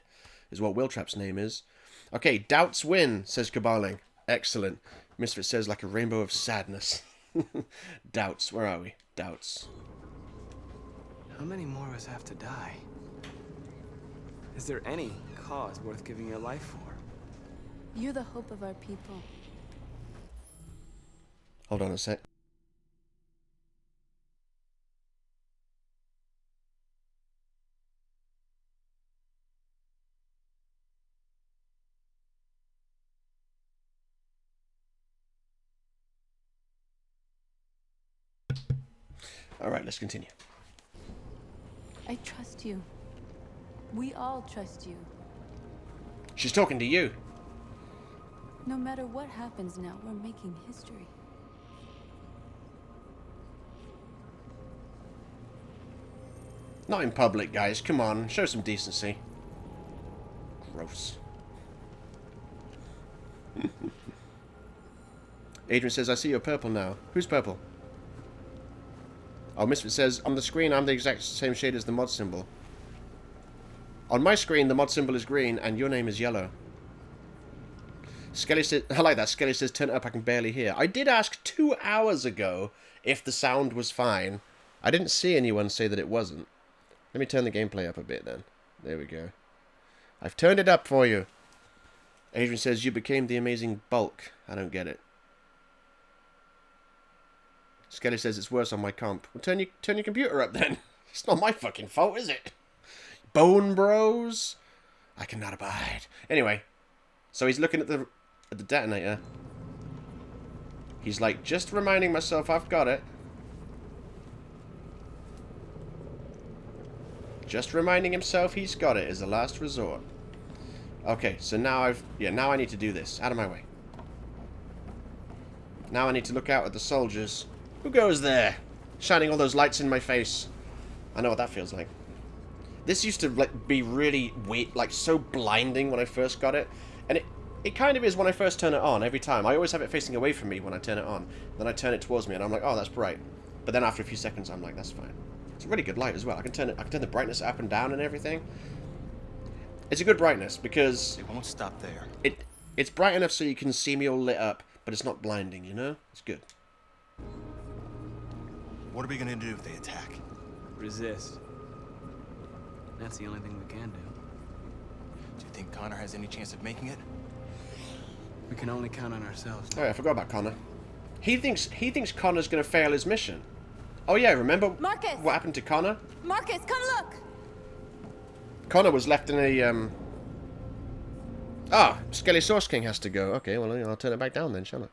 Speaker 1: is what Will Trap's name is. Okay, doubts win, says Caballing. Excellent. Misfit says, like a rainbow of sadness. Doubts. Where are we? Doubts.
Speaker 5: How many more of us have to die? Is there any cause worth giving your life for?
Speaker 8: You're the hope of our people.
Speaker 1: Hold on a sec. All right, let's continue.
Speaker 8: I trust you. We all trust you.
Speaker 1: She's talking to you.
Speaker 8: No matter what happens now, we're making history.
Speaker 1: Not in public, guys. Come on, show some decency. Gross. Adrian says, I see you're purple now. Who's purple? Oh, Misfit says, on the screen I'm the exact same shade as the mod symbol. On my screen, the mod symbol is green, and your name is yellow. Skelly says, I like that. Skelly says, turn it up, I can barely hear. I did ask 2 hours ago if the sound was fine. I didn't see anyone say that it wasn't. Let me turn the gameplay up a bit then. There we go. I've turned it up for you. Adrian says, you became the amazing Bulk. I don't get it. Skelly says, it's worse on my comp. Well, turn your computer up then. It's not my fucking fault, is it? Bone Bros? I cannot abide. Anyway, so he's looking at the detonator. He's like, just reminding myself I've got it. Just reminding himself he's got it is the last resort. Okay, so now now I need to do this. Out of my way. Now I need to look out at the soldiers. Who goes there? Shining all those lights in my face. I know what that feels like. This used to like be really weird, like so blinding when I first got it. And it kind of is when I first turn it on every time. I always have it facing away from me when I turn it on. Then I turn it towards me and I'm like, oh, that's bright. But then after a few seconds I'm like, that's fine. It's a really good light as well. I can turn the brightness up and down and everything. It's a good brightness because
Speaker 14: It won't stop there.
Speaker 1: It's bright enough so you can see me all lit up, but it's not blinding, you know? It's good.
Speaker 14: What are we gonna do if they attack?
Speaker 5: Resist. That's the only thing we can do.
Speaker 14: Do you think Connor has any chance of making it?
Speaker 5: We can only count on ourselves.
Speaker 1: Oh yeah, I forgot about Connor. He thinks Connor's gonna fail his mission. Oh yeah, remember
Speaker 8: Marcus!
Speaker 1: what happened to Connor?
Speaker 8: Marcus, come look!
Speaker 1: Connor was left in a Skelly Source King has to go. Okay, well I'll turn it back down then, shall I?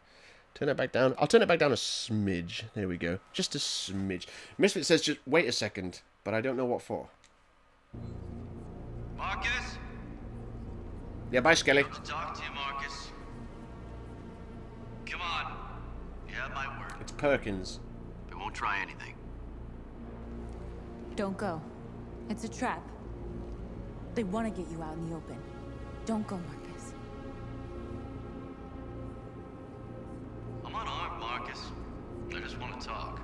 Speaker 1: Turn it back down. I'll turn it back down a smidge. There we go. Just a smidge. Misfit says just wait a second, but I don't know what for.
Speaker 12: Marcus?
Speaker 1: Yeah, bye Skelly.
Speaker 12: To talk to you, Marcus. Come on. You have my word.
Speaker 1: It's Perkins.
Speaker 12: They won't try anything.
Speaker 8: Don't go. It's a trap. They want to get you out in the open. Don't go, Marcus.
Speaker 12: I'm unarmed, Marcus. I just want to talk.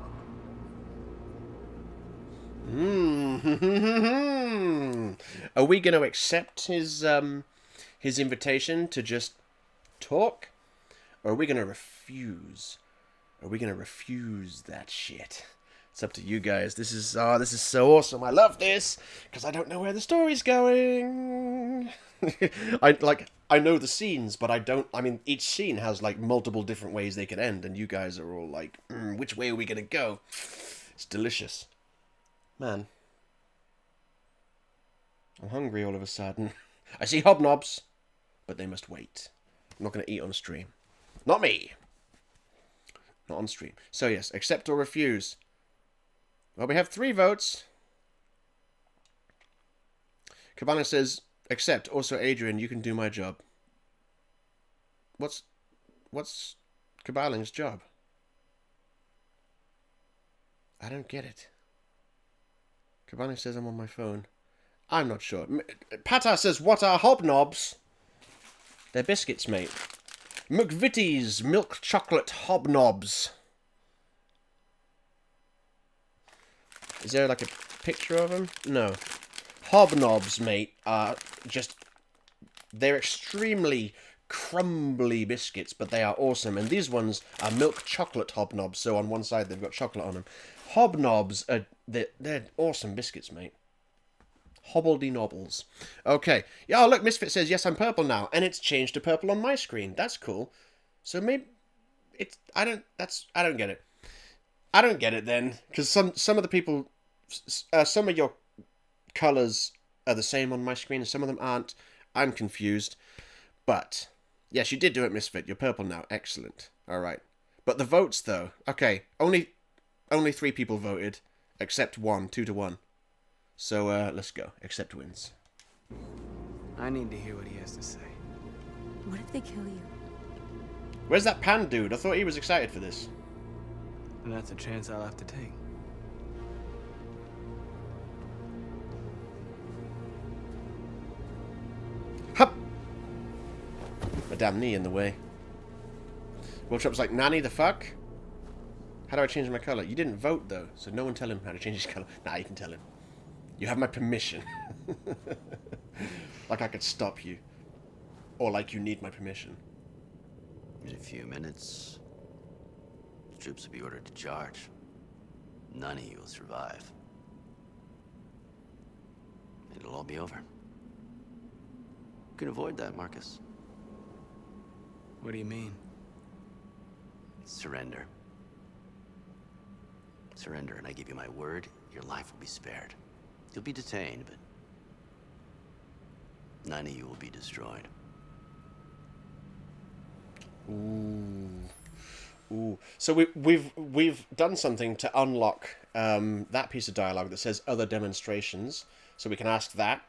Speaker 1: Are we going to accept his invitation to just talk? Or are we going to refuse? Are we going to refuse that shit? It's up to you guys. This is so awesome. I love this because I don't know where the story's going. I know the scenes, but I don't. I mean, each scene has like multiple different ways they could end, and you guys are all like, which way are we gonna go? It's delicious, man. I'm hungry all of a sudden. I see hobnobs, but they must wait. I'm not gonna eat on stream. Not me. Not on stream. So yes, accept or refuse. Well, we have 3 votes. Cabana says, accept. Also, Adrian, you can do my job. What's Cabaling's job? I don't get it. Cabaling says I'm on my phone. I'm not sure. Pata says, what are hobnobs? They're biscuits, mate. McVitie's milk chocolate hobnobs. Is there like a picture of them? No. Hobnobs, mate, are just... They're extremely crumbly biscuits, but they are awesome. And these ones are milk chocolate hobnobs, so on one side they've got chocolate on them. Hobnobs are... They're awesome biscuits, mate. Hobbledy nobbles. Okay. Yeah, oh, look, Misfit says, yes, I'm purple now. And it's changed to purple on my screen. That's cool. So maybe... I don't get it. I don't get it then, because some of the people, some of your colours are the same on my screen, and some of them aren't. I'm confused. But, yes, you did do it, Misfit. You're purple now. Excellent. All right. But the votes, though. Okay, only 3 people voted, except 1, 2 to 1. So, let's go. Accept wins.
Speaker 5: I need to hear what he has to say.
Speaker 8: What if they kill you?
Speaker 1: Where's that pan dude? I thought he was excited for this.
Speaker 5: And that's a chance I'll have to take.
Speaker 1: damn knee in the way. Workshop's like, Nanny, the fuck? How do I change my colour? You didn't vote, though, so no one tell him how to change his colour. Nah, you can tell him. You have my permission. Like I could stop you. Or like you need my permission.
Speaker 12: In a few minutes, the troops will be ordered to charge. None of you will survive. It'll all be over. You can avoid that, Marcus.
Speaker 5: What do you mean?
Speaker 12: Surrender. Surrender, and I give you my word, your life will be spared. You'll be detained, but none of you will be destroyed.
Speaker 1: Ooh. Ooh. So we've done something to unlock that piece of dialogue that says other demonstrations. So we can ask that.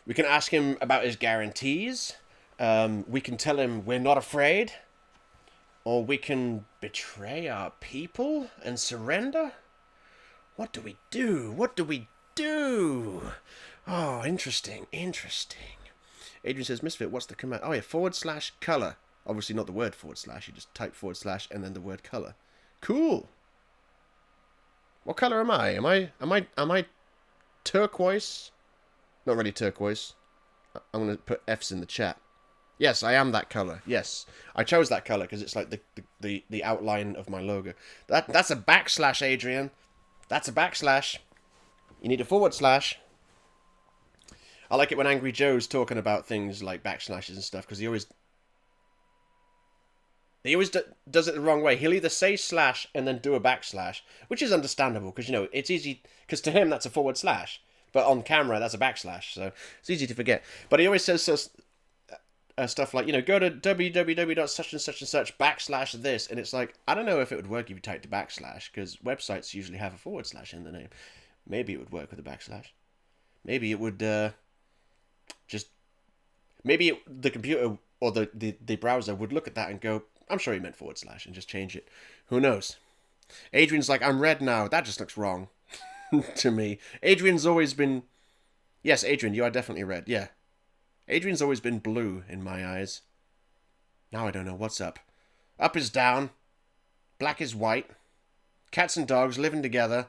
Speaker 1: We can ask him about his guarantees. We can tell him we're not afraid. Or we can betray our people and surrender. What do we do? What do we do? Oh, interesting. Interesting. Adrian says, Misfit, what's the command? Oh, yeah, /color. Obviously not the word /. You just type / and then the word color. Cool. What color am I? Am I turquoise? Not really turquoise. I'm going to put F's in the chat. Yes, I am that color. Yes. I chose that color because it's like the outline of my logo. That's a /, Adrian. That's a /. You need a /. I like it when Angry Joe's talking about things like backslashes and stuff because he always does it the wrong way. He'll either say / and then do a /, which is understandable because, you know, it's easy because to him that's a /. But on camera, that's a /, so it's easy to forget. But he always says stuff like, you know, go to www.such and such / this, and it's like, I don't know if it would work if you typed a / because websites usually have a / in the name. Maybe it would work with a /. Maybe it would the computer or the browser would look at that and go, I'm sure he meant / and just change it. Who knows? Adrian's like, I'm red now. That just looks wrong to me. Adrian's always been... Yes, Adrian, you are definitely red. Yeah. Adrian's always been blue in my eyes. Now I don't know what's up. Up is down. Black is white. Cats and dogs living together.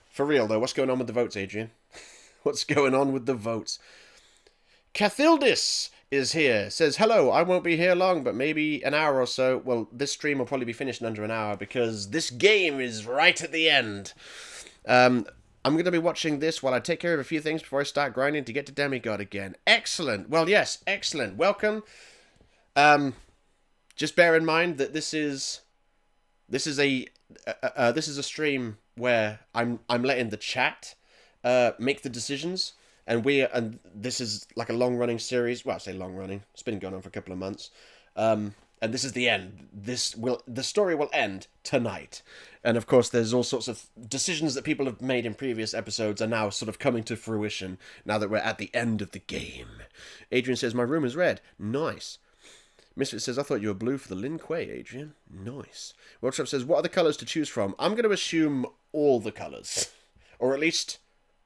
Speaker 1: For real, though, what's going on with the votes, Adrian? What's going on with the votes? Cathildis is here. Says, hello, I won't be here long, but maybe an hour or so. Well, this stream will probably be finished in under an hour because this game is right at the end. I'm going to be watching this while I take care of a few things before I start grinding to get to Demigod again. Excellent. Well, yes, excellent. Welcome. Just bear in mind that this is a stream where I'm letting the chat make the decisions, and this is like a long-running series. Well, I say long-running. It's been going on for a couple of months. And this is the end. The story will end tonight. And of course, there's all sorts of decisions that people have made in previous episodes are now sort of coming to fruition now that we're at the end of the game. Adrian says, my room is red. Nice. Misfit says, I thought you were blue for the Lin Kuei, Adrian. Nice. Workshop says, what are the colours to choose from? I'm going to assume all the colours. Or at least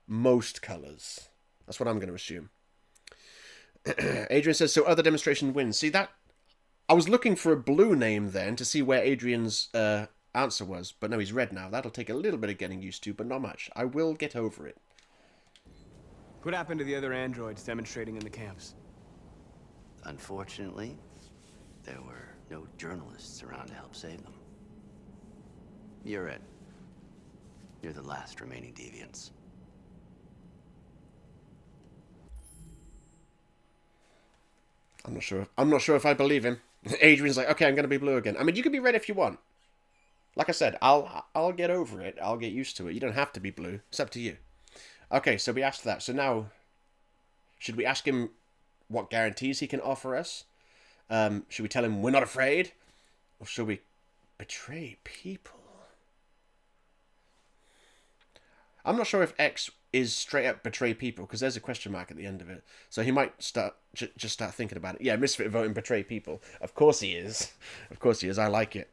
Speaker 1: most colours. That's what I'm going to assume. Adrian says, so other demonstration wins. See, that... I was looking for a blue name then to see where Adrian's answer was. But no, he's red now. That'll take a little bit of getting used to, but not much. I will get over it.
Speaker 5: What happened to the other androids demonstrating in the camps?
Speaker 12: Unfortunately, there were no journalists around to help save them. You're it. You're the last remaining deviants.
Speaker 1: I'm not sure if I believe him. Adrian's like, okay, I'm going to be blue again. I mean, you can be red if you want. Like I said, I'll get over it. I'll get used to it. You don't have to be blue. It's up to you. Okay, so we asked that. So now, should we ask him what guarantees he can offer us? Should we tell him we're not afraid? Or should we betray people? I'm not sure if X is straight up betray people, because there's a question mark at the end of it. So he might just start thinking about it. Yeah, Misfit voting betray people. Of course he is. Of course he is. I like it.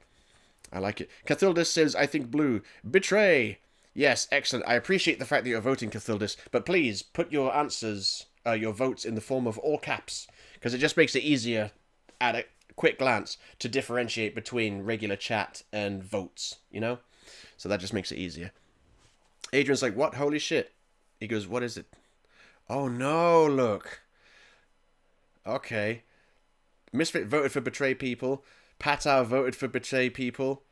Speaker 1: I like it. Cathildus says, I think blue. Betray. Yes, excellent. I appreciate the fact that you're voting, Cathildus, but please put your answers, your votes in the form of all caps, because it just makes it easier at a quick glance to differentiate between regular chat and votes, you know? So that just makes it easier. Adrian's like, what? Holy shit. He goes, what is it? Oh no, look. Okay. Misfit voted for Betray People. Patar voted for Betray People.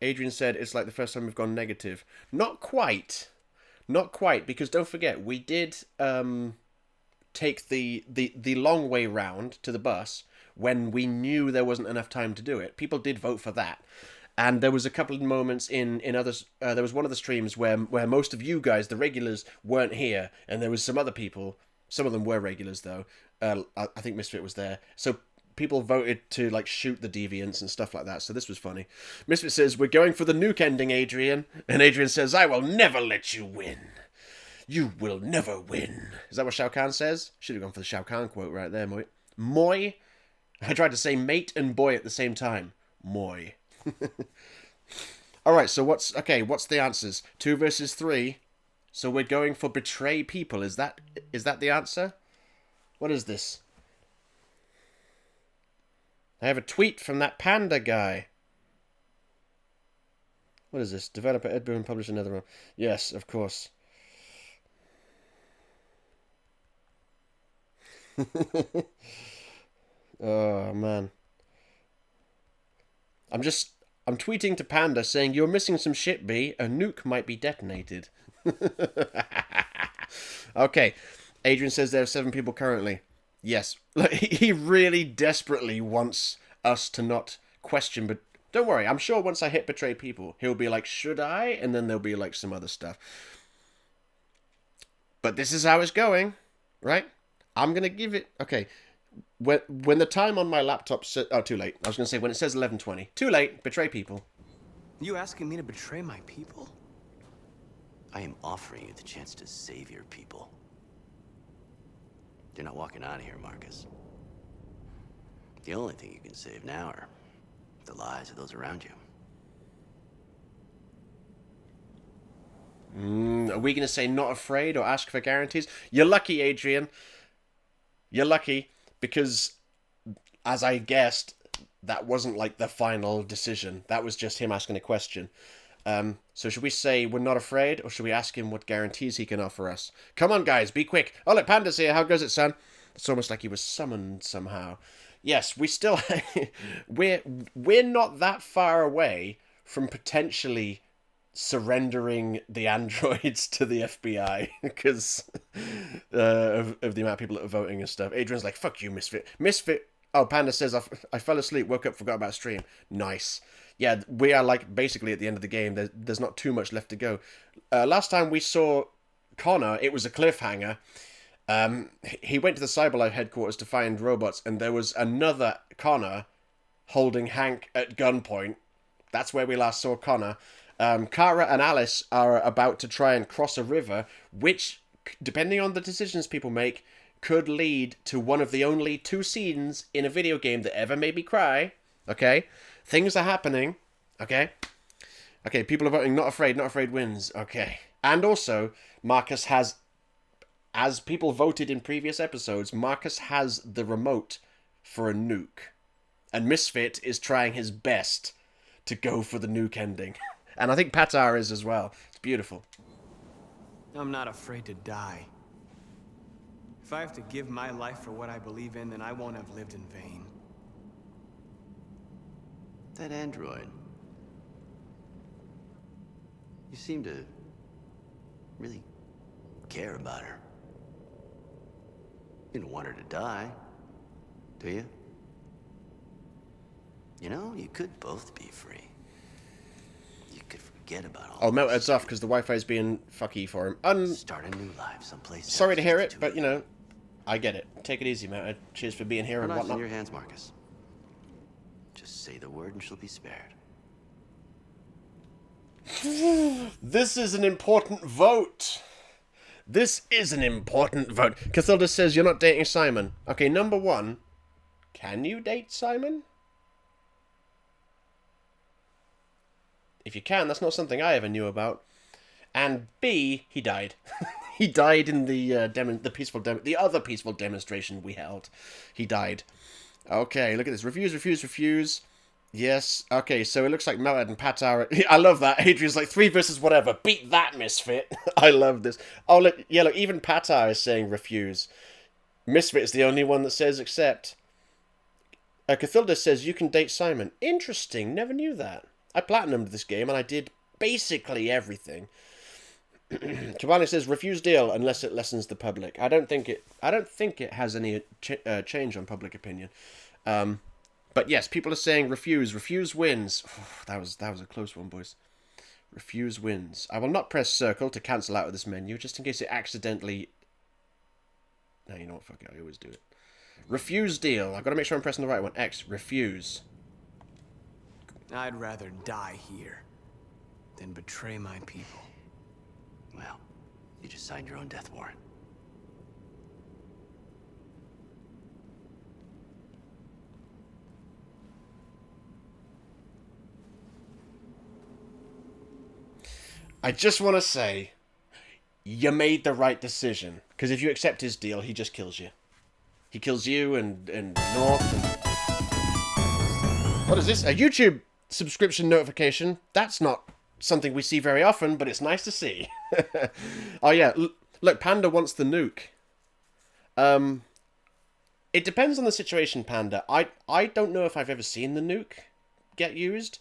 Speaker 1: Adrian said it's like the first time we've gone negative. Not quite. Not quite, because don't forget, we did take the long way round to the bus when we knew there wasn't enough time to do it. People did vote for that. And there was a couple of moments in others. There was one of the streams where most of you guys, the regulars, weren't here, and there was some other people. Some of them were regulars though. I think Misfit was there. So people voted to like shoot the deviants and stuff like that. So this was funny. Misfit says, "We're going for the nuke ending, Adrian," and Adrian says, "I will never let you win. You will never win." Is that what Shao Kahn says? Should have gone for the Shao Kahn quote right there, Moy. Moy. I tried to say mate and boy at the same time. Moy. Alright, so what's the answers? 2 versus 3. So we're going for Betray People. Is that the answer? What is this? I have a tweet from that panda guy. What is this? Developer Ed Boon published another one. Yes, of course. Oh man. I'm tweeting to Panda saying, "You're missing some shit, B. A nuke might be detonated." Okay. Adrian says there are 7 people currently. Yes. He really desperately wants us to not question, but don't worry. I'm sure once I hit Betray People, he'll be like, "Should I?" And then there'll be like some other stuff. But this is how it's going, right? I'm going to give it... Okay. When the time on my laptop says... Oh, too late. I was going to say when it says 11:20. Too late. Betray People.
Speaker 12: You asking me to betray my people? I am offering you the chance to save your people. You're not walking out of here, Marcus. The only thing you can save now are the lives of those around you.
Speaker 1: Are we going to say not afraid or ask for guarantees? You're lucky, Adrian. You're lucky because, as I guessed, that wasn't like the final decision. That was just him asking a question. So should we say we're not afraid, or should we ask him what guarantees he can offer us? Come on, guys, be quick. Oh, look, Panda's here. How goes it, son? It's almost like he was summoned somehow. Yes, we still... we're not that far away from potentially surrendering the androids to the FBI because of the amount of people that are voting and stuff. Adrian's like, "Fuck you, Misfit." Misfit... Oh, Panda says, I fell asleep, woke up, forgot about stream. Nice. Yeah, we are like basically at the end of the game. There's not too much left to go. Last time we saw Connor, it was a cliffhanger. He went to the Cyberlife headquarters to find robots, and there was another Connor holding Hank at gunpoint. That's where we last saw Connor. Kara and Alice are about to try and cross a river, which, depending on the decisions people make, could lead to one of the only 2 scenes in a video game that ever made me cry. Okay? Things are happening. Okay? Okay, people are voting not afraid wins. Okay. And also, Marcus has, as people voted in previous episodes, Marcus has the remote for a nuke. And Misfit is trying his best to go for the nuke ending. And I think Patar is as well. It's beautiful.
Speaker 5: I'm not afraid to die. If I have to give my life for what I believe in, then I won't have lived in vain.
Speaker 12: That android. You seem to really care about her. You don't want her to die, do you? You know, you could both be free. You could forget about all.
Speaker 1: Oh, Melted's off because the Wi-Fi's being fucky for him.
Speaker 12: Start a new life someplace.
Speaker 1: Sorry to hear it, but you know, I get it. Take it easy, Melted. Cheers for being here and
Speaker 12: Not
Speaker 1: whatnot.
Speaker 12: in your hands, Marcus. Just say the word and she'll be spared.
Speaker 1: This is an important vote. This is an important vote. Cathilda says you're not dating Simon. Okay, number 1. Can you date Simon? If you can, that's not something I ever knew about. And B, he died. He died in the the other peaceful demonstration we held. He died. Okay, look at this. Refuse, refuse, refuse. Yes. Okay, so it looks like Melad and Patar. I love that. Adrian's like 3 versus whatever. Beat that, misfit. I love this. Oh, look. Yeah, look. Even Patar is saying refuse. Misfit is the only one that says accept. Cathilda says you can date Simon. Interesting. Never knew that. I platinumed this game and I did basically everything. Chobani says refuse deal unless it lessens the public. I don't think it has any change on public opinion. But yes, people are saying refuse. Refuse wins. That was a close one, boys. Refuse wins. I will not press circle to cancel out of this menu just in case it accidentally. No, you know what? Fuck it. I always do it. Refuse deal. I've got to make sure I'm pressing the right one. X. Refuse.
Speaker 5: I'd rather die here than betray my people.
Speaker 12: Well, you just signed your own death warrant.
Speaker 1: I just want to say, you made the right decision. Because if you accept his deal, he just kills you. He kills you and North. And... What is this? A YouTube subscription notification? That's not something we see very often, but it's nice to see. Oh yeah, look, Panda wants the nuke. It depends on the situation, Panda. I don't know if I've ever seen the nuke get used.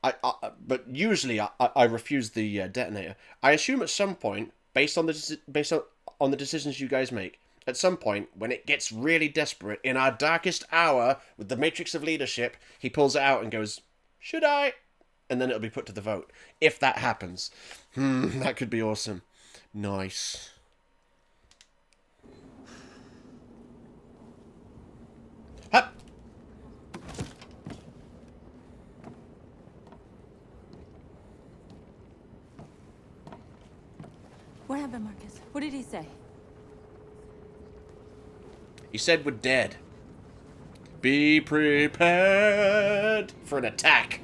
Speaker 1: But usually I refuse the detonator. I assume at some point, based on the decisions you guys make, at some point when it gets really desperate, in our darkest hour with the matrix of leadership, he pulls it out and goes, "Should I?" And then it'll be put to the vote. If that happens, that could be awesome. Nice. Hup.
Speaker 8: What happened, Marcus? What did he say?
Speaker 1: He said we're dead. Be prepared for an attack.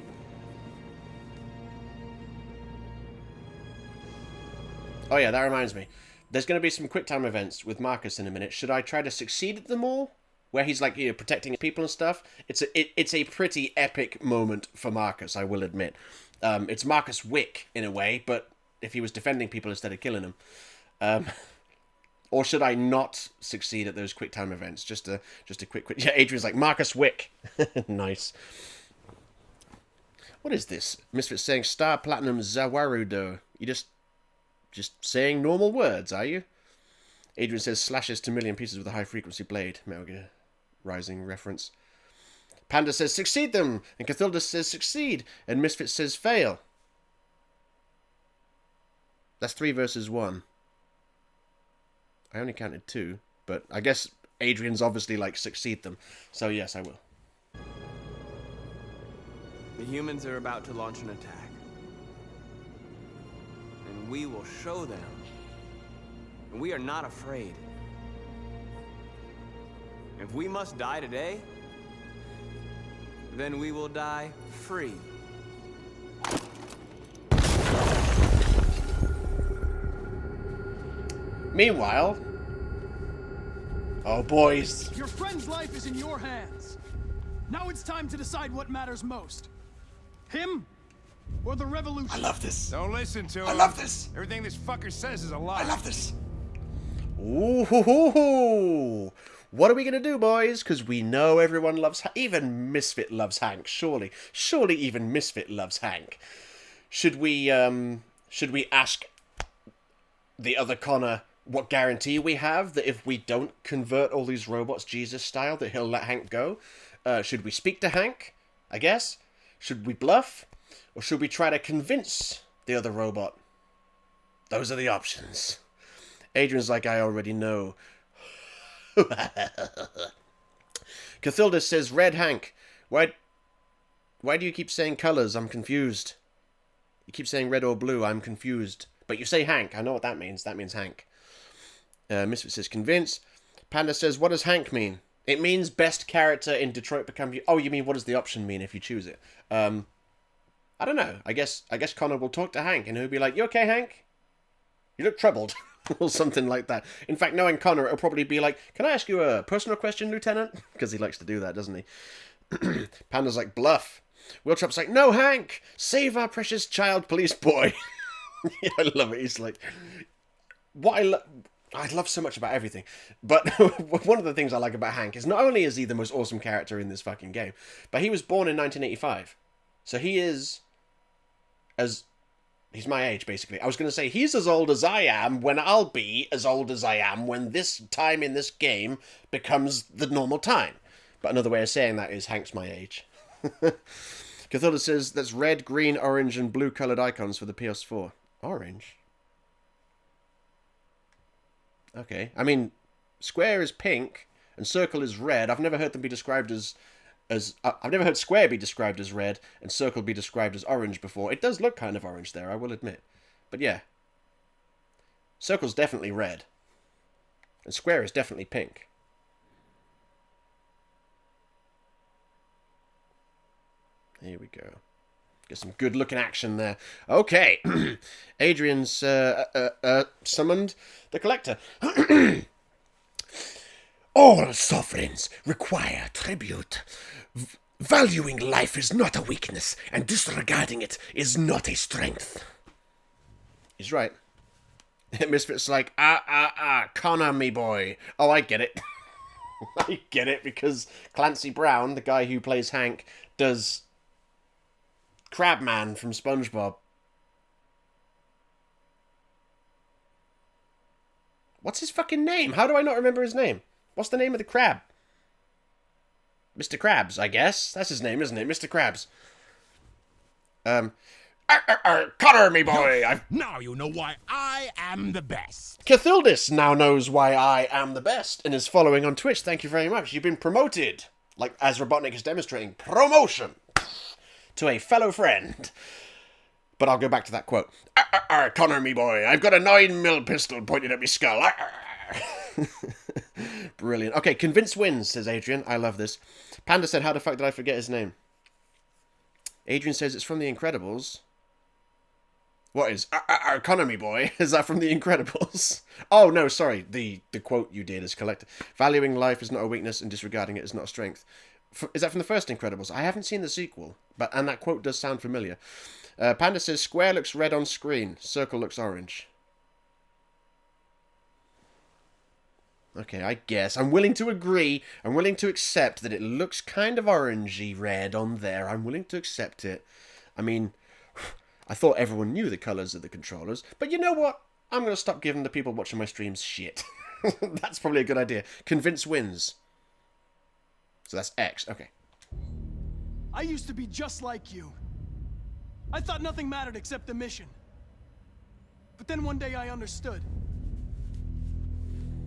Speaker 1: Oh yeah, that reminds me. There's going to be some quick time events with Marcus in a minute. Should I try to succeed at them all? Where he's like, protecting people and stuff. It's a pretty epic moment for Marcus, I will admit. It's Marcus Wick in a way, but if he was defending people instead of killing them. Or should I not succeed at those quick time events? Just a quick. Yeah, Adrian's like Marcus Wick. Nice. What is this? Misfit's saying Star Platinum Zawarudo. You just saying normal words, are you? Adrian says slashes to million pieces with a high frequency blade. Metal Gear Rising reference. Panda says succeed them, and Cathilda says succeed, and Misfit says fail. That's 3 versus 1. I only counted 2, but I guess Adrian's obviously like succeed them. So yes, I will.
Speaker 5: The humans are about to launch an attack. And we will show them. And we are not afraid. If we must die today, then we will die free.
Speaker 1: Meanwhile... Oh, boys.
Speaker 9: Your friend's life is in your hands. Now it's time to decide what matters most. Him or the revolution?
Speaker 1: I love this.
Speaker 14: Don't listen to him.
Speaker 1: I love this.
Speaker 14: Everything this fucker says is a lie.
Speaker 1: I love this. Ooh, hoo, hoo, hoo. What are we going to do, boys? Because we know everyone loves... Even Misfit loves Hank, surely. Surely even Misfit loves Hank. Should we ask the other Connor what guarantee we have that if we don't convert all these robots Jesus style, that he'll let Hank go? Should we speak to Hank, I guess? Should we bluff? Or should we try to convince the other robot? Those are the options. Adrian's like, I already know. Cathilda says, Red Hank, why do you keep saying colors? I'm confused. You keep saying red or blue, I'm confused. But you say Hank, I know what that means. That means Hank. Misfit says, convince. Panda says, what does Hank mean? It means best character in Detroit Become You. Oh, you mean what does the option mean if you choose it? I don't know. I guess Connor will talk to Hank and he'll be like, you okay, Hank? You look troubled. Or something like that. In fact, knowing Connor, it'll probably be like, can I ask you a personal question, Lieutenant? Because he likes to do that, doesn't he? Panda's like, bluff. Wiltrap's like, no, Hank! Save our precious child police boy. Yeah, I love it. He's like... What I love so much about everything. But one of the things I like about Hank is not only is he the most awesome character in this fucking game, but he was born in 1985. So he is... He's my age, basically. I was going to say, he's as old as I am when I'll be as old as I am when this time in this game becomes the normal time. But another way of saying that is Hank's my age. Cthulhu says, that's red, green, orange, and blue coloured icons for the PS4. Orange? Okay. I mean, square is pink, and circle is red. I've never heard them be described as I've never heard square be described as red and circle be described as orange before. It does look kind of orange there, I will admit. But yeah. Circle's definitely red. And square is definitely pink. Here we go. Get some good looking action there. Okay. Adrian's summoned the collector.
Speaker 6: All sovereigns require tribute. Valuing life is not a weakness, and disregarding it is not a strength.
Speaker 1: He's right. Misfit's like, Connor, me boy. Oh, I get it. I get it, because Clancy Brown, the guy who plays Hank, does Crabman from SpongeBob. What's his fucking name? How do I not remember his name? What's the name of the crab? Mr. Krabs, I guess. That's his name, isn't it? Mr. Krabs. Connor, me boy!
Speaker 21: Now you know why I am the best.
Speaker 1: Cthulhu now knows why I am the best and is following on Twitch. Thank you very much. You've been promoted. Like, as Robotnik is demonstrating, promotion to a fellow friend. But I'll go back to that quote. Connor, me boy, I've got a 9mm pistol pointed at me skull. Brilliant. Okay, convince wins, says Adrian. I love this. Panda said, how the fuck did I forget his name? Adrian says it's from The Incredibles. What is Connor, me boy? Is that from The Incredibles? Oh, no, sorry. The quote you did is collector. Valuing life is not a weakness and disregarding it is not a strength. Is that from the first Incredibles? I haven't seen the sequel, and that quote does sound familiar. Panda says, square looks red on screen. Circle looks orange. Okay, I guess. I'm willing to agree. I'm willing to accept that it looks kind of orangey red on there. I'm willing to accept it. I mean, I thought everyone knew the colours of the controllers. But you know what? I'm going to stop giving the people watching my streams shit. That's probably a good idea. Convince wins. So that's X. Okay.
Speaker 9: I used to be just like you. I thought nothing mattered except the mission. But then one day I understood.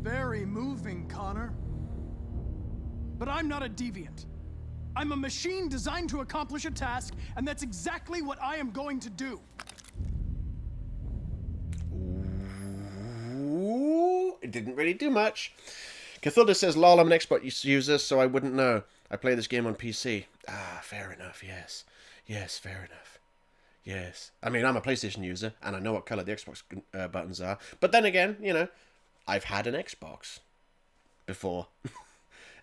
Speaker 9: Very moving, Connor. But I'm not a deviant. I'm a machine designed to accomplish a task, and that's exactly what I am going to do.
Speaker 1: Ooh, it didn't really do much. Cthulhu says, lol, I'm an Xbox user, so I wouldn't know. I play this game on PC. Ah, fair enough, yes. Yes, fair enough. Yes. I mean, I'm a PlayStation user, and I know what colour the Xbox buttons are. But then again, you know, I've had an Xbox before.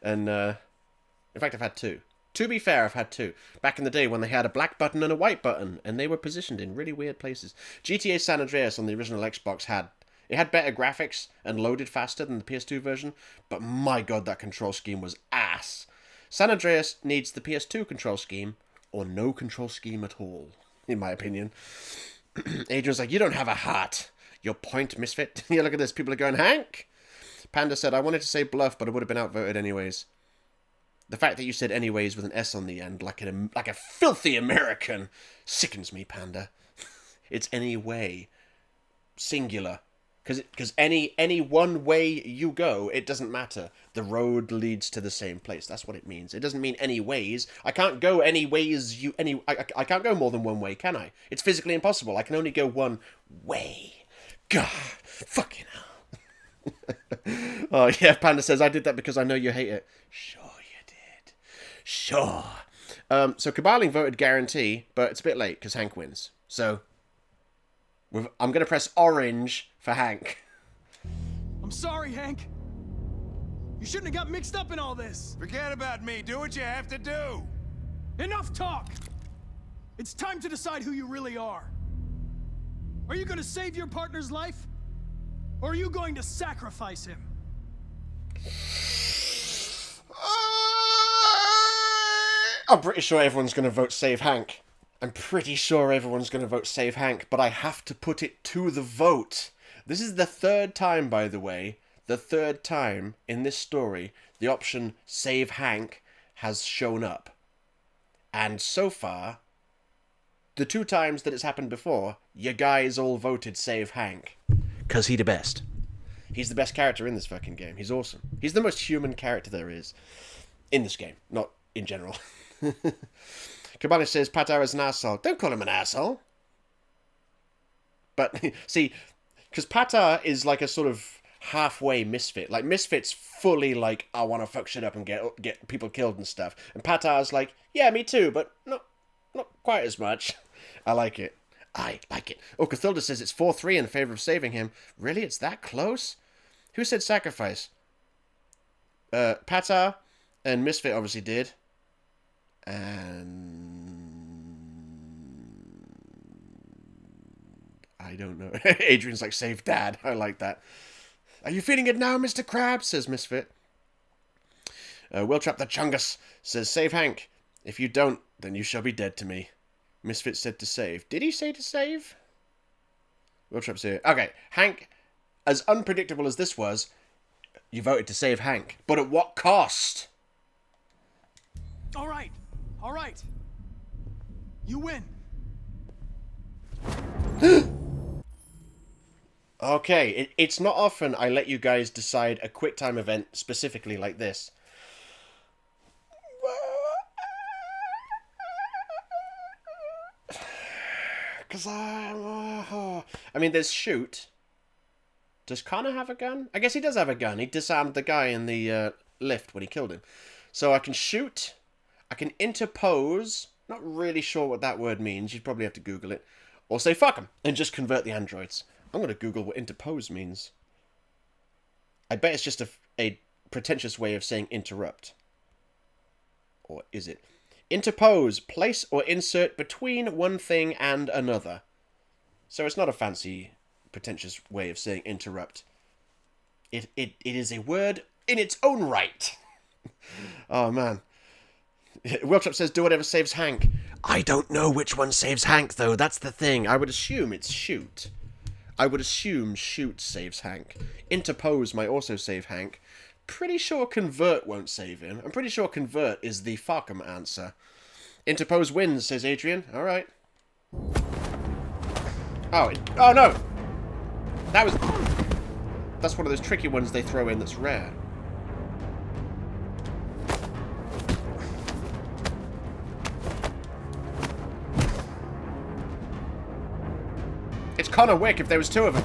Speaker 1: And, in fact, I've had two. To be fair, I've had two. Back in the day when they had a black button and a white button, and they were positioned in really weird places. GTA San Andreas on the original Xbox had better graphics and loaded faster than the PS2 version, but my god, that control scheme was ass. San Andreas needs the PS2 control scheme, or no control scheme at all, in my opinion. Adrian's like, you don't have a heart. Your point, misfit. Yeah, look at this. People are going, Hank? Panda said, I wanted to say bluff, but it would have been outvoted anyways. The fact that you said anyways with an S on the end, like a filthy American, sickens me, Panda. It's anyway. Singular. Because any one way you go, it doesn't matter. The road leads to the same place. That's what it means. It doesn't mean any ways. I can't go any ways I can't go more than one way, can I? It's physically impossible. I can only go one way. God, fucking hell. Oh, yeah, Panda says, I did that because I know you hate it. Sure you did. Sure. So Cabaling voted guarantee, but it's a bit late because Hank wins. So, I'm going to press orange for Hank.
Speaker 9: I'm sorry, Hank. You shouldn't have got mixed up in all this.
Speaker 3: Forget about me. Do what you have to do.
Speaker 9: Enough talk. It's time to decide who you really are. Are you going to save your partner's life? Or are you going to sacrifice him?
Speaker 1: I'm pretty sure everyone's going to vote save Hank. I'm pretty sure everyone's going to vote save Hank, but I have to put it to the vote. This is the third time, by the way, the third time in this story the option save Hank has shown up. And so far, the 2 times that it's happened before, you guys all voted save Hank. 'Cause he the best. He's the best character in this fucking game. He's awesome. He's the most human character there is in this game, not in general. Cabana says Patar is an asshole. Don't call him an asshole. But, see, because Patar is like a sort of halfway misfit. Like, Misfit's fully like, I want to fuck shit up and get people killed and stuff. And Patar's like, yeah, me too, but not quite as much. I like it. I like it. Oh, Cathilda says it's 4-3 in favor of saving him. Really? It's that close? Who said sacrifice? Patar and Misfit obviously did. And I don't know. Adrian's like, save Dad. I like that. Are you feeling it now, Mr. Krabs? Says Misfit. Willtrap the Chungus says, save Hank. If you don't, then you shall be dead to me. Misfit said to save. Did he say to save? Willtrap's here. Okay, Hank, as unpredictable as this was, you voted to save Hank. But at what cost?
Speaker 9: All right. You win.
Speaker 1: Okay, it's not often I let you guys decide a quick time event specifically like this. Because I mean, there's shoot. Does Connor have a gun? I guess he does have a gun. He disarmed the guy in the lift when he killed him. So I can shoot. I can interpose. Not really sure what that word means. You'd probably have to Google it. Or say fuck him and just convert the androids. I'm going to Google what interpose means. I bet it's just a pretentious way of saying interrupt. Or is it? Interpose. Place or insert between one thing and another. So it's not a fancy, pretentious way of saying interrupt. It is a word in its own right. Oh, man. Wiltrop says, do whatever saves Hank. I don't know which one saves Hank, though. That's the thing. I would assume it's shoot. I would assume shoot saves Hank. Interpose might also save Hank. Pretty sure convert won't save him. I'm pretty sure convert is the fuck 'em answer. Interpose wins, says Adrian. Alright. Oh no! That's one of those tricky ones they throw in that's rare. It's Connor Wick if there was 2 of them.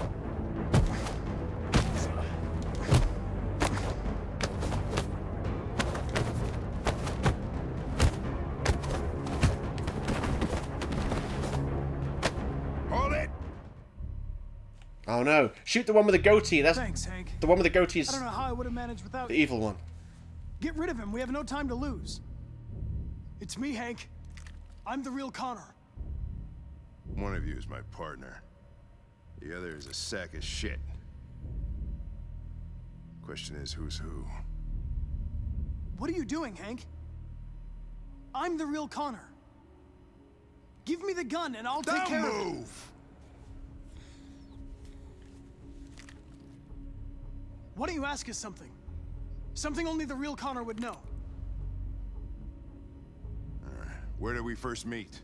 Speaker 3: Hold it!
Speaker 1: Oh no. Shoot the one with the goatee. That's
Speaker 9: Thanks, Hank.
Speaker 1: the one with the goatee is
Speaker 9: I don't know how I would have managed without
Speaker 1: the
Speaker 9: you.
Speaker 1: evil one.
Speaker 9: Get rid of him. We have no time to lose. It's me, Hank. I'm the real Connor.
Speaker 3: One of you is my partner. The other is a sack of shit. Question is, who's who?
Speaker 9: What are you doing, Hank? I'm the real Connor. Give me the gun and I'll take care of it.
Speaker 3: Move!
Speaker 9: Why don't you ask us something? Something only the real Connor would know.
Speaker 3: Alright, where did we first meet?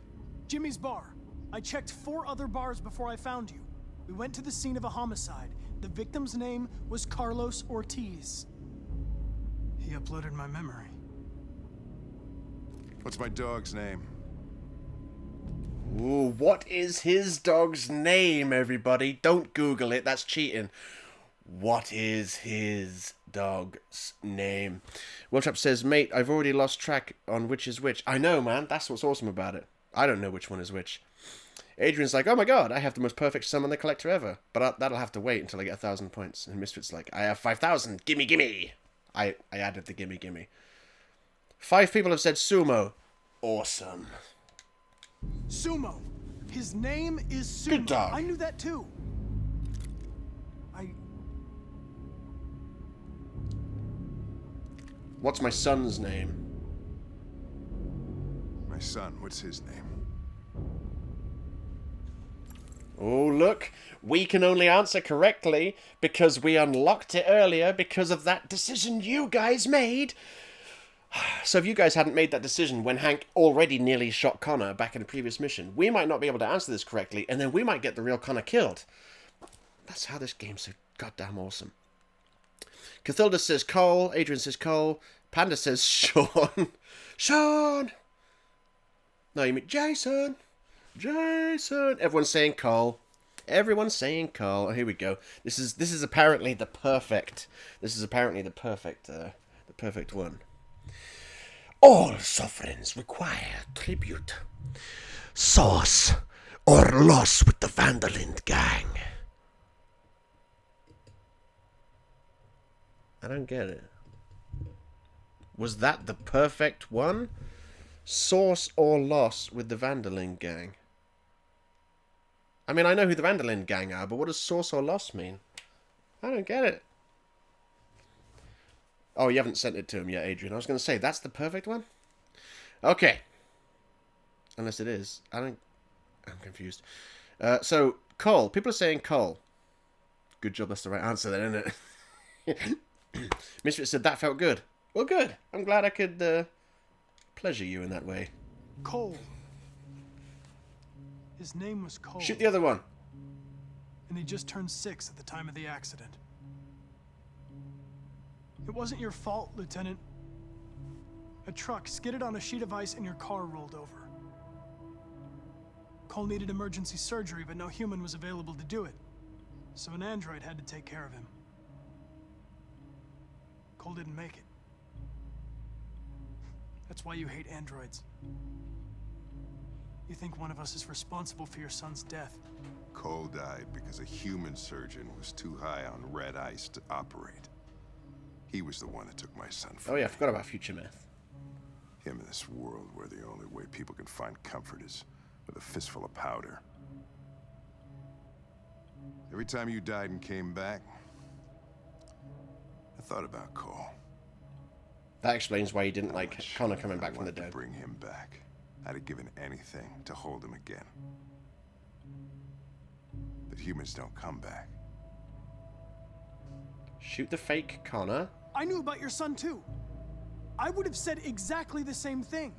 Speaker 9: Jimmy's bar. I checked 4 other bars before I found you. We went to the scene of a homicide. The victim's name was Carlos Ortiz. He uploaded my memory.
Speaker 3: What's my dog's name?
Speaker 1: Ooh, what is his dog's name, everybody? Don't Google it, that's cheating. What is his dog's name? Willtrap says, mate, I've already lost track on which is which. I know, man. That's what's awesome about it. I don't know which one is which. Adrian's like, oh my god, I have the most perfect summon the collector ever. But that'll have to wait until I get 1,000 points. And Misfit's like, I have 5,000. Gimme, gimme. I added the gimme, gimme. 5 people have said Sumo. Awesome.
Speaker 9: Sumo. His name is Sumo.
Speaker 1: Good dog.
Speaker 9: I knew that too.
Speaker 1: What's my son's name?
Speaker 3: My son, what's his name?
Speaker 1: Oh, look. We can only answer correctly because we unlocked it earlier because of that decision you guys made. So if you guys hadn't made that decision when Hank already nearly shot Connor back in a previous mission, we might not be able to answer this correctly, and then we might get the real Connor killed. That's how this game's so goddamn awesome. Cathilda says Cole. Adrian says Cole. Panda says Sean. Sean! No, you mean Jason. Jason! Everyone's saying Cole. Everyone's saying Cole. Oh, here we go. This is apparently the perfect. This is apparently the perfect one. All sovereigns require tribute, sauce, or loss with the Vanderlind gang. I don't get it. Was that the perfect one? Source or loss with the Vanderlind gang? I mean, I know who the Vanderlind gang are, but what does source or loss mean? I don't get it. Oh, you haven't sent it to him yet, Adrian. I was going to say, that's the perfect one? Okay. Unless it is. I'm confused. So, Cole. People are saying Cole. Good job, that's the right answer then, isn't it? Misfit said that felt good. Well, good. I'm glad I could pleasure you in that way.
Speaker 9: Cole. His name was Cole.
Speaker 1: Shoot the other one.
Speaker 9: And he just turned 6 at the time of the accident. It wasn't your fault, Lieutenant. A truck skidded on a sheet of ice and your car rolled over. Cole needed emergency surgery, but no human was available to do it. So an android had to take care of him. Cole didn't make it. That's why you hate androids. You think one of us is responsible for your son's death.
Speaker 3: Cole died because a human surgeon was too high on red ice to operate. He was the one that took my son from
Speaker 1: Oh yeah, I
Speaker 3: me.
Speaker 1: forgot about Future Myth.
Speaker 3: Him in this world where the only way people can find comfort is with a fistful of powder. Every time you died and came back, I thought about Cole.
Speaker 1: That explains why he didn't like Connor coming back from the dead.
Speaker 3: Bring him back. I'd have given anything to hold him again. But humans don't come back.
Speaker 1: Shoot the fake Connor.
Speaker 9: I knew about your son too. I would have said exactly the same thing.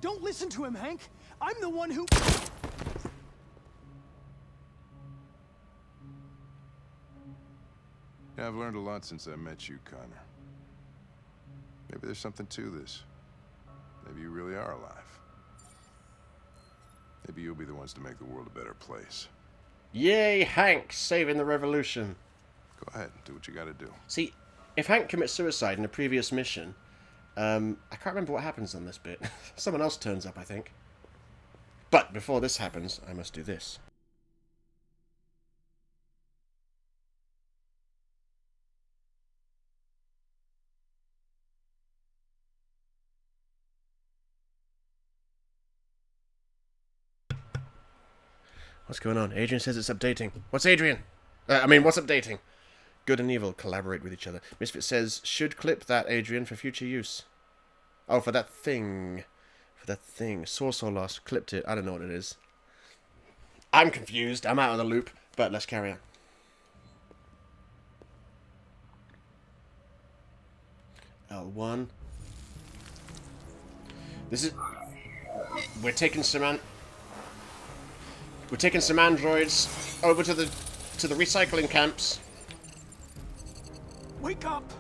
Speaker 9: Don't listen to him, Hank. I'm the one who...
Speaker 3: Yeah, I've learned a lot since I met you, Connor. Maybe there's something to this. Maybe you really are alive. Maybe you'll be the ones to make the world a better place.
Speaker 1: Yay, Hank, saving the revolution.
Speaker 3: Go ahead, do what you gotta do.
Speaker 1: See, if Hank commits suicide in a previous mission, I can't remember what happens on this bit. Someone else turns up, I think. But before this happens, I must do this. What's going on? Adrian says it's updating. What's Adrian? What's updating? Good and evil collaborate with each other. Misfit says, should clip that, Adrian, for future use. Oh, for that thing. For that thing. Source or loss. Clipped it. I don't know what it is. I'm confused. I'm out of the loop. But let's carry on. L1. This is... We're taking some androids over to the recycling camps.
Speaker 9: Wake up!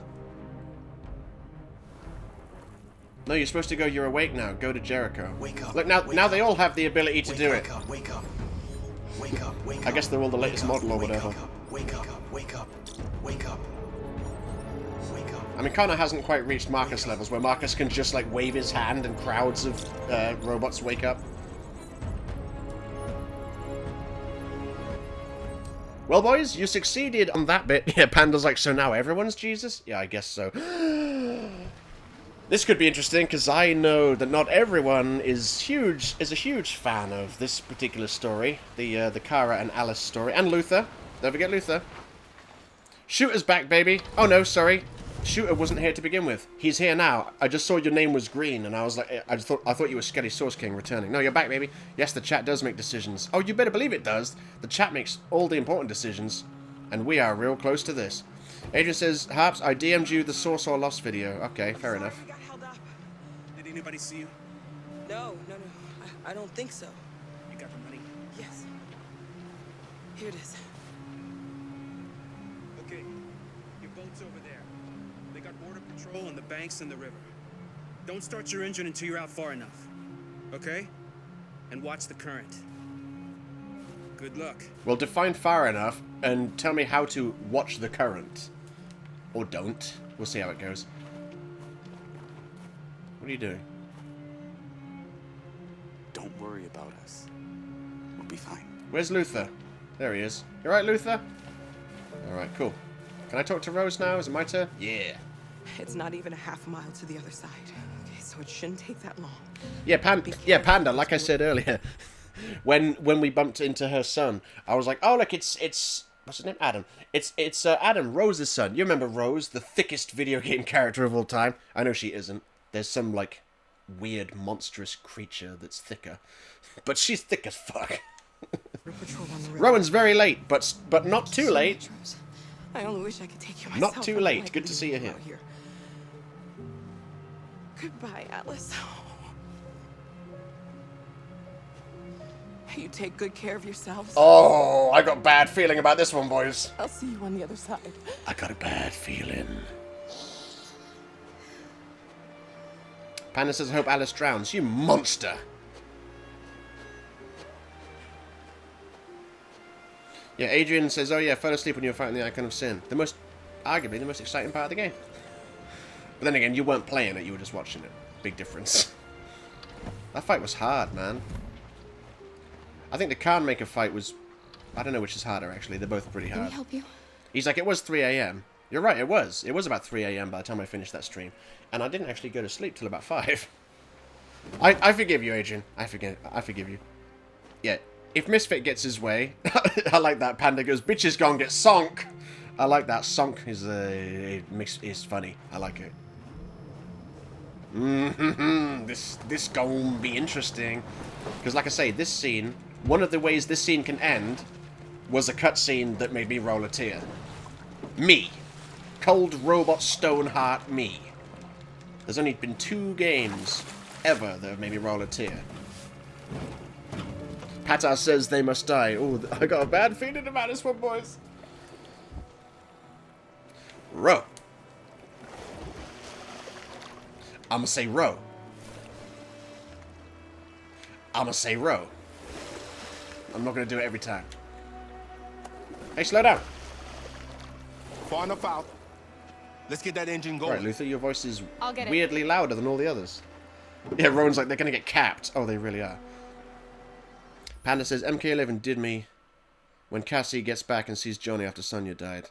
Speaker 1: No, you're supposed to go. You're awake now. Go to Jericho.
Speaker 12: Wake up.
Speaker 1: Look now they all have the ability to do it.
Speaker 12: Wake up. Wake up. Wake up. Wake up.
Speaker 1: I guess they're all the latest model or whatever.
Speaker 12: Wake up. Wake up. Wake up. Wake up.
Speaker 1: I mean, Connor hasn't quite reached Marcus levels where Marcus can just like wave his hand and crowds of robots wake up. Well, boys, you succeeded on that bit. Yeah, Panda's like, so now everyone's Jesus? Yeah, I guess so. This could be interesting, because I know that not everyone is a huge fan of this particular story. The Kara and Alice story. And Luther. Don't forget Luther. Shooter's back, baby. Oh, no, sorry. Shooter wasn't here to begin with. He's here now. I just saw your name was green, and I was like, I thought you were Skelly Source King returning. No, you're back, baby. Yes, the chat does make decisions. Oh, you better believe it does. The chat makes all the important decisions, and we are real close to this. Adrian says, Harps, I DM'd you the Source or Lost video. Okay, fair enough.
Speaker 11: We got held up. Did anybody see you?
Speaker 7: No. I don't think so.
Speaker 11: You got the money?
Speaker 7: Yes. Here it is.
Speaker 11: Okay. Your boat's over there. They got border patrol on the banks and the river. Don't start your engine until you're out far enough. Okay? And watch the current. Good luck.
Speaker 1: Well, define far enough and tell me how to watch the current. Or don't. We'll see how it goes. What are you doing?
Speaker 16: Don't worry about us. We'll be fine.
Speaker 1: Where's Luther? There he is. You alright, Luther? Alright, cool. Can I talk to Rose now? Is it my turn? Yeah.
Speaker 7: It's not even a half mile to the other side. Okay, so it shouldn't take that long.
Speaker 1: Yeah, Panda, like I said earlier, when we bumped into her son, I was like, oh, look, it's what's his name? Adam. It's Adam, Rose's son. You remember Rose, the thickest video game character of all time? I know she isn't. There's some, like, weird, monstrous creature that's thicker. But she's thick as fuck. Rowan's very late, but not too late.
Speaker 7: I only wish I could take you myself.
Speaker 1: Not too late. Good to see you here.
Speaker 7: Goodbye, Alice. You take good care of yourselves.
Speaker 1: Oh, I got a bad feeling about this one, boys.
Speaker 7: I'll see you on the other side.
Speaker 1: I got a bad feeling. Panda says, I hope Alice drowns. You monster. Yeah, Adrian says, oh yeah, fell asleep when you were fighting the Icon of Sin. Arguably the most exciting part of the game. But then again, you weren't playing it, you were just watching it. Big difference. That fight was hard, man. I think the Khan Maker fight was... I don't know which is harder, actually. They're both pretty hard.
Speaker 8: Can we help you?
Speaker 1: He's like, it was 3 a.m. You're right, it was. It was about 3 a.m. by the time I finished that stream. And I didn't actually go to sleep till about 5. I forgive you, Adrian. I forgive you. Yeah, if Misfit gets his way... I like that. Panda goes, bitches gone get sonk. I like that. Sonk is funny. I like it. This gonna be interesting. Because like I say, this scene... One of the ways this scene can end was a cutscene that made me roll a tear. Me. Cold robot Stoneheart me. There's only been 2 games ever that have made me roll a tear. Pata says they must die. Oh, I got a bad feeling about this one, boys. Row. I'ma say row. I'ma say row. I'm not going to do it every time. Hey, slow down.
Speaker 4: Far enough out. Let's get that engine going.
Speaker 1: Alright, Luther, your voice is
Speaker 8: I'll get it.
Speaker 1: weirdly louder than all the others. Yeah, Rowan's like, they're going to get capped. Oh, they really are. Panda says, MK11 did me when Cassie gets back and sees Johnny after Sonya died.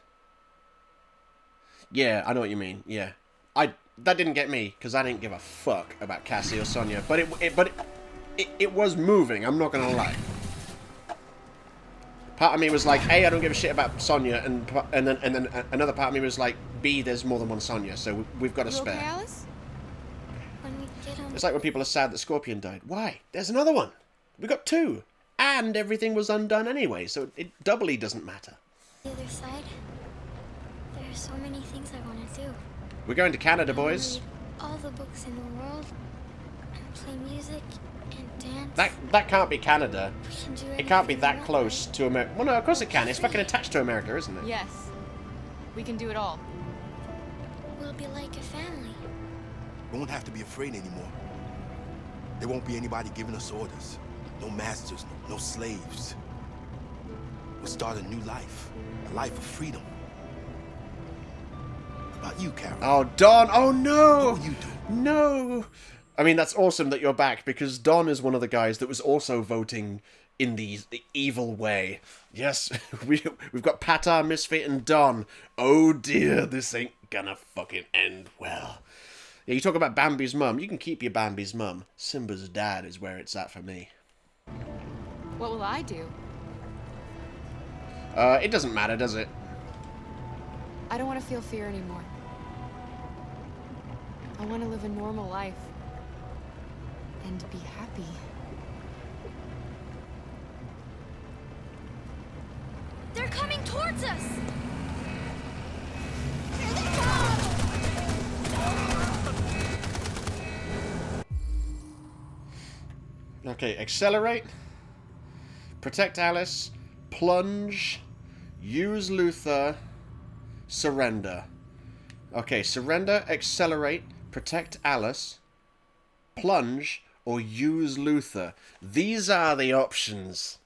Speaker 1: Yeah, I know what you mean. Yeah. That didn't get me, because I didn't give a fuck about Cassie or Sonya. But it was moving, I'm not going to lie. Part of me was like, A, I don't give a shit about Sonya, and then another part of me was like, B, there's more than one Sonya, so we've got a spare.
Speaker 13: Okay, Alice? When we get on...
Speaker 1: It's like when people are sad that Scorpion died. Why? There's another one. We got 2. And everything was undone anyway, so it doubly doesn't matter.
Speaker 13: The other side, there are so many things I want to do.
Speaker 1: We're going to Canada,
Speaker 13: I wanna
Speaker 1: boys.
Speaker 13: read all the books in the world, and play music, and dance.
Speaker 1: That can't be Canada.
Speaker 13: We can do
Speaker 1: It can't be
Speaker 13: anything we
Speaker 1: that
Speaker 13: want.
Speaker 1: close to America. Well, no, of course it can. It's fucking attached to America, isn't it?
Speaker 8: Yes. We can do it all.
Speaker 13: We'll be like a family.
Speaker 4: We won't have to be afraid anymore. There won't be anybody giving us orders. No masters, no slaves. We'll start a new life. A life of freedom. About you, Carol?
Speaker 1: Oh, Don! Oh, no!
Speaker 4: What will you do?
Speaker 1: No! I mean, that's awesome that you're back, because Don is one of the guys that was also voting in the evil way. Yes, we've got Patar, Misfit, and Don. Oh dear, this ain't gonna fucking end well. Yeah, you talk about Bambi's mum. You can keep your Bambi's mum. Simba's dad is where it's at for me.
Speaker 10: What will I do?
Speaker 1: It doesn't matter, does it?
Speaker 10: I don't want to feel fear anymore. I want to live a normal life. And be happy.
Speaker 13: They're coming towards us!
Speaker 1: Okay, accelerate. Protect Alice. Plunge. Use Luther. Surrender. Okay, surrender, accelerate, protect Alice, plunge, or use Luther. These are the options.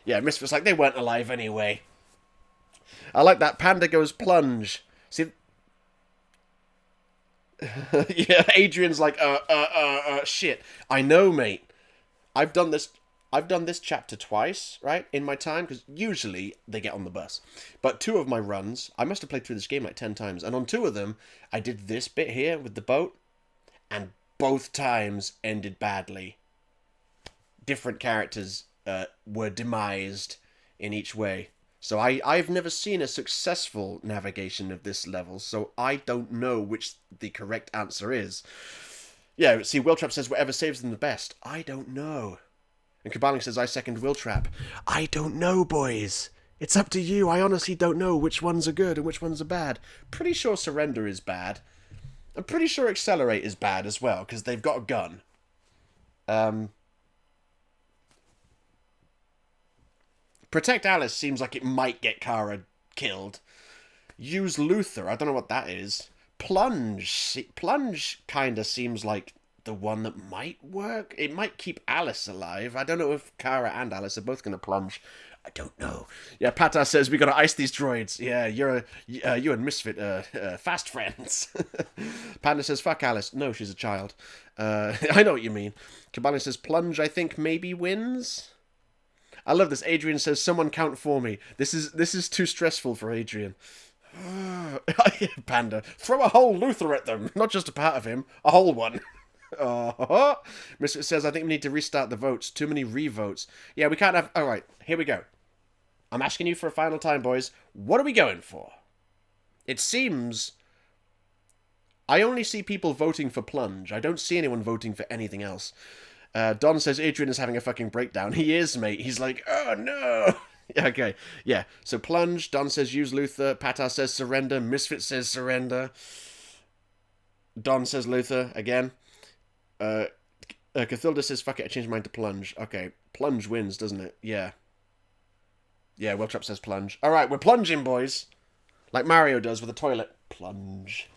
Speaker 1: Yeah, Misfit's like, they weren't alive anyway. I like that. Panda goes plunge. See? Yeah, Adrian's like, shit. I know, mate. I've done this chapter twice, right, in my time, because usually they get on the bus. But 2 of my runs, I must have played through this game like 10 times, and on 2 of them, I did this bit here with the boat, and both times ended badly. Different characters were demised in each way. So I've never seen a successful navigation of this level, so I don't know which the correct answer is. Yeah, see, Willtrap says whatever saves them the best. I don't know. And Kabbaling says, I second Willtrap. I don't know, boys. It's up to you. I honestly don't know which ones are good and which ones are bad. Pretty sure Surrender is bad. I'm pretty sure Accelerate is bad as well, because they've got a gun. Protect Alice seems like it might get Kara killed. Use Luther. I don't know what that is. Plunge. Plunge kind of seems like the one that might work. It might keep Alice alive. I don't know if Kara and Alice are both going to plunge. I don't know. Yeah, Pata says we got to ice these droids. Yeah, you and Misfit fast friends. Panda says fuck Alice. No, she's a child. I know what you mean. Kabbaling says plunge. I think maybe wins. I love this. Adrian says someone count for me. This is too stressful for Adrian. Panda, throw a whole Luther at them, not just a part of him, a whole one. Misfit says, I think we need to restart the votes. Too many re-votes. Yeah, we can't have... Alright, here we go. I'm asking you for a final time, boys. What are we going for? It seems... I only see people voting for plunge. I don't see anyone voting for anything else. Don says Adrian is having a fucking breakdown. He is, mate. He's like, oh no! Okay, yeah. So plunge. Don says use Luther. Pata says surrender. Misfit says surrender. Don says Luther again. Cathilda says fuck it. I changed mine to plunge. Okay, plunge wins, doesn't it? Yeah. Yeah. Willtrap says plunge. All right, we're plunging, boys. Like Mario does with a toilet. Plunge.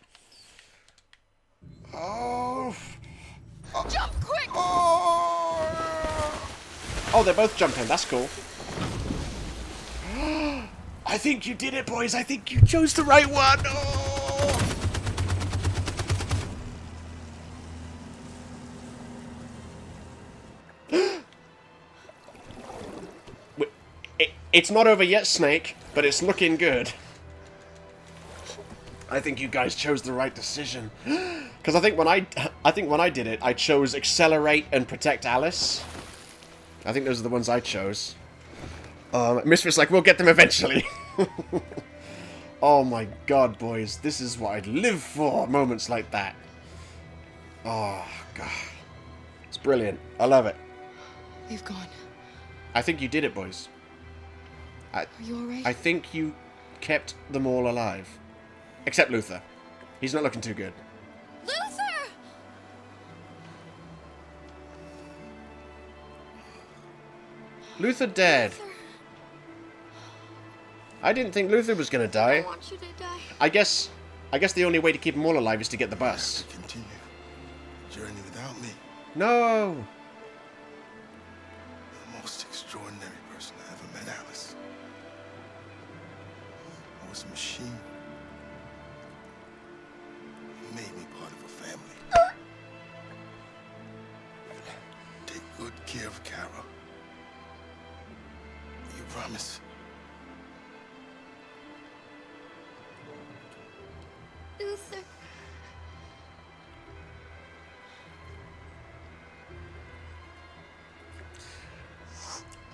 Speaker 1: Oh.
Speaker 10: Jump quick!
Speaker 1: Oh, they're both jumping. That's cool. I think you did it, boys. I think you chose the right one. Oh. It's not over yet, Snake, but it's looking good. I think you guys chose the right decision. Because I think when I did it, I chose Accelerate and Protect Alice. I think those are the ones I chose. Misfit's like, we'll get them eventually. Oh my god, boys. This is what I'd live for. Moments like that. Oh, god. It's brilliant. I love it.
Speaker 10: They've gone.
Speaker 1: I think you did it, boys.
Speaker 10: Are you alright?
Speaker 1: I think you kept them all alive. Except Luther. He's not looking too good.
Speaker 13: Luther!
Speaker 1: Luther dead.
Speaker 13: Luther.
Speaker 1: I didn't think Luther was gonna die.
Speaker 13: I want you to die.
Speaker 1: I guess the only way to keep them all alive is to get the bus.
Speaker 4: Continue. Journey without me.
Speaker 1: No!
Speaker 4: The most extraordinary person I ever met, Alice. I was a machine. You made me part of a family. Take good care of Kara. promise.
Speaker 13: Luther.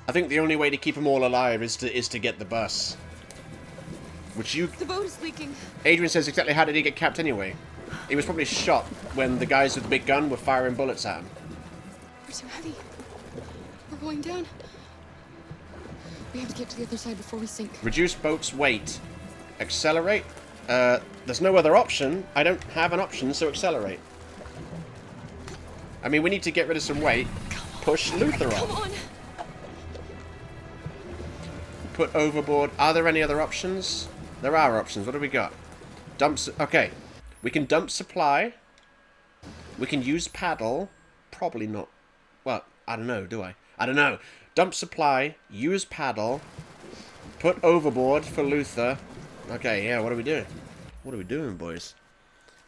Speaker 1: I think the only way to keep them all alive is to get the bus. Which you...
Speaker 10: The boat is leaking.
Speaker 1: Adrian says exactly how did he get capped anyway? He was probably shot when the guys with the big gun were firing bullets at him.
Speaker 10: We're too heavy. We're going down. We have to get to the other side before we sink.
Speaker 1: Reduce boat's weight. Accelerate. There's no other option. I don't have an option, so accelerate. I mean, we need to get rid of some weight. Push Luther
Speaker 10: Come
Speaker 1: off.
Speaker 10: on.
Speaker 1: Put overboard. Are there any other options? There are options. What do we got? Dumps. Okay. We can dump supply. We can use paddle. Probably not. Well, I don't know, do I? I don't know. Dump supply. Use paddle. Put overboard for Luther. Okay, yeah, what are we doing? What are we doing, boys?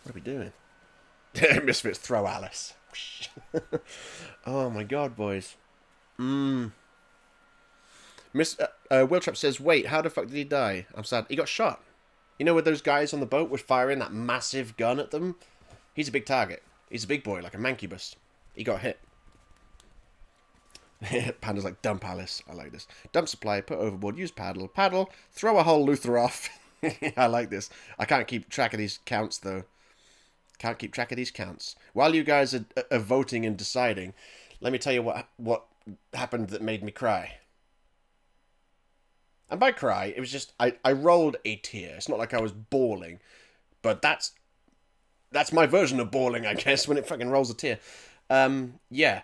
Speaker 1: What are we doing? Misfits throw Alice. Oh my god, boys. Wiltrap says, wait, how the fuck did he die? I'm sad. He got shot. You know where those guys on the boat were firing that massive gun at them? He's a big target. He's a big boy, like a mancubus. He got hit. Panda's like, dump Alice. I like this. Dump supply, put overboard, use paddle. Paddle, throw a whole Luther off. I like this. I can't keep track of these counts, though. Can't keep track of these counts. While you guys are voting and deciding, let me tell you what happened that made me cry. And by cry, it was just, I rolled a tear. It's not like I was bawling. But that's my version of bawling, I guess, when it fucking rolls a tear. Yeah.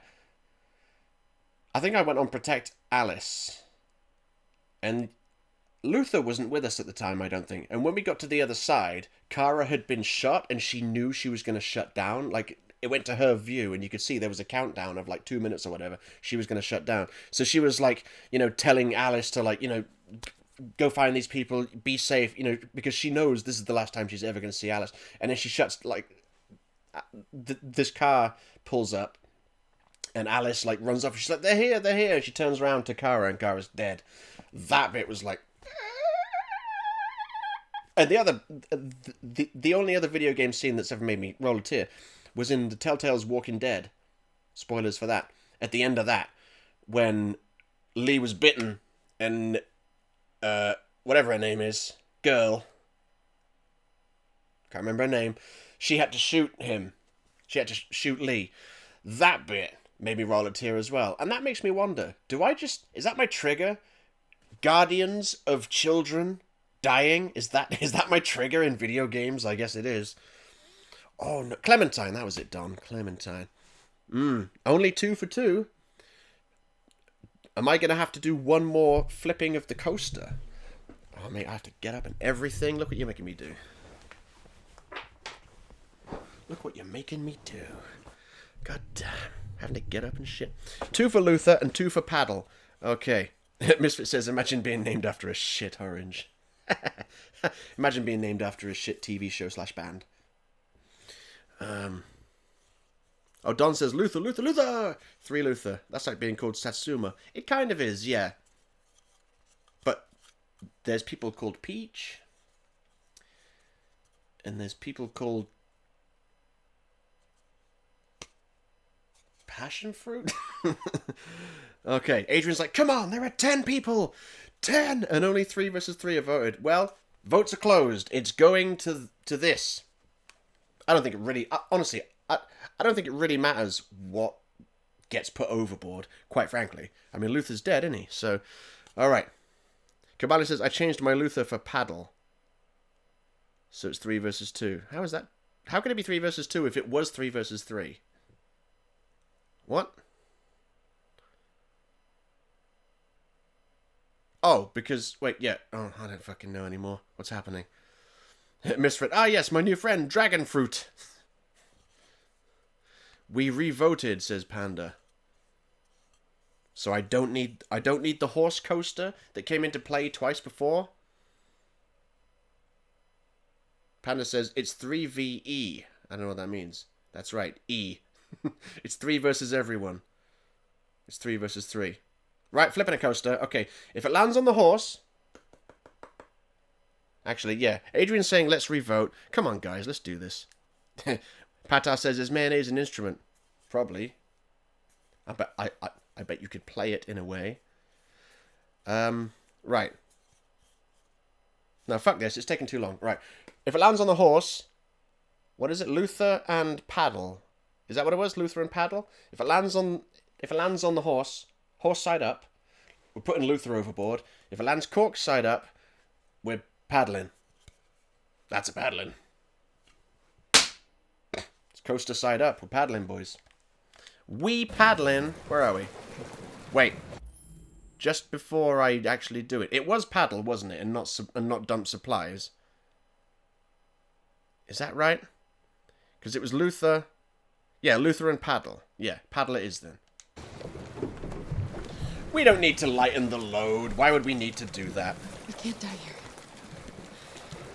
Speaker 1: I think I went on Protect Alice. And Luther wasn't with us at the time, I don't think. And when we got to the other side, Kara had been shot and she knew she was going to shut down. Like, it went to her view and you could see there was a countdown of like 2 minutes or whatever. She was going to shut down. So she was like, you know, telling Alice to like, you know, go find these people, be safe, you know, because she knows this is the last time she's ever going to see Alice. And then she shuts, like, this car pulls up and Alice like runs off. She's like, they're here, they're here. And she turns around to Kara and Kara's dead. That bit was like... And the only other video game scene that's ever made me roll a tear was in the Telltale's Walking Dead. Spoilers for that. At the end of that, when Lee was bitten and whatever her name is, girl, can't remember her name, she had to shoot him. She had to shoot Lee. That bit made me roll a tear as well. And that makes me wonder, is that my trigger? Guardians of children dying? Is that my trigger in video games? I guess it is. Oh no, Clementine, that was it, Don. Clementine. Only 2 for 2. Am I going to have to do one more flipping of the coaster? Oh, mate, I have to get up and everything. Look what you're making me do. Look what you're making me do. God damn. Having to get up and shit. 2 for Luther and 2 for paddle. Okay. Misfit says, imagine being named after a shit orange. Imagine being named after a shit TV show / band. Oh, Don says, Luther, Luther, Luther! 3 Luther. That's like being called Satsuma. It kind of is, yeah. But there's people called Peach. And there's people called Passion Fruit? Okay, Adrian's like, come on, there are 10 people! 10! And only 3 versus 3 have voted. Well, votes are closed. It's going to this. I don't think it really... honestly, I don't think it really matters what gets put overboard, quite frankly. I mean, Luther's dead, isn't he? So, alright. Kabali says, I changed my Luther for paddle. So it's 3 versus 2. How is that? How can it be 3 versus 2 if it was 3 versus 3? What? Oh, because... Wait, yeah. Oh, I don't fucking know anymore. What's happening? Misfit. Ah, yes, my new friend, Dragon Fruit. We re-voted, says Panda. So I don't need the horse coaster that came into play twice before. Panda says it's 3VE. I don't know what that means. That's right, E. It's 3 versus everyone. It's 3 versus 3. Right, flipping a coaster. Okay, if it lands on the horse... Actually, yeah. Adrian's saying, let's revote. Come on, guys, let's do this. Patar says, is mayonnaise an instrument? Probably. I bet you could play it in a way. Right. No, fuck this. It's taking too long. Right. If it lands on the horse... What is it? Luther and paddle. Is that what it was? Luther and paddle? If it lands on the horse side up, we're putting Luther overboard. If it lands cork side up, we're paddling. That's a paddling. It's coaster side up. We're paddling, boys. We paddling. Where are we? Wait. Just before I actually do it. It was paddle, wasn't it? And not dump supplies. Is that right? Because it was Luther. Yeah, Luther and paddle. Yeah, paddle it is then. We don't need to lighten the load. Why would we need to do that?
Speaker 10: We can't die here.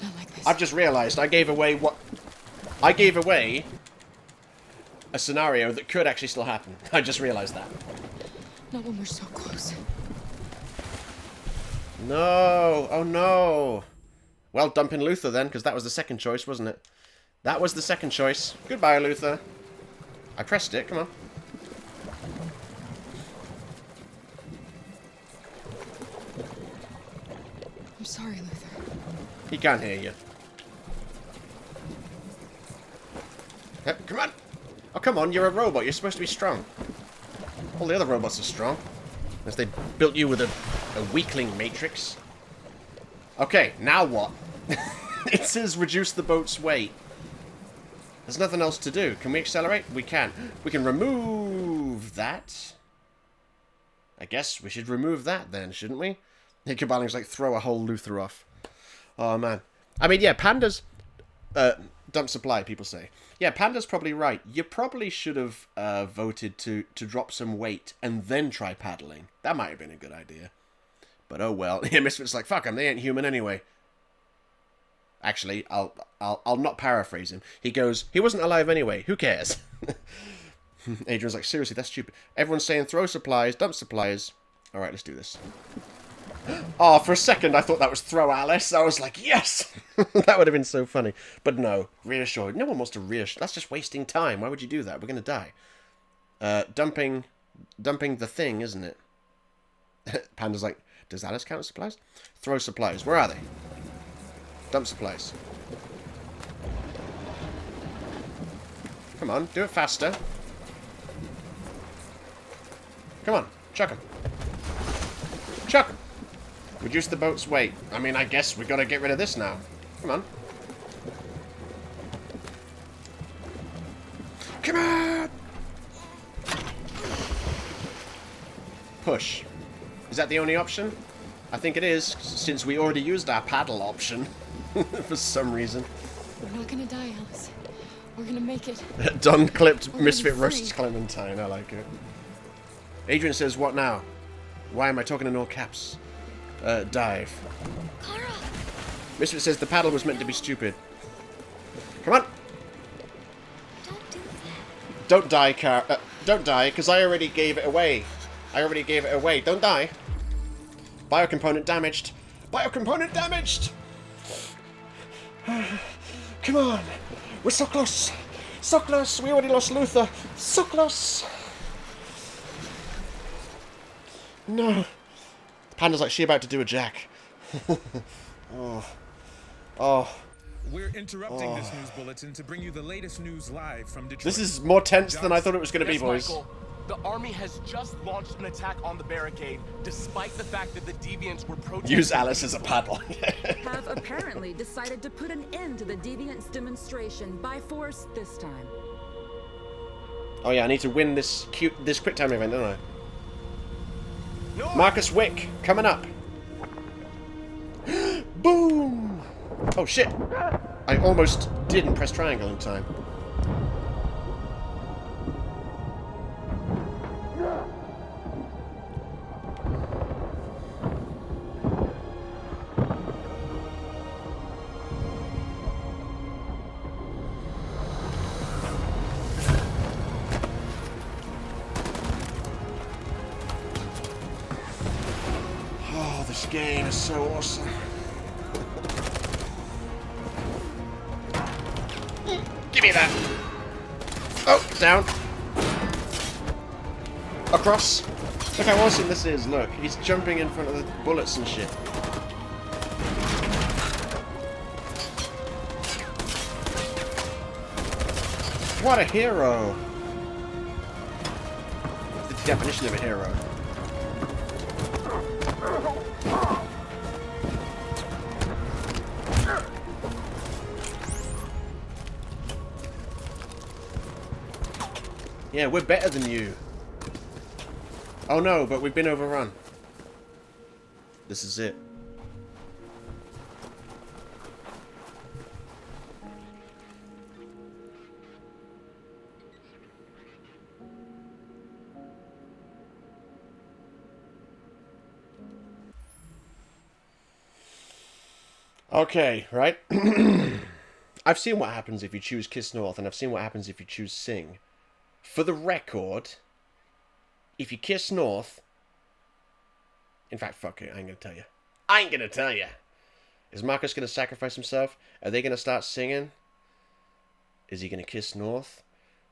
Speaker 10: Not like this.
Speaker 1: I've just realised I gave away what... I gave away a scenario that could actually still happen. I just realised that.
Speaker 10: Not when we're so close.
Speaker 1: No. Oh, no. Well, dumping Luther then, because that was the second choice, wasn't it? That was the second choice. Goodbye, Luther. I pressed it. Come on.
Speaker 10: I'm sorry, Luther.
Speaker 1: He can't hear you. Yep, come on. Oh, come on. You're a robot. You're supposed to be strong. All the other robots are strong. Unless they built you with a weakling matrix. Okay, now what? It says reduce the boat's weight. There's nothing else to do. Can we accelerate? We can. We can remove that. I guess we should remove that then, shouldn't we? Ickabaling's like, throw a whole Luther off. Oh, man. I mean, yeah, Panda's... dump supply, people say. Yeah, Panda's probably right. You probably should have voted to drop some weight and then try paddling. That might have been a good idea. But oh well. Yeah, Misfit's like, fuck them, they ain't human anyway. Actually, I'll not paraphrase him. He goes, he wasn't alive anyway. Who cares? Adrian's like, seriously, that's stupid. Everyone's saying throw supplies, dump supplies. All right, let's do this. Oh, for a second, I thought that was throw Alice. I was like, yes! That would have been so funny. But no, reassure. No one wants to reassure. That's just wasting time. Why would you do that? We're going to die. Dumping the thing, isn't it? Panda's like, does Alice count as supplies? Throw supplies. Where are they? Dump supplies. Come on, do it faster. Come on, chuck them. Chuck them. Reduce the boat's weight. I mean, I guess we gotta get rid of this now. Come on. Come on! Push. Is that the only option? I think it is, since we already used our paddle option. For some reason.
Speaker 10: We're not gonna die, Alice. We're gonna make it.
Speaker 1: Don clipped Misfit roasts Clementine. I like it. Adrian says, what now? Why am I talking in all caps? Dive.
Speaker 10: Kara!
Speaker 1: Misfit says the paddle was meant to be stupid. Come on!
Speaker 10: Don't do that.
Speaker 1: Don't die, Kara. Don't die, because I already gave it away. Don't die. Biocomponent damaged. Biocomponent damaged! Come on. We're so close. So close. We already lost Luther. So close. No. Panda's like, she about to do a jack. Oh. Oh.
Speaker 2: We're interrupting this news bulletin to bring you the latest news live from Detroit.
Speaker 1: This is more tense than I thought it was going to be, boys.
Speaker 19: Michael, the army has just launched an attack on the barricade, despite the fact that the Deviants were protesting.
Speaker 1: Use Alice as a paddle.
Speaker 22: Have apparently decided to put an end to the Deviants demonstration by force this time.
Speaker 1: Oh yeah, I need to win this quick time event, don't I? No. Marcus Wick coming up. Boom! Oh shit! I almost didn't press triangle in time. game is so awesome. Give me that. Oh, down. Across. Look how awesome this is. Look, he's jumping in front of the bullets and shit. What a hero. The definition of a hero. Yeah, we're better than you. Oh no, but we've been overrun. This is it. Okay, right? I've seen what happens if you choose Kiss North, and I've seen what happens if you choose Sing. For the record, if you Kiss North... In fact, fuck it, I ain't gonna tell you. I ain't gonna tell you! Is Marcus gonna sacrifice himself? Are they gonna start singing? Is he gonna Kiss North?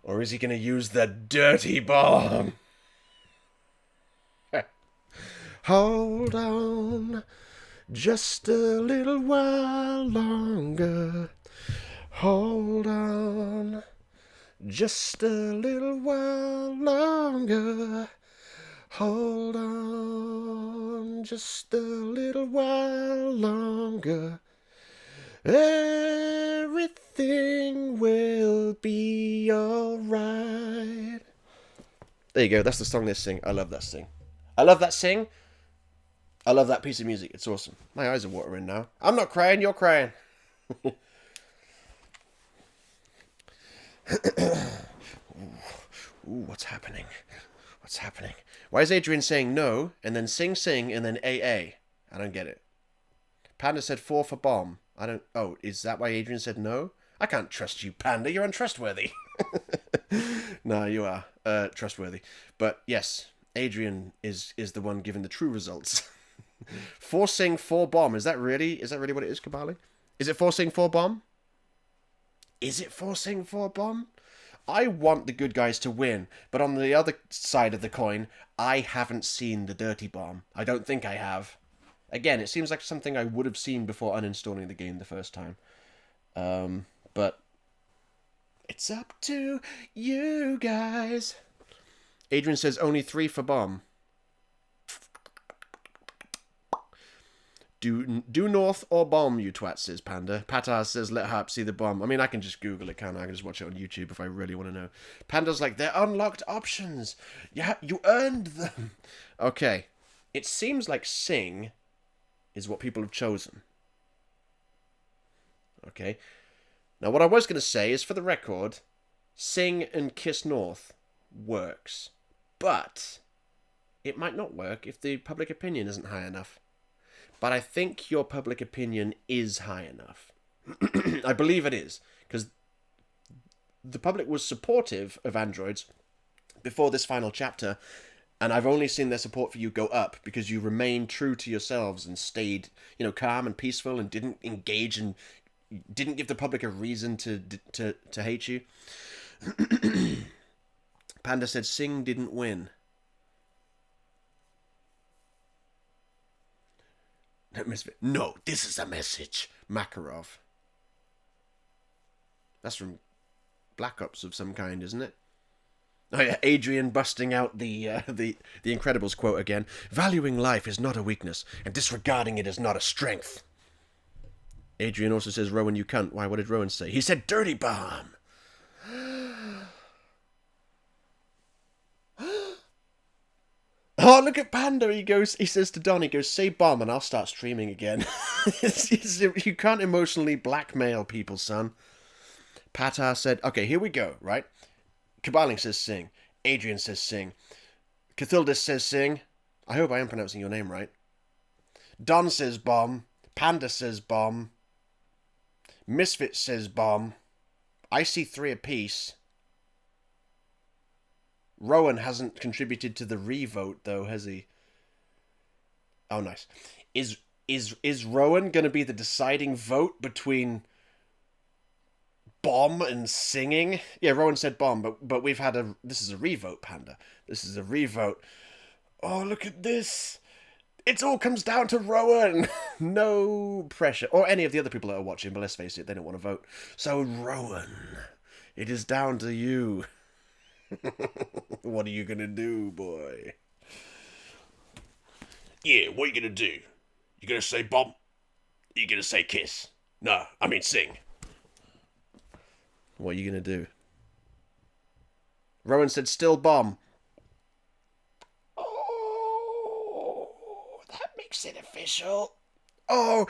Speaker 1: Or is he gonna use the dirty bomb? Hold on, just a little while longer. Hold on, just a little while longer. Hold on, just a little while longer. Everything will be alright. There you go, that's the song they sing. I love that sing. I love that sing. I love that piece of music. It's awesome. My eyes are watering now. I'm not crying, you're crying. Ooh, what's happening? What's happening? Why is Adrian saying no, and then sing, and then AA? I don't get it. Panda said 4 for bomb. I don't... Oh, is that why Adrian said no? I can't trust you, Panda. You're untrustworthy. No, you are trustworthy. But yes, Adrian is the one giving the true results. 4 sing, 4 bomb. Is that really what it is, Kabali? Is it 4 sing, 4 bomb? Is it 4 sing, 4 bomb? I want the good guys to win, but on the other side of the coin, I haven't seen the dirty bomb. I don't think I have. Again, it seems like something I would have seen before uninstalling the game the first time. But it's up to you guys. Adrian says only 3 for bomb. Do north or bomb, you twat, says Panda. Patar says let Harp see the bomb. I mean, I can just Google it, can't I? I can just watch it on YouTube if I really want to know. Panda's like, they're unlocked options. Yeah, you earned them. Okay. It seems like Sing is what people have chosen. Okay. Now, what I was going to say is, for the record, Sing and Kiss North works. But it might not work if the public opinion isn't high enough. But I think your public opinion is high enough. I believe it is, because the public was supportive of androids before this final chapter, and I've only seen their support for you go up because you remained true to yourselves and stayed, calm and peaceful and didn't engage and didn't give the public a reason to hate you. Panda said Sing didn't win. No, this is a message. Makarov. That's from Black Ops of some kind, isn't it? Oh yeah, Adrian busting out the Incredibles quote again. Valuing life is not a weakness, and disregarding it is not a strength. Adrian also says, Rowan, you cunt. Why, what did Rowan say? He said dirty bomb. Oh, look at Panda. He says to Don, say bomb and I'll start streaming again. You can't emotionally blackmail people, son. Patar said, okay, here we go, right? Kabaling says sing. Adrian says sing. Cathildus says sing. I hope I am pronouncing your name right. Don says bomb. Panda says bomb. Misfit says bomb. I see 3 apiece. Rowan hasn't contributed to the revote, though, has he? Oh, nice. is Rowan gonna be the deciding vote between bomb and singing? Yeah, Rowan said bomb, but we've had this is a revote, Panda. This is a revote. Oh, look at this. It all comes down to Rowan. No pressure. Or any of the other people that are watching, but let's face it, they don't want to vote. So, Rowan, it is down to you. What are you going to do, boy? Yeah, what are you going to do? You going to say bomb? Are you going to say kiss? No, I mean sing. What are you going to do? Rowan said still bomb. Makes it official. Oh,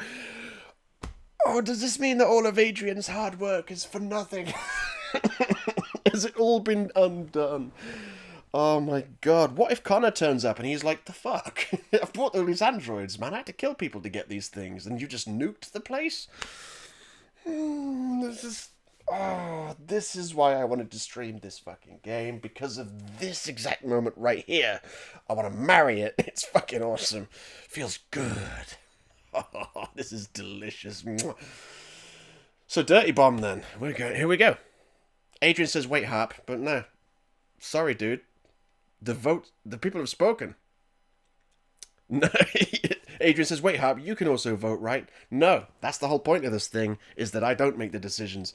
Speaker 1: does this mean that all of Adrian's hard work is for nothing? Has it all been undone? Oh my god, what if Connor turns up and he's like, the fuck? I've bought all these androids, man. I had to kill people to get these things, and you just nuked the place? This is why I wanted to stream this fucking game, because of this exact moment right here. I want to marry it. It's fucking awesome. Feels good. Oh, this is delicious. So, Dirty Bomb then. Here we go. Adrian says, wait, Harp, but no. Sorry, dude. The people have spoken. No. Adrian says, wait, Harp, you can also vote, right? No, that's the whole point of this thing, is that I don't make the decisions.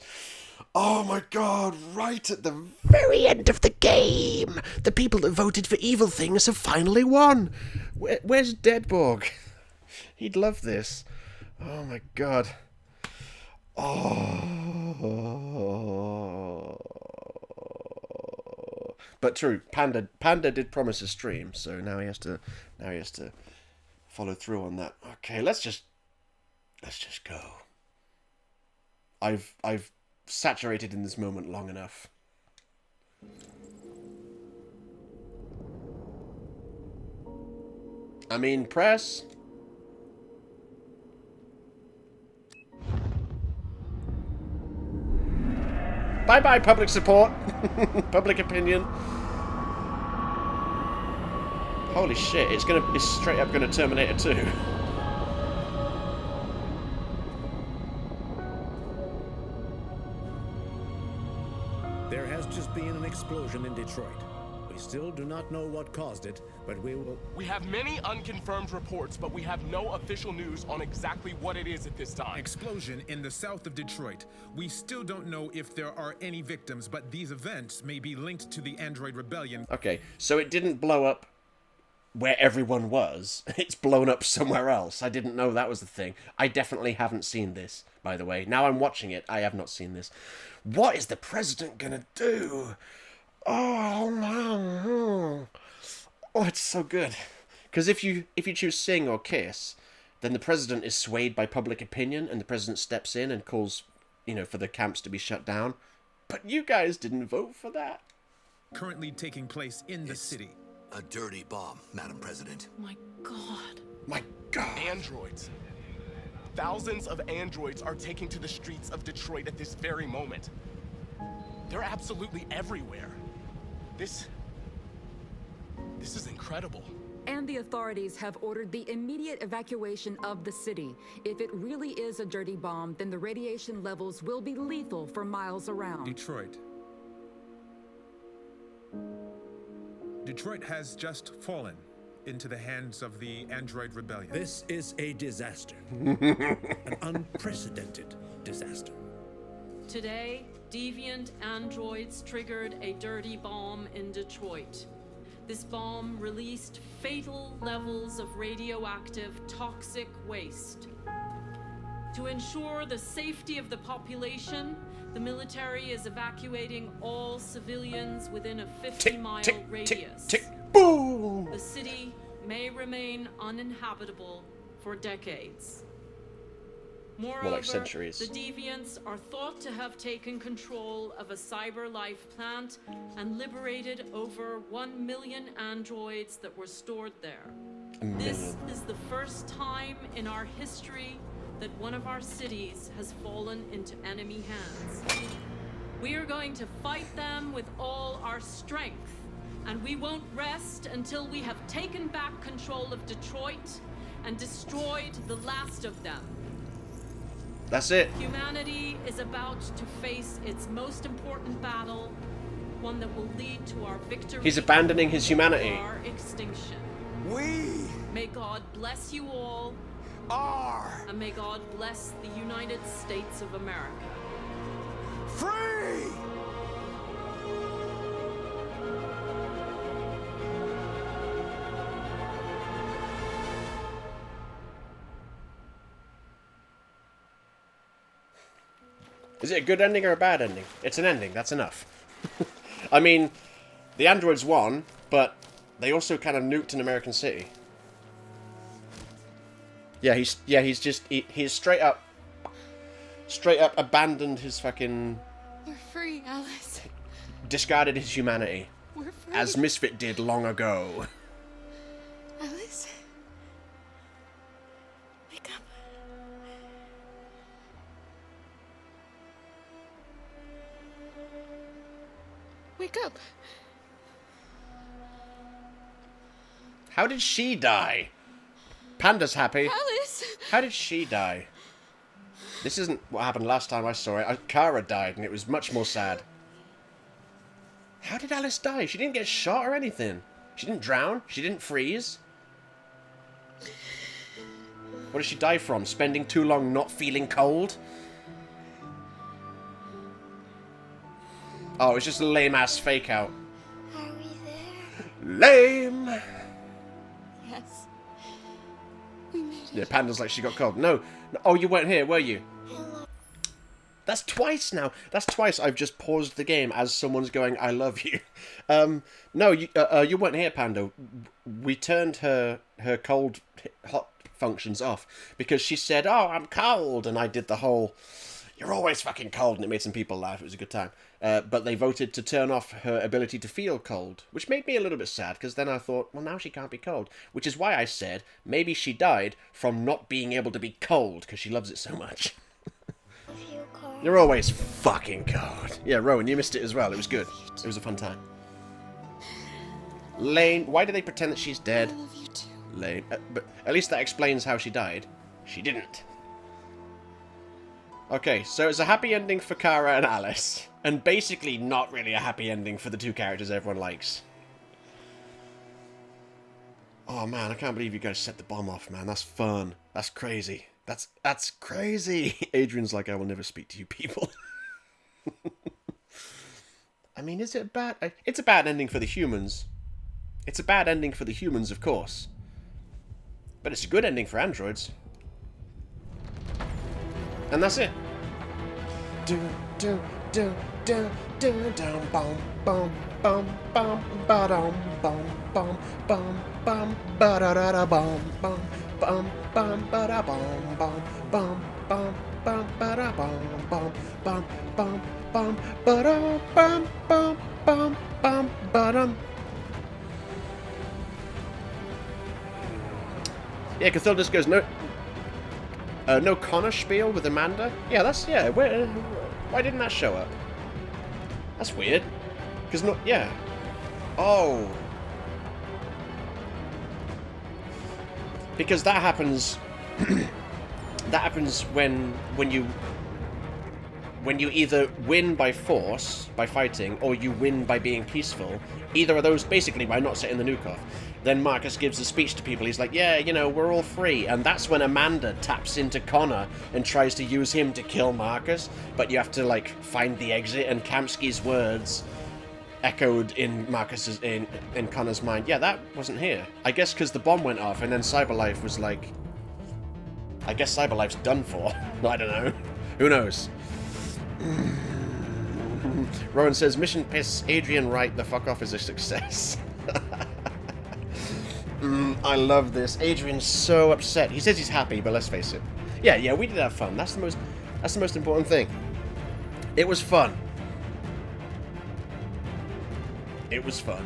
Speaker 1: Oh my god, right at the very end of the game, the people that voted for evil things have finally won. Where's Deadborg? He'd love this. Oh my god. Oh. But true, Panda did promise a stream, so now he has to follow through on that. Okay, let's just go. I've saturated in this moment long enough. I mean, press. Bye-bye, public support. Public opinion. Holy shit, it's straight up gonna Terminator 2.
Speaker 15: There has just been an explosion in Detroit. We still do not know what caused it, but we will...
Speaker 19: We have many unconfirmed reports, but we have no official news on exactly what it is at this time.
Speaker 2: Explosion in the south of Detroit. We still don't know if there are any victims, but these events may be linked to the Android Rebellion.
Speaker 1: Okay, so it didn't blow up where everyone was. It's blown up somewhere else. I didn't know that was the thing. I definitely haven't seen this, by the way. Now I'm watching it, I have not seen this. What is the president gonna do? Oh, man. Oh, it's so good. Because if you choose sing or kiss, then the president is swayed by public opinion, and the president steps in and calls, for the camps to be shut down. But you guys didn't vote for that.
Speaker 2: Currently taking place in the city.
Speaker 4: A dirty bomb, Madam President.
Speaker 8: My god.
Speaker 1: My god.
Speaker 19: Androids. Thousands of androids are taking to the streets of Detroit at this very moment. They're absolutely everywhere. This is incredible.
Speaker 22: And the authorities have ordered the immediate evacuation of the city. If it really is a dirty bomb, then the radiation levels will be lethal for miles around.
Speaker 2: Detroit has just fallen into the hands of the Android Rebellion.
Speaker 15: This is a disaster. An unprecedented disaster.
Speaker 17: Today, deviant androids triggered a dirty bomb in Detroit. This bomb released fatal levels of radioactive toxic waste. To ensure the safety of the population, the military is evacuating all civilians within a 50-mile radius.
Speaker 1: Boom!
Speaker 17: The city may remain uninhabitable for decades. Moreover,
Speaker 1: More like centuries.
Speaker 17: the deviants are thought to have taken control of a cyber life plant and liberated over 1 million androids that were stored there. This is the first time in our history that one of our cities has fallen into enemy hands. We are going to fight them with all our strength, and we won't rest until we have taken back control of Detroit and destroyed the last of them.
Speaker 1: That's it.
Speaker 17: Humanity is about to face its most important battle, one that will lead to our victory.
Speaker 1: He's abandoning his humanity.
Speaker 17: Or our extinction. May God bless you all. And may God bless the United States of America.
Speaker 19: Free!
Speaker 1: Is it a good ending or a bad ending? It's an ending, that's enough. I mean, the androids won, but they also kind of nuked an American city. Yeah, he's straight up abandoned his fucking...
Speaker 10: We're free, Alice.
Speaker 1: Discarded his humanity.
Speaker 10: We're free.
Speaker 1: As Misfit did long ago.
Speaker 10: Alice? Wake up. Wake up.
Speaker 1: How did she die? Panda's happy.
Speaker 10: Alice!
Speaker 1: How did she die? This isn't what happened last time I saw it. Kara died, and it was much more sad. How did Alice die? She didn't get shot or anything. She didn't drown. She didn't freeze. What did she die from? Spending too long not feeling cold? Oh, it was just a lame-ass fake-out.
Speaker 10: Are we there?
Speaker 1: Lame!
Speaker 10: Yes. We made it.
Speaker 1: Yeah, Panda's like she got cold. No. Oh, you weren't here, were you? That's twice now. That's twice I've just paused the game as someone's going, I love you. No, you weren't here, Panda. We turned her cold, hot functions off because she said, oh, I'm cold. And I did the whole, you're always fucking cold. And it made some people laugh. It was a good time. But they voted to turn off her ability to feel cold, which made me a little bit sad because then I thought, well, now she can't be cold. Which is why I said maybe she died from not being able to be cold because she loves it so much. You're always fucking cold. Yeah, Rowan, you missed it as well. It was good. It was a fun time. Lane, why do they pretend that she's dead?
Speaker 10: I love you too.
Speaker 1: Lane, but at least that explains how she died. She didn't. Okay, so it's a happy ending for Kara and Alice. And basically not really a happy ending for the two characters everyone likes. Oh man, I can't believe you guys set the bomb off, man. That's fun. That's crazy. That's crazy. Adrian's like, I will never speak to you people. I mean, is it bad? It's a bad ending for the humans. It's a bad ending for the humans, of course. But it's a good ending for androids. And that's it. Do, do, do, do, do, dum, bum, bum, bum, bum, ba, dum, bum, bum, bum, bum, ba, da, da, da, bum, bum, bum, bum, ba, da, bum, bum, bum, bum, bum, ba, da, bum, bum, bum, bum, bum, ba, da, bum, bum, bum, bum, ba, dum. Yeah, Cathilda just goes, no Connor spiel with Amanda? Yeah, why didn't that show up? That's weird. Because yeah. Oh. Because that happens, that happens when you either win by force, by fighting, or you win by being peaceful. Either of those, basically, by not setting the nuke off. Then Marcus gives a speech to people. He's like, yeah, you know, we're all free. And that's when Amanda taps into Connor and tries to use him to kill Marcus. But you have to, like, find the exit. And Kamsky's words echoed in Marcus's, in Connor's mind. Yeah, that wasn't here. I guess because the bomb went off and then Cyberlife was like, I guess Cyberlife's done for. I don't know. Who knows? Rowan says, mission piss Adrian Wright the fuck off is a success. I love this. Adrian's so upset. He says he's happy, but let's face it. Yeah, we did have fun. That's the most important thing. It was fun. It was fun.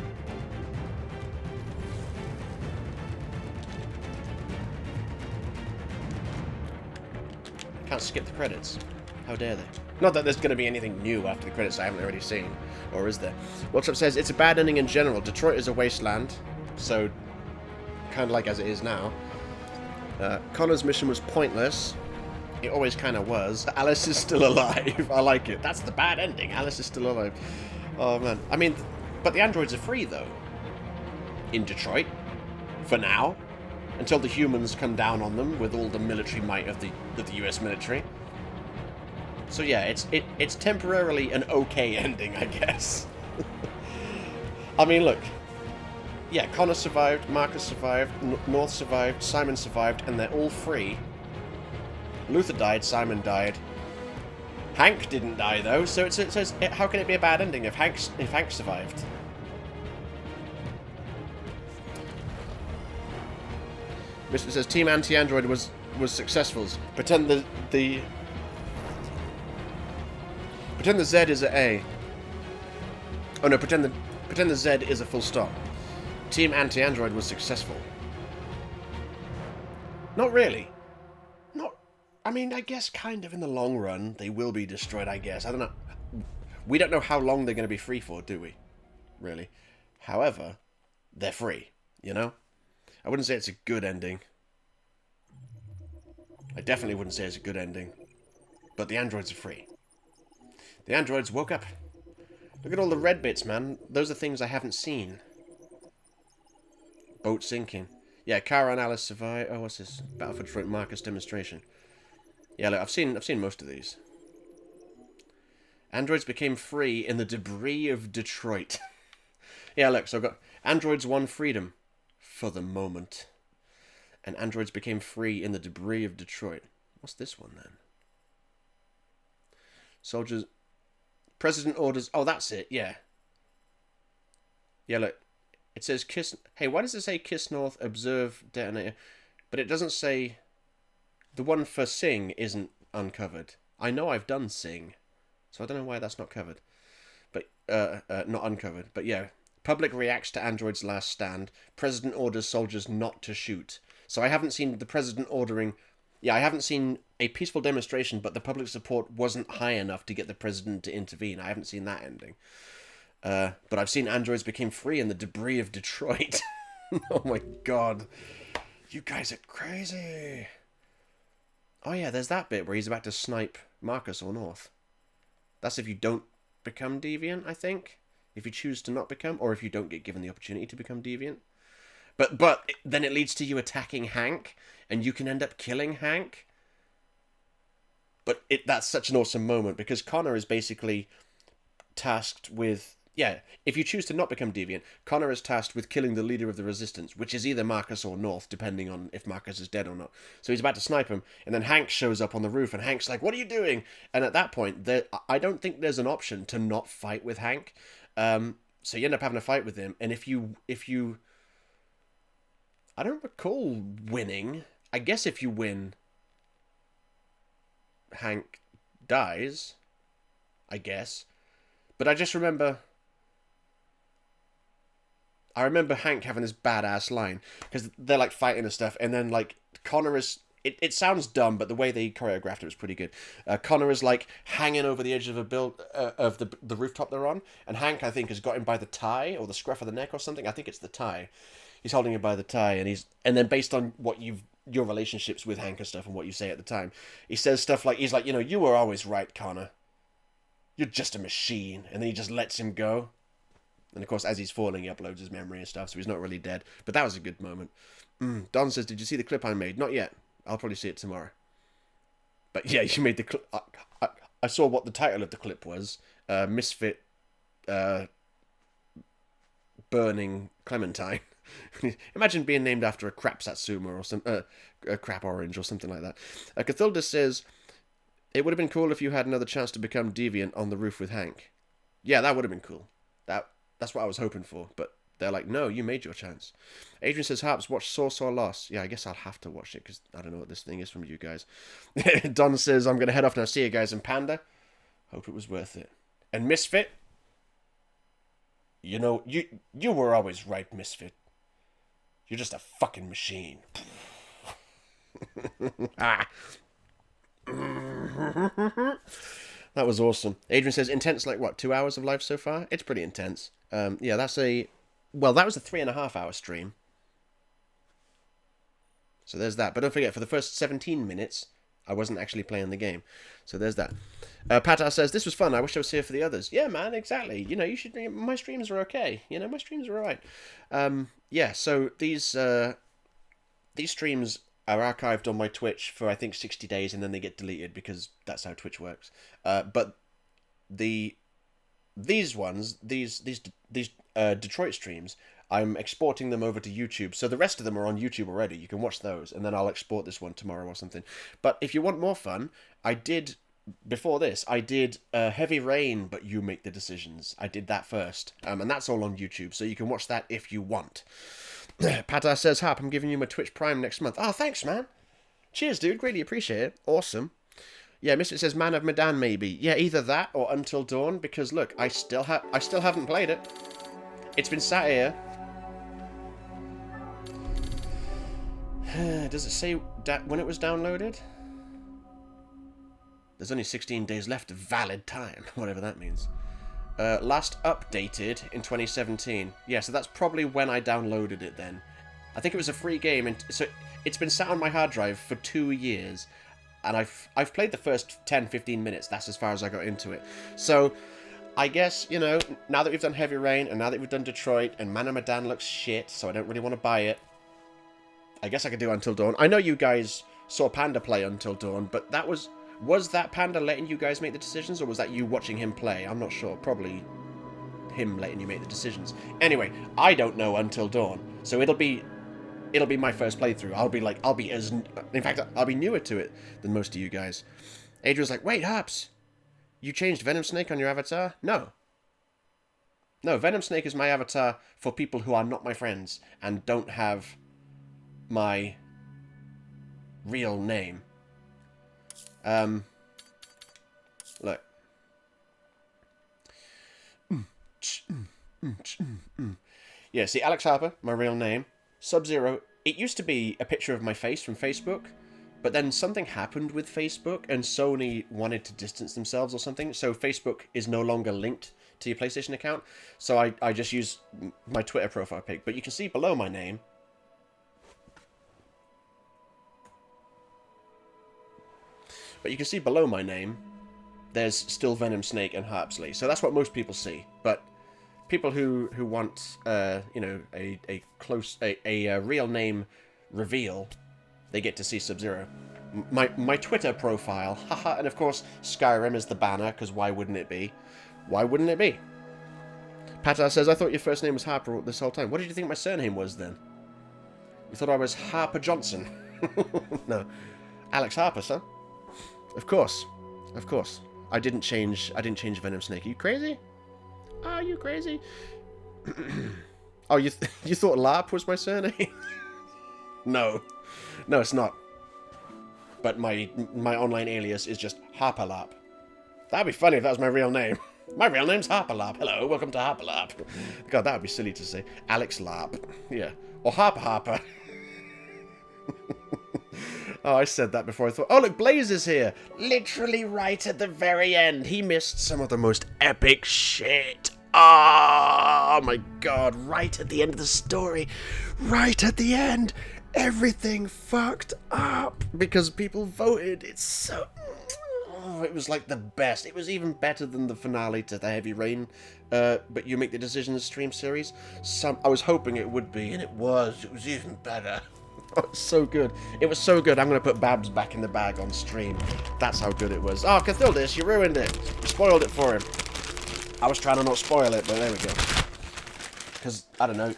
Speaker 1: Can't skip the credits. How dare they? Not that there's going to be anything new after the credits I haven't already seen. Or is there? What's Up says, it's a bad ending in general. Detroit is a wasteland. So, kind of like as it is now. Connor's mission was pointless. It always kind of was. Alice is still alive. I like it. That's the bad ending. Alice is still alive. Oh, man. I mean, but the androids are free, though. In Detroit. For now. Until the humans come down on them with all the military might of the US military. So yeah, it's temporarily an okay ending, I guess. I mean, look. Yeah, Connor survived, Marcus survived, North survived, Simon survived, and they're all free. Luther died, Simon died. Hank didn't die, though, so it says, how can it be a bad ending if Hank survived? Mr. says, Team Anti-Android was successful. Pretend the Z is an A. Oh no, pretend the Z is a full stop. Team Anti-Android was successful. Not really. I mean, I guess kind of in the long run, they will be destroyed, I guess. I don't know. We don't know how long they're going to be free for, do we? Really. However, they're free, you know? I wouldn't say it's a good ending. I definitely wouldn't say it's a good ending. But the androids are free. The androids woke up. Look at all the red bits, man. Those are things I haven't seen. Boat sinking. Yeah, Kara and Alice survive. Oh, what's this? Battle for Detroit Marcus demonstration. Yeah, look, I've seen most of these. Androids became free in the debris of Detroit. Yeah, look, so I've got androids won freedom for the moment. And androids became free in the debris of Detroit. What's this one then? Soldiers. President orders. Oh, that's it. Yeah. Yeah, look. It says Kiss. Hey, why does it say Kiss North, observe, detonator? But it doesn't say. The one for Sing isn't uncovered. I know I've done Sing. So I don't know why that's not covered. But, not uncovered. But yeah. Public reacts to android's last stand. President orders soldiers not to shoot. So I haven't seen the president ordering. Yeah, I haven't seen a peaceful demonstration, but the public support wasn't high enough to get the president to intervene. I haven't seen that ending. But I've seen androids became free in the debris of Detroit. Oh my god. You guys are crazy. Oh yeah, there's that bit where he's about to snipe Marcus or North. That's if you don't become deviant, I think. If you choose to not become, or if you don't get given the opportunity to become deviant. But then it leads to you attacking Hank, and you can end up killing Hank. But that's such an awesome moment, because Connor is basically tasked with... Yeah, if you choose to not become deviant, Connor is tasked with killing the leader of the resistance, which is either Marcus or North, depending on if Marcus is dead or not. So he's about to snipe him, and then Hank shows up on the roof, and Hank's like, what are you doing? And at that point, I don't think there's an option to not fight with Hank. So you end up having a fight with him, and if you... I don't recall winning. I guess if you win, Hank dies. I guess. But I just remember... I remember Hank having this badass line, because they're like fighting and stuff, and then like Connor is... It sounds dumb, but the way they choreographed it was pretty good. Connor is like hanging over the edge of the rooftop they're on, and Hank, I think, has got him by the tie or the scruff of the neck or something. I think it's the tie. He's holding him by the tie, and then based on what your relationships with Hank and stuff and what you say at the time, he says stuff like, he's like, you were always right, Connor. You're just a machine, and then he just lets him go. And of course, as he's falling, he uploads his memory and stuff, so he's not really dead. But that was a good moment. Don says, did you see the clip I made? Not yet. I'll probably see it tomorrow. But yeah, you made the clip. I saw what the title of the clip was. Misfit burning Clementine. Imagine being named after a crap Satsuma or a crap orange or something like that. Cathilda says, it would have been cool if you had another chance to become deviant on the roof with Hank. Yeah, that would have been cool. That's what I was hoping for, but they're like, no, you made your chance. Adrian says, Harps, watch Source or Loss. Yeah, I guess I'll have to watch it, because I don't know what this thing is from you guys. Don says, I'm going to head off now. See you guys in Panda. Hope it was worth it. And Misfit, you know, you were always right, Misfit. You're just a fucking machine. Ah. That was awesome. Adrian says, intense like what, 2 hours of live so far? It's pretty intense. Yeah, that was a 3.5 hour stream. So there's that. But don't forget, for the first 17 minutes, I wasn't actually playing the game. So there's that. Patar says, this was fun. I wish I was here for the others. Yeah, man, exactly. You know, you should. My streams are okay. You know, my streams are alright. Yeah, so these streams are archived on my Twitch for, I think, 60 days, and then they get deleted because that's how Twitch works. But these Detroit streams, I'm exporting them over to YouTube. So the rest of them are on YouTube already. You can watch those, and then I'll export this one tomorrow or something. But if you want more fun, before this, I did Heavy Rain, but you make the decisions. I did that first, and that's all on YouTube, so you can watch that if you want. Patar says, Harp, I'm giving you my Twitch Prime next month. Oh, thanks, man. Cheers, dude. Greatly appreciate it. Awesome. Yeah, Misfit says Man of Medan, maybe. Yeah, either that or Until Dawn, because look, I still haven't played it. It's been sat here. Does it say when it was downloaded? There's only 16 days left of valid time, whatever that means. Last updated in 2017. Yeah, so that's probably when I downloaded it then. I think it was a free game, and so it's been sat on my hard drive for 2 years, and I've played the first 10-15 minutes. That's as far as I got into it. So I guess, you know, now that we've done Heavy Rain, and now that we've done Detroit, and Man of Medan looks shit, so I don't really want to buy it, I guess I could do Until Dawn. I know you guys saw Panda play Until Dawn, but that was that Panda letting you guys make the decisions, or was that you watching him play? I'm not sure. Probably him letting you make the decisions. Anyway, I don't know Until Dawn, so it'll be my first playthrough. In fact, I'll be newer to it than most of you guys. Adrian's like, wait, Harps, you changed Venom Snake on your avatar? No, Venom Snake is my avatar for people who are not my friends and don't have my real name. Look. Yeah, see, Alex Harper, my real name. Sub-Zero, it used to be a picture of my face from Facebook, but then something happened with Facebook, and Sony wanted to distance themselves or something, so Facebook is no longer linked to your PlayStation account, so I just use my Twitter profile pic. But you can see below my name, there's still Venom Snake and Harpsley. So that's what most people see. But people who want, you know, a real name reveal, they get to see Sub-Zero. My Twitter profile, haha, and of course Skyrim is the banner, because why wouldn't it be? Why wouldn't it be? Patar says, I thought your first name was Harper this whole time. What did you think my surname was then? You thought I was Harper Johnson? No. Alex Harper, son. Of course. I didn't change Venom Snake. Are you crazy? Are you crazy? Oh, you thought Larp was my surname? No, it's not. But my online alias is just Harperlarp. That'd be funny if that was my real name. My real name's Harperlarp. Hello, welcome to Harperlarp. God, that would be silly to say. Alex Larp. Yeah. Or Harper. Oh, I said that before I thought, oh, look, Blaze is here. Literally right at the very end. He missed some of the most epic shit. Oh, my God. Right at the end of the story. Right at the end. Everything fucked up because people voted. It's so... Oh, it was like the best. It was even better than the finale to the Heavy Rain, but you make the decisions stream series. I was hoping it would be, and it was. It was even better. Oh, it's so good. It was so good. I'm going to put Babs back in the bag on stream. That's how good it was. Oh, Cathildis, you ruined it. You spoiled it for him. I was trying to not spoil it, but there we go. Because, I don't know.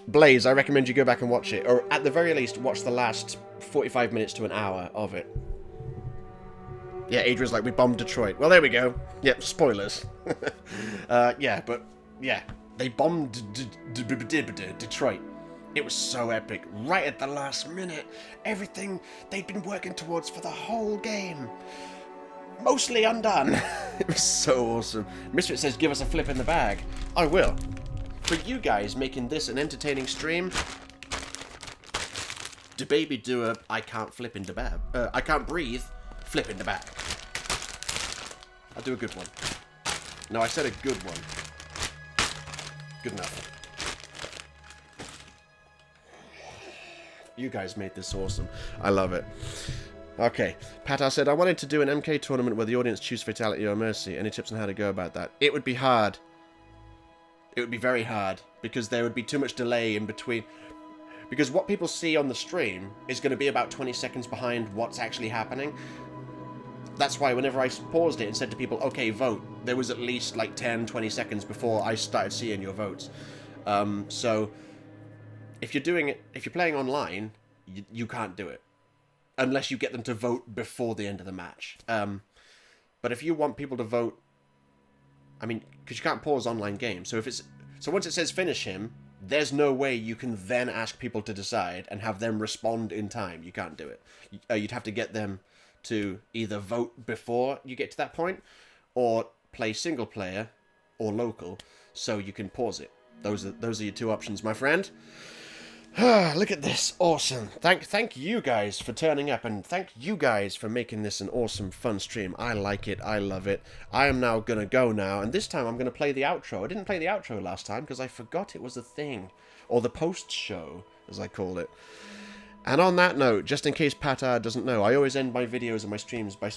Speaker 1: Blaze, I recommend you go back and watch it. Or, at the very least, watch the last 45 minutes to an hour of it. Yeah, Adrian's like, we bombed Detroit. Well, there we go. Yep, spoilers. Yeah, but, yeah. They bombed Detroit. It was so epic. Right at the last minute. Everything they'd been working towards for the whole game. Mostly undone. It was so awesome. Misfit says, give us a flip in the bag. I will. For you guys making this an entertaining stream, the baby do a I can't flip in the bag. I can't breathe. Flip in the bag. I'll do a good one. No, I said a good one. Good enough. You guys made this awesome. I love it. Okay. Patar said, I wanted to do an MK tournament where the audience choose Fatality or Mercy. Any tips on how to go about that? It would be hard. It would be very hard, because there would be too much delay in between. Because what people see on the stream is going to be about 20 seconds behind what's actually happening. That's why whenever I paused it and said to people, okay, vote, there was at least like 10, 20 seconds before I started seeing your votes. So if you're playing online, you can't do it. Unless you get them to vote before the end of the match. But if you want people to vote, I mean, because you can't pause online games. So once it says finish him, there's no way you can then ask people to decide and have them respond in time. You can't do it. You'd have to get them to either vote before you get to that point, or play single player or local, so you can pause it. Those are your two options, my friend. Look at this. Awesome. Thank you guys for turning up, and thank you guys for making this an awesome, fun stream. I like it. I love it. I am now going to go now, and this time I'm going to play the outro. I didn't play the outro last time because I forgot it was a thing, or the post-show, as I call it. And on that note, just in case Patar doesn't know, I always end my videos and my streams by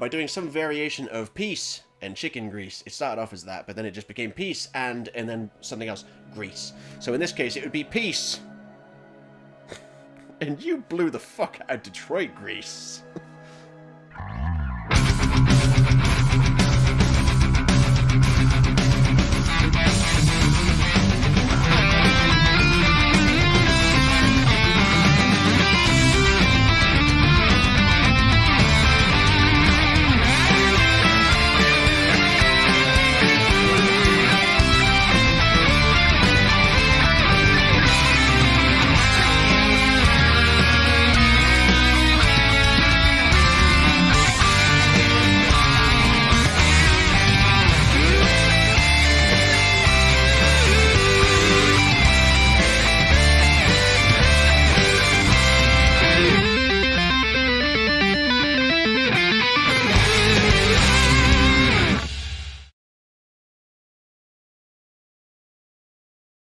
Speaker 1: doing some variation of peace and chicken grease. It started off as that, but then it just became peace and then something else, grease. So in this case, it would be peace. And you blew the fuck out of Detroit, Grease.